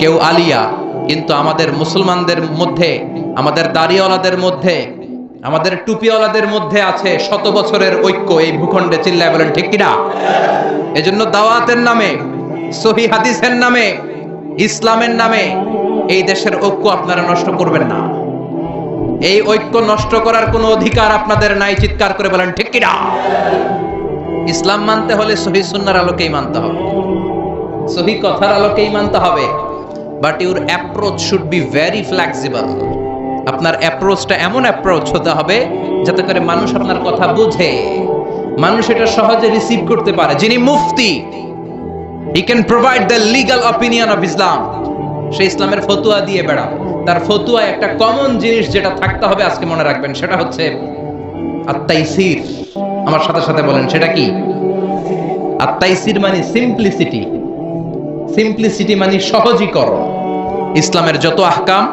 Speaker 1: কেউ আলিয়া, কিন্তু আমাদের মুসলমানদের মধ্যে, আমাদের দাড়িওয়ালাদের মধ্যে, আমাদের টুপিওয়ালাদের মধ্যে আছে শত বছরের ঐক্য এই ভূখণ্ডে। চিল্লায় বলেন ঠিক কিনা? এজন্য দাওয়াতের নামে, সহিহ হাদিসের নামে, ইসলামের নামে এই দেশের ঐক্য আপনারা নষ্ট করবেন না। এই ঐক্য নষ্ট করার কোনো অধিকার আপনাদের নাই। চিৎকার করে বলেন ঠিক কিনা? ইসলাম মানতে হলে সহিহ সুন্নাহর আলোকেই মানতে হবে, সহিহ কথার আলোকেই মানতে হবে। But your approach should be very flexible. আপনার অ্যাপ্রোচটা এমন অ্যাপ্রোচ হতে হবে যাতে করে মানুষ আপনার কথা বুঝে, মানুষ এটা সহজে রিসিভ করতে পারে। যিনি মুফতি, he can provide the legal opinion of Islam. সে ইসলামের ফতুয়া দিয়ে বেড়াবে। তার ফতুয়ায় একটা কমন জিনিস যেটা থাকতে হবে, আজকে মনে রাখবেন, সেটা হচ্ছে আত-তাইসির। আমার সাথে সাথে বলেন, সেটা কি? আত-তাইসির মানে সিম্পলিসিটি। সিম্পলিসিটি মানে সহজীকরণ। ইসলামের যত আহকাম,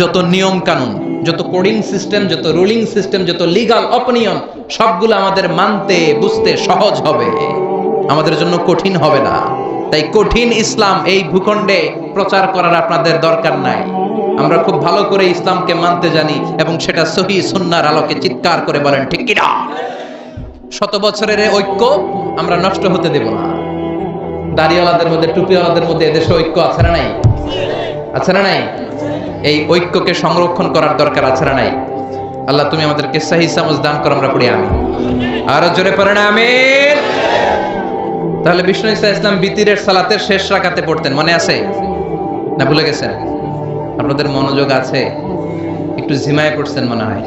Speaker 1: যত নিয়ম কানুন, যত কোডিং সিস্টেম, যত রুলিং সিস্টেম, যত লিগ্যাল অপিনিয়ন, সবগুলো আমাদের মানতে বুঝতে সহজ হবে, আমাদের জন্য কঠিন হবে না। তাই কঠিন ইসলাম এই ভূখণ্ডে প্রচার করার আপনাদের দরকার নাই। আমরা খুব ভালো করে ইসলামকে মানতে জানি এবং সেটা সহিহ সুন্নাহর আলোকে। চিৎকার করে বলেন ঠিক কিনা? শত বছরের ঐক্য আমরা নষ্ট হতে দেব না। দাড়িওয়ালাদের মধ্যে, টুপিওয়ালাদের মধ্যে এদেশে ঐক্য আছে না নাই? আছে না নাই? এই ঐক্যকে সংরক্ষণ করার দরকার আছে না নাই? আল্লাহ তুমি আমাদেরকে সহিহ সমঝ দান করো। আমরা পড়ি আমিন। আরো জোরে পড়েন আমিন। তাহলে বিষ্ণু ঈসা ইসলাম বিতিরের সালাতের শেষ রাকাতে পড়তেন, মনে আছে না ভুলে গেছেন? আপনাদের মনোযোগ আছে? একটু ঝিমায় পড়ছেন মনে হয়।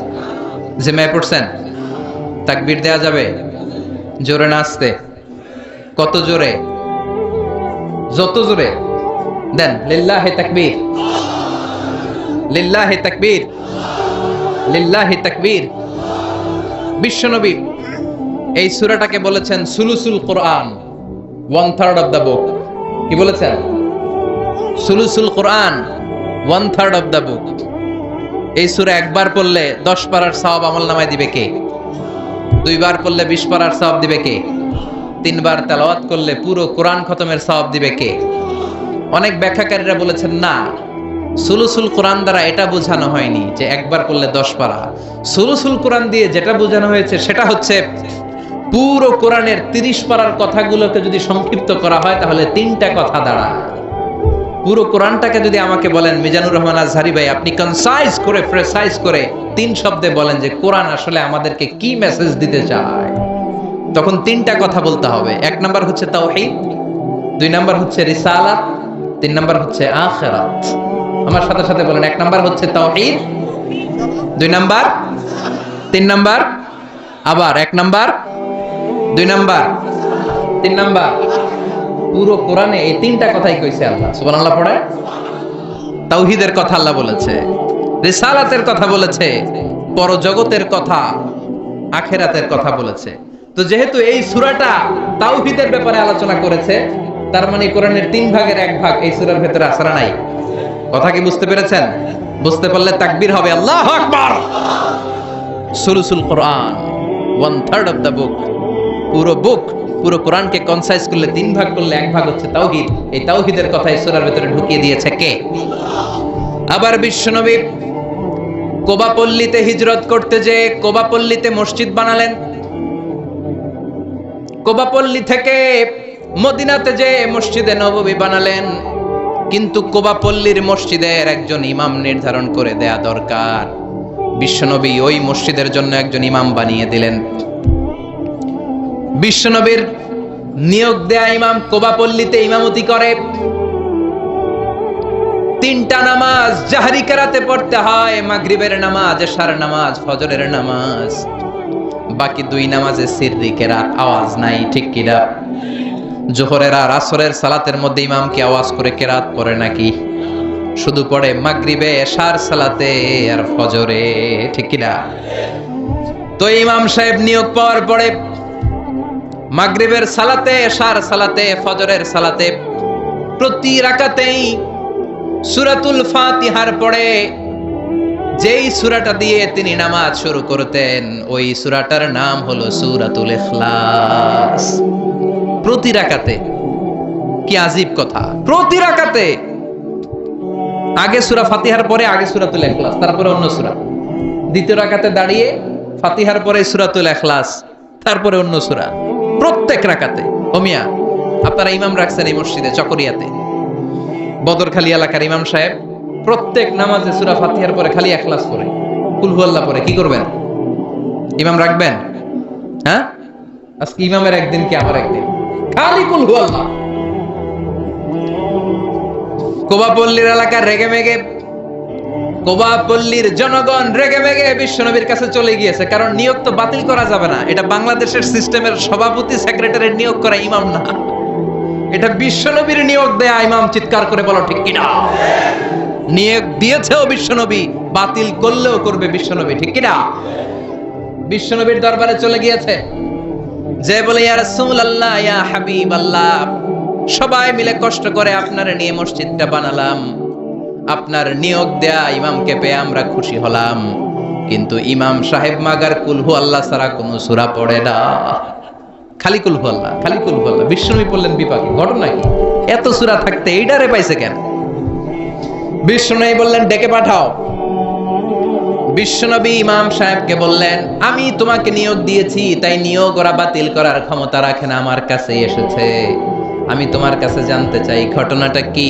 Speaker 1: ঝিমায় পড়ছেন? তাকবীর দেয়া যাবে? জোরে না আসতে? কত জোরে? যত জোরে দেন। লিল্লাহি তাকবীর, লিল্লাহি তাকবীর, লিল্লাহি তাকবীর। বিশ্বনবী এই সূরাটাকে বলেছেন সুলুসুল কোরআন, 1/3 অফ দ্য বুক। কি বলেছেন? সুলুসুল কোরআন, 1/3 অফ দ্য বুক। এই সূরা একবার পড়লে 10 পারার সওয়াব আমলনামায় দিবে কে? 2 বার পড়লে 20 পারার সওয়াব দিবে কে? 3 বার তেলাওয়াত করলে পুরো কোরআন খতমের সওয়াব দিবে কে? অনেক ব্যাখ্যাকারীরা বলেছেন না, সুলুসুল কোরআন দ্বারা এটা বোঝানো হয়নি যে একবার পড়লে 10 পারা। সুলুসুল কোরআন দিয়ে যেটা বোঝানো হয়েছে সেটা হচ্ছে পুরো কোরআনের 30 পারার কথাগুলোকে যদি সংক্ষিপ্ত করা হয় তাহলে 3টা কথা দাঁড়ায়। পুরো কোরআনটাকে যদি আমাকে বলেন মিজানুর রহমান আজহারি ভাই, আপনি কনসাইজ করে, প্রেসাইজ করে 3 শব্দে বলেন যে কোরআন আসলে আমাদেরকে কি মেসেজ দিতে চায়, তখন 3টা কথা বলতে হবে। 1 নাম্বার হচ্ছে তাওহীদ, 2 নাম্বার হচ্ছে রিসালাত, 3 নাম্বার হচ্ছে আখিরাত। আমার সাথে সাথে বলেন, 1 নাম্বার হচ্ছে তাওহীদ, 2 নাম্বার, 3 নাম্বার, আবার 1 নাম্বার, 2 নাম্বার, 3 নাম্বার। পুরো কোরআনে এই 3টা কথাই কইছে আল্লাহ। সুবহানাল্লাহ পড়ে। তাওহীদের কথা আল্লাহ বলেছে, রিসালাতের কথা বলেছে, পরজগতের কথা, আখিরাতের কথা বলেছে। তো যেহেতু এই সূরাটা তাওহীদের ব্যাপারে আলোচনা করেছে, তার মানে কোরআনের 3 ভাগের 1 ভাগ এই সূরার ভেতরে আছে না নাই? কথা কি বুঝতে পেরেছেন? বুঝতে পারলে তাকবীর হবে, আল্লাহু আকবার। সুলুসুল কোরআন, 1/3 অফ দ্য বুক। পুরো বুক, পুরো কোরআনকে কনসাইজ করলে 3 ভাগ করলে 1 ভাগ হচ্ছে তাওহীদ। এই তাওহীদের কথা এই সূরার ভিতরে ঢুকিয়ে দিয়েছে কে? আবার বিশ্বনবী কোবা পল্লীতে হিজরত করতে যে কোবা পল্লীতে মসজিদ বানালেন। কোবা পল্লী থেকে মদিনাতে যে মসজিদে নববী বানালেন। কিন্তু কোবা পল্লীর মসজিদের একজন ইমাম নির্ধারণ করে দেয়া দরকার। বিশ্বনবী ওই মসজিদের জন্য একজন ইমাম বানিয়ে দিলেন। বিশ্বনবীর নিয়োগ দেয়া ইমাম কোবা পল্লীতে ইমামতি করে। 3টা নামাজ জাহরি কেরাতে পড়তে হয়, মাগরিবের নামাজ, এশার নামাজ, ফজরের নামাজ। বাকি 2 নামাজে সিররি কেরাত, আওয়াজ নাই, ঠিক কিনা? জোহরের আর আসরের সালাতের মধ্যে ইমাম কি আওয়াজ করে কেরাত পড়ে নাকি? শুধু পড়ে মাগরিবে, এশার সালাতে আর ফজরে, ঠিক কিনা? তো ইমাম সাহেব নিয়োগ পাওয়ার পরে মাগরিবের সালাতে, এশার সালাতে, ফজরের সালাতে প্রতি রাকাতেই সূরাতুল ফাতিহার পরে যেই সূরাটা দিয়ে তিনি নামাজ শুরু করতেন, ওই সূরাটার নাম হলো সূরাতুল ইখলাস। প্রতি রাকাতে। কি আজীব কথা! প্রতি রাকাতে আগে সূরা ফাতিহার পরে আগে সূরাতুল ইখলাস, তারপরে অন্য সূরা। দ্বিতীয় রাকাতে দাঁড়িয়ে ফাতিহার পরে সূরাতুল ইখলাস, তারপরে অন্য সূরা। প্রত্যেক রাকাতে। ও মিয়া, আপনারা ইমাম রাখছেন এই মসজিদে চকরিয়াতে, বদরখালী এলাকার ইমাম সাহেব প্রত্যেক নামাজে সূরা ফাতিহার পরে খালি ইখলাস পড়ে, কুল হুয়াল্লাহ পড়ে। কি করবেন? ইমাম রাখবেন? হ্যাঁ, আজকে ইমামের একদিন কি আমার একদিন, খালি কুল হুয়াল্লাহ। কোবাপল্লীর এলাকার রেগে মেগে, কোবাপল্লীর জনগণ রেগে মেগে বিশ্বনবীর কাছে চলে গিয়েছে, কারণ নিয়োগ তো বাতিল করা যাবে না। এটা বাংলাদেশের সিস্টেমের সভাপতি সেক্রেটারি নিয়োগ করা ইমাম না, এটা বিশ্বনবীর নিয়োগ দেয়া ইমাম। চিৎকার করে বলো ঠিক কিনা? নিয়োগ দিয়েছেও বিশ্বনবী, বাতিল করলেও করবে বিশ্বনবী, ঠিক কিনা? বিশ্বনবীর দরবারে চলে গিয়েছে, যে বলে ইয়া রাসূলুল্লাহ, ইয়া হাবিবাল্লাহ, সবাই মিলে কষ্ট করে আপনারে নিয়ে মসজিদটা বানালাম, আপনার নিয়োগ দেয়া ইমামকে পেয়ে আমরা খুশি হলাম, কিন্তু ইমাম সাহেব মাগার কুল হু আল্লাহ ছাড়া কোনো সূরা পড়ে না, খালি কুল হু আল্লাহ, খালি কুল হু আল্লাহ। বিশ্বনবী বললেন বিপাকে, ঘটনা কি? এত সূরা থাকতে এইটারে পাইছে কেন? বিশ্বনবী বললেন ডেকে পাঠাও। বিশ্বনবী ইমাম সাহেবকে বললেন, আমি তোমাকে নিয়োগ দিয়েছি, তাই নিয়োগ ওরা বাতিল করার ক্ষমতা রাখে না, আমার কাছে এসেছে। আমি তোমার কাছে জানতে চাই ঘটনাটা কি।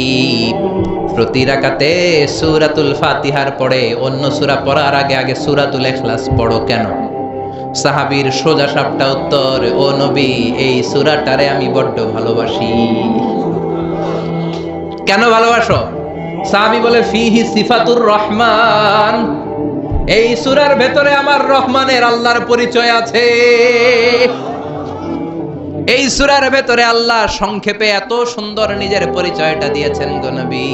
Speaker 1: প্রতি রাকাতে সূরাতুল ফাতিহার পরে অন্য সূরা পড়ার আগে আগে সূরাতুল ইখলাস পড়ো কেন? সাহাবীর সোজা সাপটা উত্তর, ও নবী, এই সূরাটারে আমি বড্ড ভালোবাসি। কেন ভালোবাসো? সাহাবী বলে, ফিহি সিফাতুর রহমান, এই সূরার ভেতরে আমার রহমানের আল্লাহর পরিচয় আছে। এই সূরার ভেতরে আল্লাহ সংক্ষেপে এত সুন্দর নিজের পরিচয়টা দিয়েছেন গো নবী,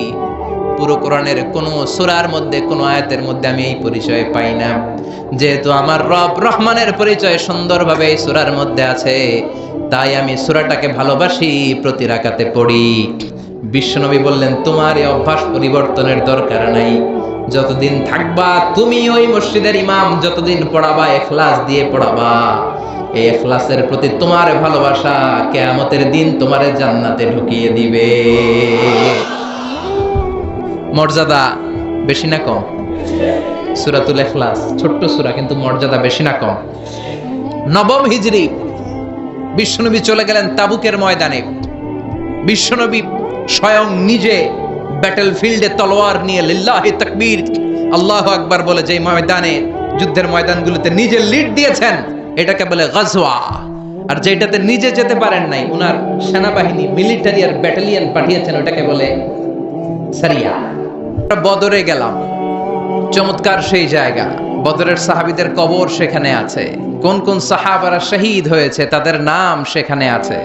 Speaker 1: পুরো কোরআনের কোন সূরার মধ্যে কোন আয়াতের মধ্যে আমি এই পরিচয় পাই না। যেহেতু আমার রব রহমানের পরিচয় সুন্দরভাবে এই সূরার মধ্যে আছে, তাই আমি সূরাটাকে ভালোবাসি, প্রতি রাকাতে পড়ি। বিশ্বনবী বললেন, তোমার এই অভ্যাস পরিবর্তনের দরকার নাই। যতদিন থাকবা তুমি ওই মসজিদের ইমাম, যতদিন পড়াবা ইখলাস দিয়ে পড়াবা, এই ইখলাসের প্রতি তোমার ভালোবাসা কিয়ামতের দিন তোমারে জান্নাতে ঢুকিয়ে দিবে। মর্যাদা বেশি না কম? সূরাতুল ইখলাস ছোট্ট সূরা, কিন্তু মর্যাদা বেশি না কম? নবম হিজরি বিশ্বনবী চলে গেলেন তাবুকের ময়দানে। বিশ্বনবী স্বয়ং নিজে ব্যাটল ফিল্ডে তলোয়ার নিয়ে লিল্লাহি তাকবীর, আল্লাহু আকবার বলে যে ময়দানে, যুদ্ধের ময়দানগুলোতে নিজে লিড দিয়েছেন, এটাকে বলে গাজওয়া। আর যেটাতে নিজে যেতে পারেন নাই, উনার সেনাবাহিনী মিলিটারি আর ব্যাটালিয়ন পাঠিয়েছেন, ওটাকে বলে সারিয়া। বদরে গেলাম, চমৎকার সেই জায়গা। বদরের সাহাবীদের কবর সেখানে আছে, কোন কোন সাহাবারা শহীদ হয়েছে তাদের নাম সেখানে আছে।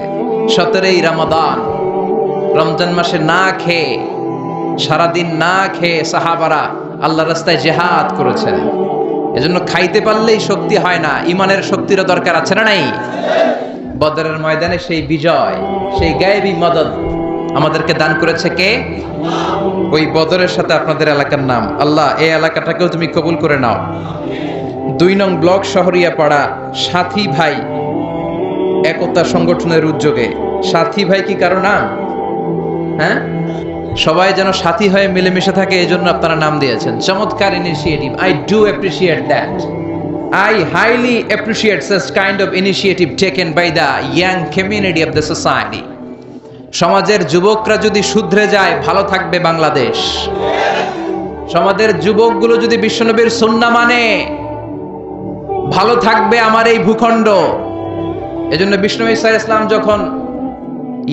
Speaker 1: 17ই রমাদান, রমজান মাসে না খেয়ে, সারাদিন না খেয়ে সাহাবারা আল্লাহর রাস্তায় জিহাদ করেছেন। এজন্য খাইতে পারলেই শক্তি হয় না, ইমানের শক্তিরও দরকার আছে না নাই? বদরের ময়দানে সেই বিজয়, সেই গায়েবী মদদ আমাদেরকে দান করেছে কে? ওই বদরের সাথে আপনাদের এলাকার নাম। আল্লাহ এই এলাকাটাকেও তুমি কবুল করে নাও। 2 নং ব্লক শহরিয়া পাড়া সাথী ভাই একতা সংগঠনের উদ্যোগে। সাথী ভাই কি কারো নাম? হ্যাঁ, সবাই যেন সাথী হয়ে মিলেমিশে থাকে, এই জন্য আপনারা নাম দিয়েছেন। চমৎকার initiative, I do appreciate that. I highly appreciate such kind of initiative taken by the young community of the society. সমাজের যুবকরা যদি শুধরে যায়, ভালো থাকবে বাংলাদেশ। সমাজের যুবকগুলো যদি বিশ্বনবীর সুন্নাহ মানে, ভালো থাকবে আমার এই ভূখণ্ড। এজন্য বিষ্ণু ঈসা ইসলাম যখন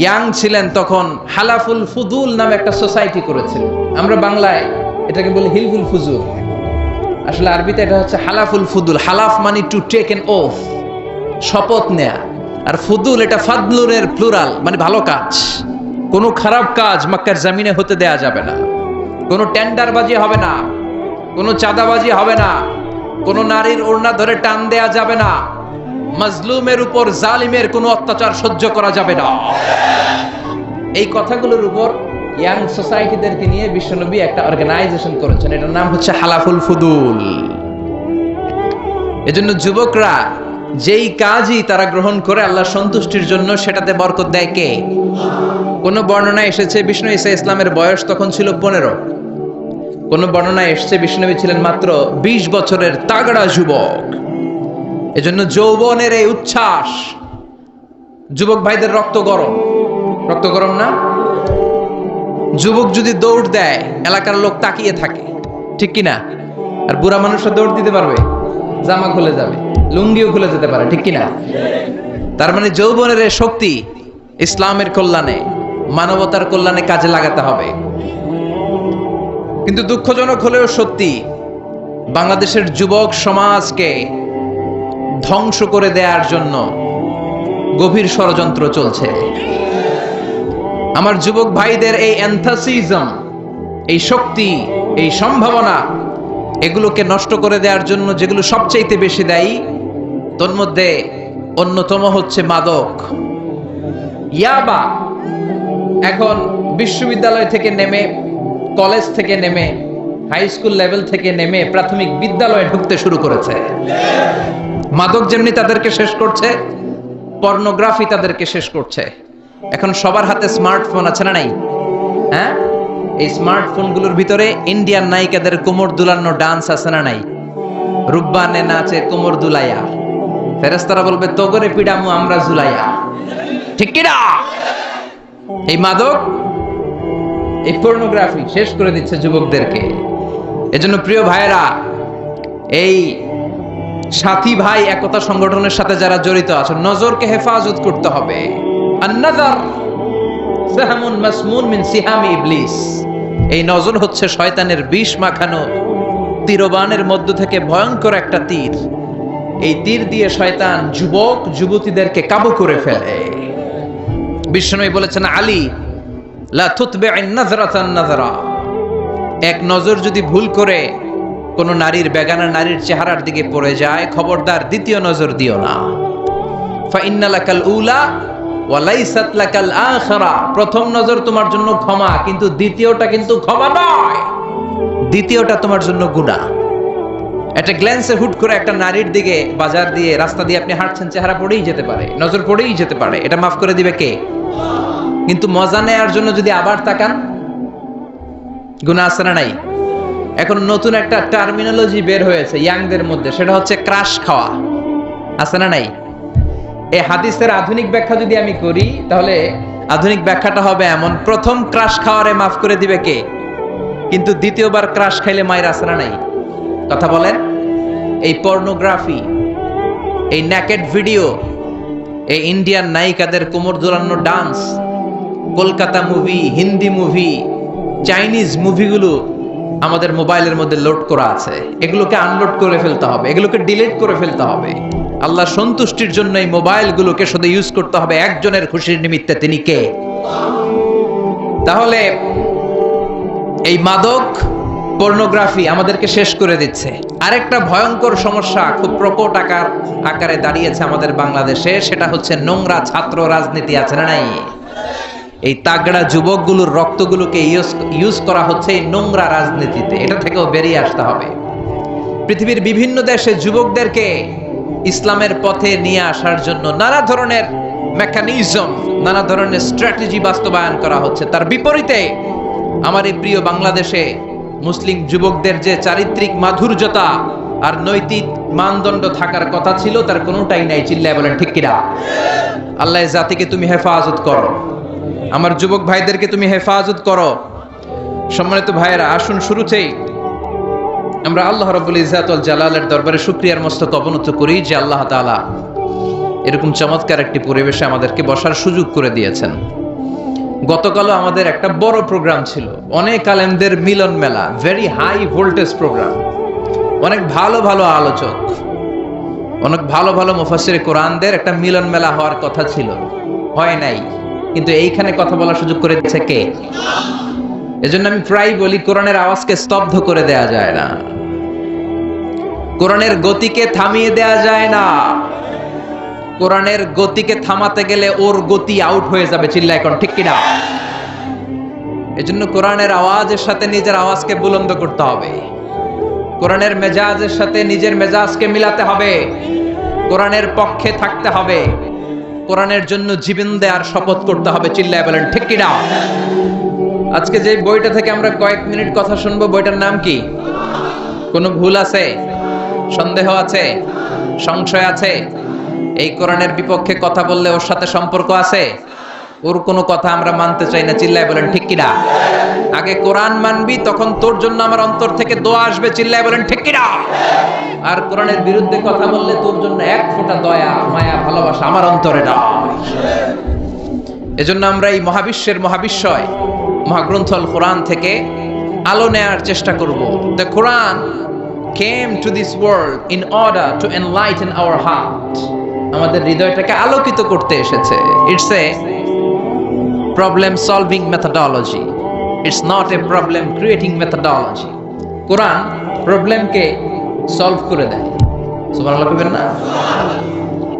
Speaker 1: ইয়াং ছিলেন, তখন হালাফুল ফুদুল নামে একটা সোসাইটি করেছিলেন। আমরা বাংলায় এটাকে বলি হিলফুল ফুজুল, আসলে আরবিতে এটা হচ্ছে হালাফুল ফুদুল। হালাফ মানে টু টেক এন ওথ, শপথ নেয়া। আর ফুদুল এটা ফাদলুনের প্লুরাল, মানে ভালো কাজ। কোনো খারাপ কাজ মক্কার জমিনে হতে দেয়া যাবে না। কোনো টেন্ডারবাজি হবে না, কোনো চাঁদাবাজি হবে না, কোনো নারীর ওড়না ধরে টান দেয়া যাবে না, মাজলুমের উপর জালিমের কোনো অত্যাচার সহ্য করা যাবে না। এই কথাগুলোর উপর ইয়াং সোসাইটিদেরকে নিয়ে বিশ্বনবী একটা অর্গানাইজেশন করেছেন, এটার নাম হচ্ছে হালাফুল ফুদুল। এজন্য যুবকরা যেই কাজই তারা গ্রহণ করে আল্লাহর সন্তুষ্টির জন্য, সেটাতে বরকত দেয় কে? কোন বর্ণনা এসেছে বিষ্ণু ঈসা ইসলামের বয়স তখন ছিল 15। কোন বর্ণনায় এসছে বিষ্ণুনবী ছিলেন মাত্র 20 বছরের তাগড়া যুবক। এজন্য যৌবনের এই উচ্ছ্বাস, যুবক ভাইদের রক্ত গরম না? যুবক যদি দৌড় দেয় এলাকার লোক তাকিয়ে থাকে, ঠিক কিনা? আর বুড়া মানুষরা দৌড় দিতে পারবে? জামা খুলে যাবে, লুঙ্গিও খুলে যেতে পারে, ঠিক কিনা? তার মানে যৌবনের এই শক্তি ইসলামের কল্যাণে, মানবতার কল্যাণে কাজে লাগাতে হবে। কিন্তু দুঃখজনক হলেও সত্যি, বাংলাদেশের যুবক সমাজকে ধ্বংস করে দেওয়ার জন্য গভীর ষড়যন্ত্র চলছে। আমার যুবক ভাইদের এই এনথাসিজম, এই শক্তি, এই সম্ভাবনা, এগুলোকে নষ্ট করে দেওয়ার জন্য যেগুলো সবচাইতে বেশি দায়ী, তোর মধ্যে অন্যতম হচ্ছে মাদক, ইয়াবা। এখন বিশ্ববিদ্যালয় থেকে নেমে, কলেজ থেকে নেমে, হাই স্কুল লেভেল থেকে নেমে প্রাথমিক বিদ্যালয়ে ঢুকতে শুরু করেছে। মাদক যেমনি তাদেরকে শেষ করছে, পর্নোগ্রাফি তাদেরকে শেষ করছে। এখন সবার হাতে স্মার্টফোন আছে না নাই? হ্যাঁ, এই স্মার্টফোনগুলোর ভিতরে ইন্ডিয়ান নায়িকাদের কোমর দুলানো ডান্স আছে না নাই? রুব্বানে নাচে কোমর দুলাইয়া, ফেরেশতারা বলবে তোগরে পিডামু আমরা ঝুলাইয়া, ঠিক কি না? এই মাদক, এই পর্নোগ্রাফি শেষ করে দিচ্ছে যুবকদেরকে। এজন্য প্রিয় ভাইয়েরা, এই সাথী ভাই একতা সংগঠনের সাথে যারা জড়িত আছেন, নজরকে হেফাজত করতে হবে। আন-নাযার সাহামুন মাসমুন মিন সিহামি ইবলিস। এই নজর হচ্ছে শয়তানের বিষ মাখানো তীরবানের মধ্য থেকে ভয়ঙ্কর একটা তীর। এই তীর দিয়ে শয়তান যুবক যুবতীদেরকে কাবু করে ফেলে। বিশ্বনবী বলেছেন, আলী লা তুতবি'আন নাযরাতান নাযরা, এক নজর যদি ভুল করে কোন নারীর, বেগানা নারীর চেহারার দিকে পড়ে যায়, খবরদার দ্বিতীয় নজর দিও না। ফা ইন্না লাকাল উলা ওয়া লাইসাত লাকাল আখিরা, প্রথম নজর তোমার জন্য ক্ষমা, কিন্তু দ্বিতীয়টা কিন্তু ক্ষমা নয়, দ্বিতীয়টা তোমার জন্য গুনাহ। একটা গ্ল্যান্সে হুট করে একটা নারীর দিকে, বাজার দিয়ে, রাস্তা দিয়ে আপনি হাঁটছেন, চেহারা পড়েই যেতে পারে, নজর পড়েই যেতে পারে, এটা মাফ করে দিবে কে? কিন্তু মজা নেয়ার জন্য যদি আবার তাকান, গুনাহ আছে না নাই? এখন নতুন একটা টার্মিনোলজি বের হয়েছে ইয়াংদের মধ্যে, সেটা হচ্ছে ক্রাশ খাওয়া, আছে না নাই? এই হাদিসের আধুনিক ব্যাখ্যা যদি আমি করি, তাহলে আধুনিক ব্যাখ্যাটা হবে এমন: প্রথম ক্রাশ খাওয়ারে মাফ করে দিবে কে, কিন্তু দ্বিতীয়বার ক্রাশ খাইলে মায়ের আছে না নাই? কথা বলেন। এই পর্নোগ্রাফি, এই নেকেড ভিডিও, এই ইন্ডিয়ান নায়িকাদের কোমর দোলানো dance, Kolkata movie, Hindi movie, Chinese মুভিগুলো আমাদের মোবাইলের মধ্যে লোড করা আছে। এগুলোকে আনলোড করে ফেলতে হবে, এগুলোকে ডিলিট করে ফেলতে হবে। আল্লাহর সন্তুষ্টির জন্য এই মোবাইলগুলোকে শুধু ইউজ করতে হবে একজনের খুশির নিমিত্তে, তিনি কে? তাহলে এই মাদক, পর্নোগ্রাফি আমাদেরকে শেষ করে দিচ্ছে। আরেকটা ভয়ঙ্কর সমস্যা খুব প্রকট আকারে দাঁড়িয়েছে আমাদের বাংলাদেশে, সেটা হচ্ছে নোংরা ছাত্র রাজনীতি, আছে না নাই? এই তাগড়া যুবকগুলোর রক্তগুলোকে ইউজ করা হচ্ছে এই নোংরা রাজনীতিতে। এটা থেকেও বেরিয়ে আসতে হবে। পৃথিবীর বিভিন্ন দেশে যুবকদেরকে ইসলামের পথে নিয়ে আসার জন্য নানা ধরনের মেকানিজম, নানা ধরনের স্ট্র্যাটেজি বাস্তবায়ন করা হচ্ছে। তার বিপরীতে আমার এই প্রিয় বাংলাদেশে মুসলিম যুবকদের যে চারিত্রিক মাধুর্যতা আর নৈতিক মানদণ্ড থাকার কথা ছিল, তার কোনোটাই নাই। চিল্লায় বলেন ঠিক কিনা? আল্লাহ জাতিকে তুমি হেফাজত করো, আমার যুবক ভাইদেরকে তুমি হেফাজত করো। সম্মানিত ভাইয়েরা, আসুন শুরুতেই আমরা আল্লাহ রাব্বুল ইজ্জাত ওয়াল জালালের দরবারে শুকরিয়ার মস্তক অবনত করি যে আল্লাহ তাআলা এরকম চমৎকার একটি পরিবেশে আমাদেরকে বসার সুযোগ করে দিয়েছেন। গতকালও আমাদের একটা বড় প্রোগ্রাম ছিল, অনেক আলেমদের মিলন মেলা, ভেরি হাই ভোল্টেজ প্রোগ্রাম। অনেক ভালো ভালো আলোচক, অনেক ভালো ভালো মুফাসসিরে কোরআনদের একটা মিলন মেলা হওয়ার কথা ছিল, হয় নাই। কিন্তু এইখানে কথা বলার সুযোগ করে দিয়েছে কে? এজন্য আমি প্রায় বলি, কোরআনের আওয়াজকে স্তব্ধ করে দেয়া যায় না, কোরআনের গতিকে থামিয়ে দেয়া যায় না। কোরআনের গতিকে থামাতে গেলে ওর গতি আউট হয়ে যাবে। চিল্লা এখন ঠিক কিনা? এজন্য কোরআনের আওয়াজের সাথে নিজের আওয়াজকে বুলন্দ করতে হবে, কোরআনের মেজাজের সাথে নিজের মেজাজকে মিলাতে হবে, কোরআনের পক্ষে থাকতে হবে, কোরআনের জন্য জীবন দেওয়ার শপথ করতে হবে। চিল্লায় বলেন ঠিক কিনা? আজকে যে বইটা থেকে আমরা কয়েক মিনিট কথা শুনবো, বইটার নাম কি? কোনো ভুল আছে? সন্দেহ আছে? সংশয় আছে? এই কোরআনের বিপক্ষে কথা বললে ওর সাথে সম্পর্ক আছে? ওর কোনো কথা আমরা মানতে চাই না, চিল্লায় বলেন ঠিক কিনা? আগে কোরআন মানবি, তখন তোর জন্য আমার অন্তর থেকে দোয়া আসবে, চিল্লায় বলেন ঠিক কিনা? আর কোরআনের বিরুদ্ধে কথা বললে তোর জন্য এক ফোঁটা দয়া, মায়া, ভালোবাসা আমার অন্তরে না। এজন্য আমরা এই মহাবিশ্বের মহাবিশ্বয় মহাগ্রন্থ আল কোরআন থেকে আলো নেয়ার চেষ্টা করব। The Quran came to this world in order to enlighten our heart. আমাদের হৃদয়টাকে আলোকিত করতে এসেছে। It's a problem solving methodology. It's not a problem creating methodology. Quran প্রবলেমকে সলভ করে দেয়। সুবহানাল্লাহ বলবেন না?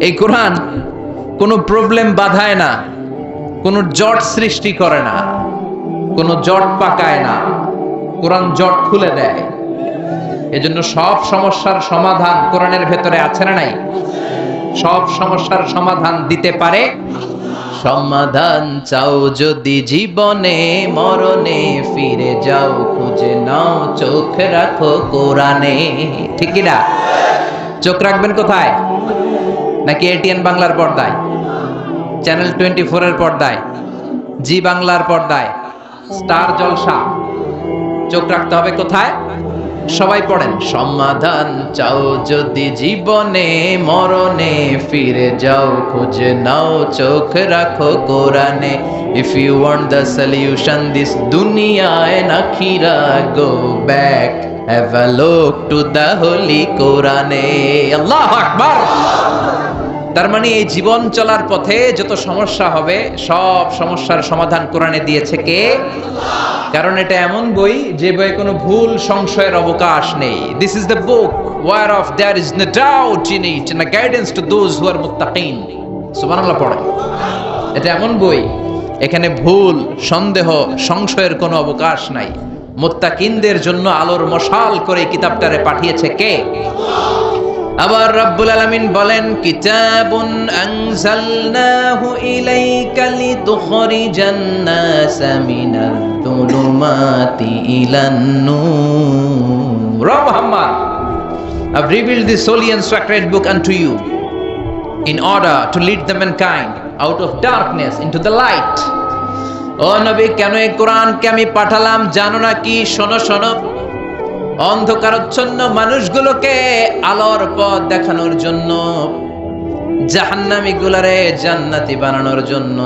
Speaker 1: এই কোরআন কোনো প্রবলেম বাধায় না, কোনো জট সৃষ্টি করে না, কোনো জট পাকায় না। কোরআন জট খুলে দেয়। এজন্য সব সমস্যার সমাধান কোরআনের ভেতরে আছে না নাই? সব সমস্যার সমাধান দিতে পারে। সমাধান চাও যদি জীবনে, মরণে ফিরে যাও, খুঁজে নাও, চোখ রাখো কোরআনে। ঠিক কি না? চোখ রাখবেন কোথায়? নাকি এটিএন বাংলার পর্দায়, চ্যানেল 24 এর পর্দায়, জি বাংলার পর্দায়, স্টার জলসা? চোখ রাখতে হবে কোথায়? সবাই পড়েন। সমাধান চাও যদি জীবনে, মরণে ফিরে যাও, খুঁজে নাও, চোখ রাখো কোরআনে। If you want the solution this দুনিয়া and আখিরা, go back, have a look to the holy কোরআনে। আল্লাহু আকবার। তার মানে এই জীবন চলার পথে যত সমস্যা হবে, সব সমস্যার সমাধান কোরআনে দিয়েছে কে? কারণ এটা এমন বই যে বইয়ে কোনো ভুল সংশয়ের অবকাশ নেই। This is the book whereof there is no doubt in it and a guidance to those who are muttaqin. সুবহানাল্লাহ পড়ে। এটা এমন বই, এখানে ভুল, সন্দেহ, সংশয়ের কোনো অবকাশ নাই। মুত্তাকিনদের জন্য আলোর মশাল করে কিতাবটারে পাঠিয়েছে কে? আবার রব্বুল আলামিন বলেন, কিতাবুন আনজালনাহু ইলাইকা লিতুখরিজান নাসা মিনাল যুলুমাতি ইলান নূর। Muhammad, I've revealed this holy and sacred book unto you in order to lead the mankind out of darkness into the light. ও নবী, কেন এই কোরআনকে আমি পাঠালাম জানো না কি? শোনো শোনো, অন্ধকারাচ্ছন্ন মানুষগুলোকে আলোর পথ দেখানোর জন্য, জাহান্নামী গুলারে জান্নাতি বানানোর জন্য,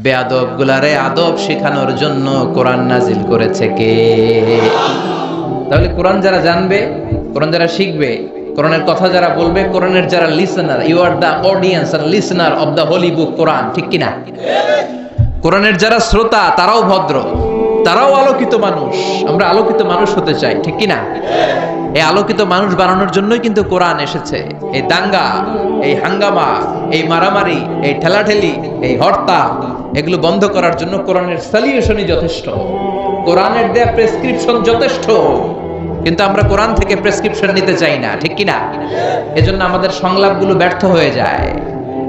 Speaker 1: বেয়াদব গুলারে আদব শেখানোর জন্য কোরআন নাজিল করেছে কে? তাহলে কোরআন যারা জানবে, কোরআন যারা শিখবে, কোরআনের কথা যারা বলবে, কোরআনের যারা listener, you are the audience and listener of the holy book Quran. ঠিক কিনা? কোরআনের যারা শ্রোতা তারাও ভদ্র, তারাও আলোকিত মানুষ। আমরা আলোকিত মানুষ হতে চাই, ঠিক কিনা? এই আলোকিত মানুষ বানানোর জন্যই কিন্তু কোরআন এসেছে। এই দাঙ্গা, এই হাঙ্গামা, এই মারামারি, এই ঠেলাঠেলি, এই হত্যা, এগুলো বন্ধ করার জন্য কোরআনের সলিউশনই যথেষ্ট, কোরআনের দেয়া প্রেসক্রিপশন যথেষ্ট। কিন্তু আমরা কোরআন থেকে প্রেসক্রিপশন নিতে চাই না, ঠিক কিনা? এজন্য আমাদের সংলাপগুলো ব্যর্থ হয়ে যায়।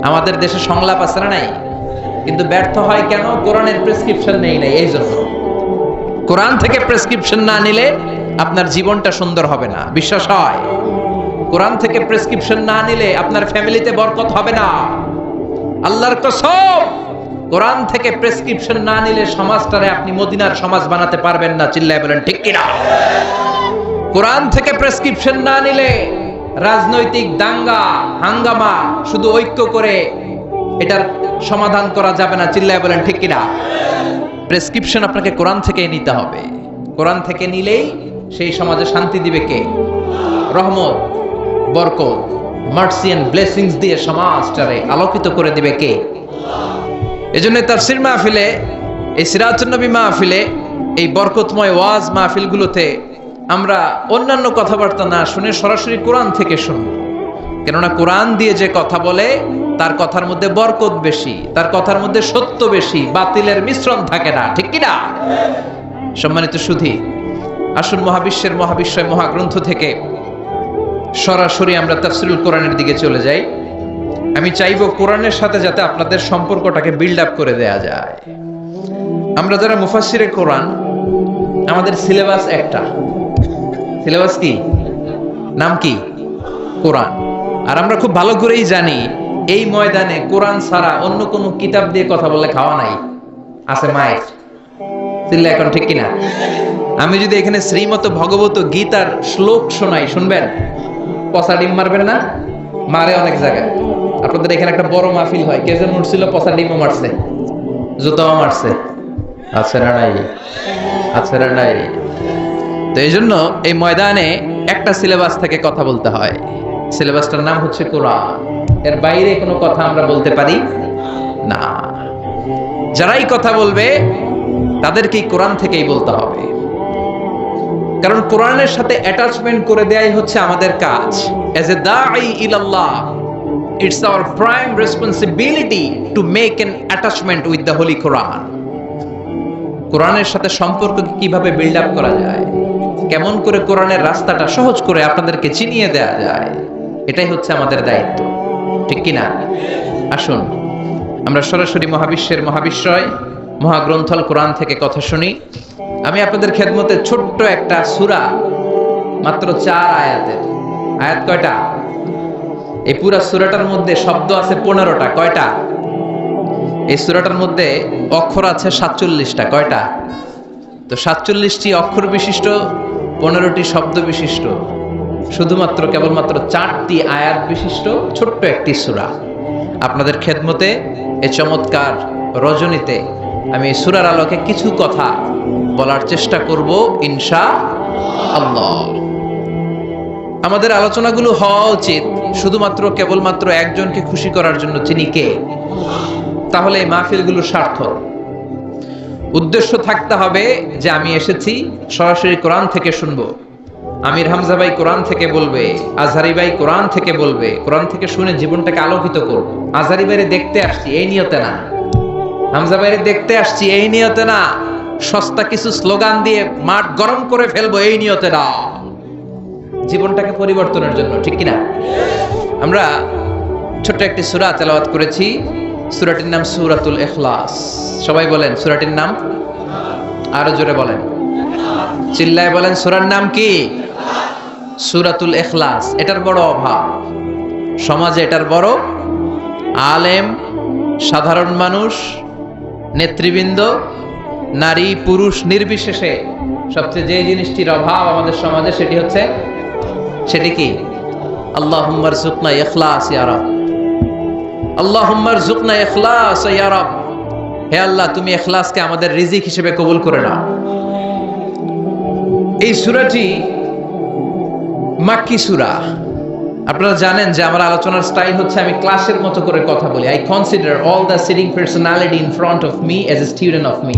Speaker 1: আমাদের দেশে সংলাপ আছে না নাই? কিন্তু ব্যর্থ হয় কেন? কোরআনের প্রেসক্রিপশন নেই নাই। এই জন্য কোরআন থেকে প্রেসক্রিপশন না নিলে আপনার জীবনটা সুন্দর হবে না। বিশ্বাস হয়? কোরআন থেকে প্রেসক্রিপশন না নিলে আপনার ফ্যামিলিতে বরকত হবে না। আল্লাহর কসম, কোরআন থেকে প্রেসক্রিপশন না নিলে সমাজটারে আপনি মদিনার সমাজ বানাতে পারবেন না। চিল্লায় বলেন ঠিক কিনা? কোরআন থেকে প্রেসক্রিপশন না নিলে রাজনৈতিক দাঙ্গা হাঙ্গামা শুধু ঐক্য করে এটার সমাধান করা যাবে না। চিল্লায় বলেন ঠিক কিনা? প্রেসক্রিপশন আপনাকে কোরআন থেকে নিতে হবে। কোরআন থেকে নিলেই সেই সমাজে শান্তি দিবে কে? রহমত, বরকত, মার্সি এন্ড ব্লেসিংস দিয়ে সমাজটারে আলোকিত করে দিবে কে? এজন্য তাফসীর মাহফিলে, এই সিরাতুন নবী মাহফিলে, এই বরকতময় ওয়াজ মাহফিলগুলোতে আমরা অন্যান্য কথাবার্তা না শুনে সরাসরি কোরআন থেকে শুনব। কেননা কোরআন দিয়ে যে কথা বলে তার কথার মধ্যে বরকত বেশি, তার কথার মধ্যে সত্য বেশি, বাতিলের মিশ্রণ থাকে না। ঠিক কিনা? সম্মানিত সুধী, আসুন মহাবিশ্বের মহাবিশ্বয় মহাগ্রন্থ থেকে সরাসরি আমরা তাফসীরুল কোরআনের দিকে চলে যাই। আমি চাইবো কোরআনের সাথে যাতে আপনাদের সম্পর্কটাকে বিল্ড আপ করে দেয়া যায়। আমরা যারা মুফাসসিরে কোরআন, আমাদের সিলেবাস একটা। সিলেবাস কি? নাম কি? কোরআন। আর আমরা খুব ভালো করেই জানি এই ময়দানে কোরআন ছাড়া অন্য কোনো কিতাব দিয়ে কথা বললে খাওয়া নাই। আছে মায়ের চিল্লা এখন, ঠিক কিনা? আমি যদি এখানে শ্রীমত ভগবত গীতার শ্লোক শোনাই, শুনবেন? পচা ডিম মারবেন না? মারে অনেক জায়গায়। আপনাদের এখানে একটা বড় মাহফিল হয়, কে যেন উঠছিল পচা ডিমও মারছে, জুতাও মারছে। আছে না নাই? আছে না নাই? তো এই জন্য এই ময়দানে একটা সিলেবাস থেকে কথা বলতে হয়। সিলেবাসটার নাম হচ্ছে কোরআন। এর বাইরে কোনো কথা আমরা বলতে পারি না। যারাই কথা বলবে তাদেরকে কোরআন থেকেই বলতে হবে, কারণ কোরআনের সাথে অ্যাটাচমেন্ট করে দেয়াই হচ্ছে আমাদের কাজ। এজ এ দাঈ ইলাল্লাহ, it's our prime responsibility to make an attachment with the holy Quran. কোরআনের সাথে সম্পর্ক কিভাবে বিল্ড আপ করা যায়, কেমন করে কোরআনের রাস্তাটা সহজ করে আপনাদেরকে চিনিয়ে দেয়া যায়, এটাই হচ্ছে আমাদের দায়িত্ব, ঠিক কিনা? আসুন আমরা সরাসরি মহাবিশ্বের মহাবিশ্বয় মহাগ্রন্থল কোরআন থেকে কথা শুনি। আমি আপনাদের খেদমতে ছোট্ট একটা সূরা, মাত্র 4 আয়াতের। আয়াত কয়টা? এই পুরা সূরাটার মধ্যে শব্দ আছে 15টা। কয়টা? এই সূরাটার মধ্যে অক্ষর আছে 47টা। কয়টা? তো 47টি অক্ষর বিশিষ্ট, 15টি শব্দ বিশিষ্ট, শুধুমাত্র কেবলমাত্র 4টি আয়াত বিশিষ্ট ছোট্ট একটি সূরা। আপনাদের খেদমতে এই চমৎকার রজনীতে আমি এই সূরার আলোকে কিছু কথা বলার চেষ্টা করব ইনশাআল্লাহ। আমাদের আলোচনাগুলো হওয়া উচিত শুধুমাত্র কেবলমাত্র একজনকে খুশি করার জন্য, যিনি কে? তাহলে এই মাহফিলগুলো সার্থক। উদ্দেশ্য থাকতে হবে যে আমি এসেছি সরাসরি কোরআন থেকে শুনবো। আমির হামজা ভাই কোরআন থেকে বলবে, আজহারি ভাই কোরআন থেকে বলবে, কোরআন থেকে শুনে জীবনটাকে আলোকিত করব। আজহারি ভাইরে দেখতে আসছি এই নিয়তে না, হামজা ভাইরে দেখতে আসছি এই নিয়তে না, সস্তা কিছু স্লোগান দিয়ে মাঠ গরম করে ফেলবো এই নিয়তে না, জীবনটাকে পরিবর্তনের জন্য, ঠিক কিনা? আমরা ছোট্ট একটি সূরা তেলাওয়াত করেছি। সূরাটির নাম সূরাতুল ইখলাস। সবাই বলেন সূরাটির নাম, আরো জোরে বলেন, চিল্লায় বলেন, সূরার নাম কি? সূরাতুল ইখলাস। এটার বড় অভাব সমাজে, এটার বড় আলেম, সাধারণ মানুষ, নেতৃবৃন্দ, নারী পুরুষ নির্বিশেষে সবচেয়ে যে জিনিসটির অভাব আমাদের সমাজে, সেটি হচ্ছে, সেটি কি? আল্লাহুম্মা রযুকনা ইখলাস ইয়া রাব। আল্লাহুম্মা রযুকনা ইখলাস ইয়া রাব। হে আল্লাহ, তুমি ইখলাসকে আমাদের রিজিক হিসেবে কবুল করে নাও। এই সূরাটি মাক্কি সূরা। আপনারা জানেন যে আমার আলোচনার স্টাইল হচ্ছে আমি ক্লাসের মতো করে কথা বলি। I consider all the sitting personality in front of me as a student of me.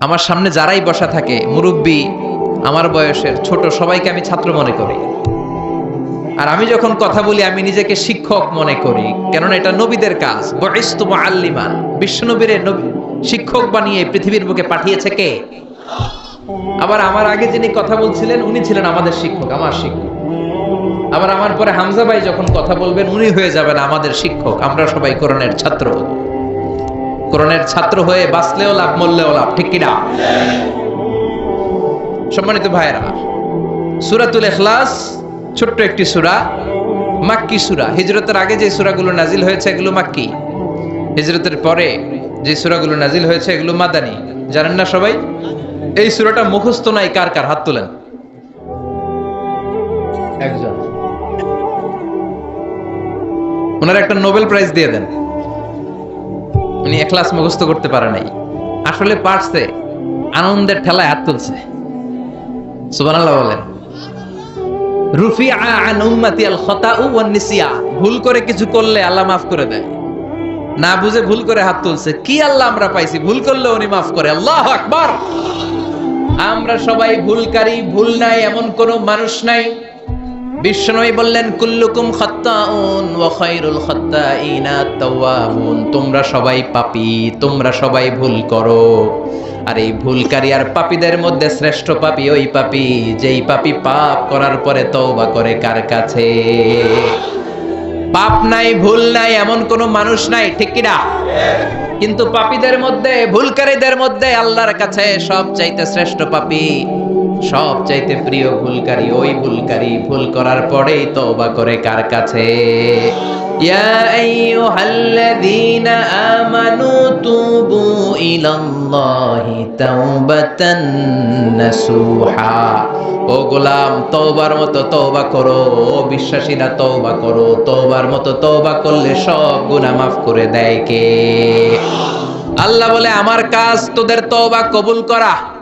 Speaker 1: আমার সামনে যারাই বসা থাকে, মুরব্বী, আমার বয়সের, ছোট, সবাইকে আমি ছাত্র মনে করি। আর আমি যখন কথা বলি আমি নিজেকে শিক্ষক মনে করি, কেননা এটা নবীদের কাজ। বুইসতু মুআল্লিমান, বিশ্বনবীরে শিক্ষক বানিয়ে পৃথিবীর বুকে পাঠিয়েছে কে? আবার আমার আগে যিনি কথা বলছিলেন উনি ছিলেন আমাদের শিক্ষক, আমার শিক্ষক। আবার আমার পরে হামজা ভাই যখন কথা বলবেন উনি হয়ে যাবেন আমাদের শিক্ষক। আমরা সবাই কোরআনের ছাত্র। কোরআনের ছাত্র হয়ে বাঁচলেও লাভ, মরলেও লাভ, ঠিক কিনা? সম্মানিত ভাইরা, সূরাতুল ইখলাস ছোট্ট একটি সূরা, মাক্কি সূরা। হিজরতের আগে যে সূরাগুলো নাজিল হয়েছে এগুলো মাক্কি, হিজরতের পরে যে সূরাগুলো নাজিল হয়েছে এগুলো মাদানী। জানেন না সবাই? এই সূরাটা মুখস্থ নাই কার কার? হাত তোলেন। একজন। ওনার একটা নোবেল প্রাইজ দিয়ে দেন। উনি ইখলাস মুখস্থ করতে পারে নাই, আসলে পারছে, আনন্দের ঠেলায় হাত তুলছে। সুবহানাল্লাহ বলেন। রুফিআ আন উম্মতি আল খাতাউ ওয়ান নিসিয়া। ভুল করে কিছু করলে আল্লাহ মাফ করে দেয়। না বুঝে ভুল করে হাত তুলছে, কি আল্লাহ আমরা পাইছি, ভুল করলে উনি মাফ করে। আল্লাহু আকবার। আমরা সবাই ভুলকারী, ভুল নাই এমন কোন মানুষ নাই। বিশ্বনবী বললেন, কুল্লুকুম খাত্তাউন ওয়া খায়রুল খাত্তাইনা তাওয়াবুন। তোমরা সবাই পাপী, তোমরা সবাই ভুল করো, আর এই ভুলকারী আর পাপীদের মধ্যে শ্রেষ্ঠ পাপী ওই পাপী যেই পাপী পাপ করার পরে তওবা করে কার কাছে? পাপ নাই, ভুল নাই এমন কোন মানুষ নাই, ঠিক কি না? কিন্তু পাপীদের মধ্যে, ভুলকারীদের মধ্যে আল্লাহর কাছে সবচাইতে শ্রেষ্ঠ পাপী, সবচাইতে প্রিয় ভুলকারী ওই ভুলকারী ভুল করার পরেই তওবা করে কার কাছে? ইয়া আইয়ুহাল্লাযীনা আমানু তুবু ইলাল্লাহি তাওবাতান নাসুহা। ও গোলাম, তওবার মতো তওবা করো। ও বিশ্বাসীরা তওবা করো। তওবার মতো তওবা করলে সব গুনাহ মাফ করে দেয় কে? আল্লাহ বলে আমার কাজ তোদের তওবা কবুল করা।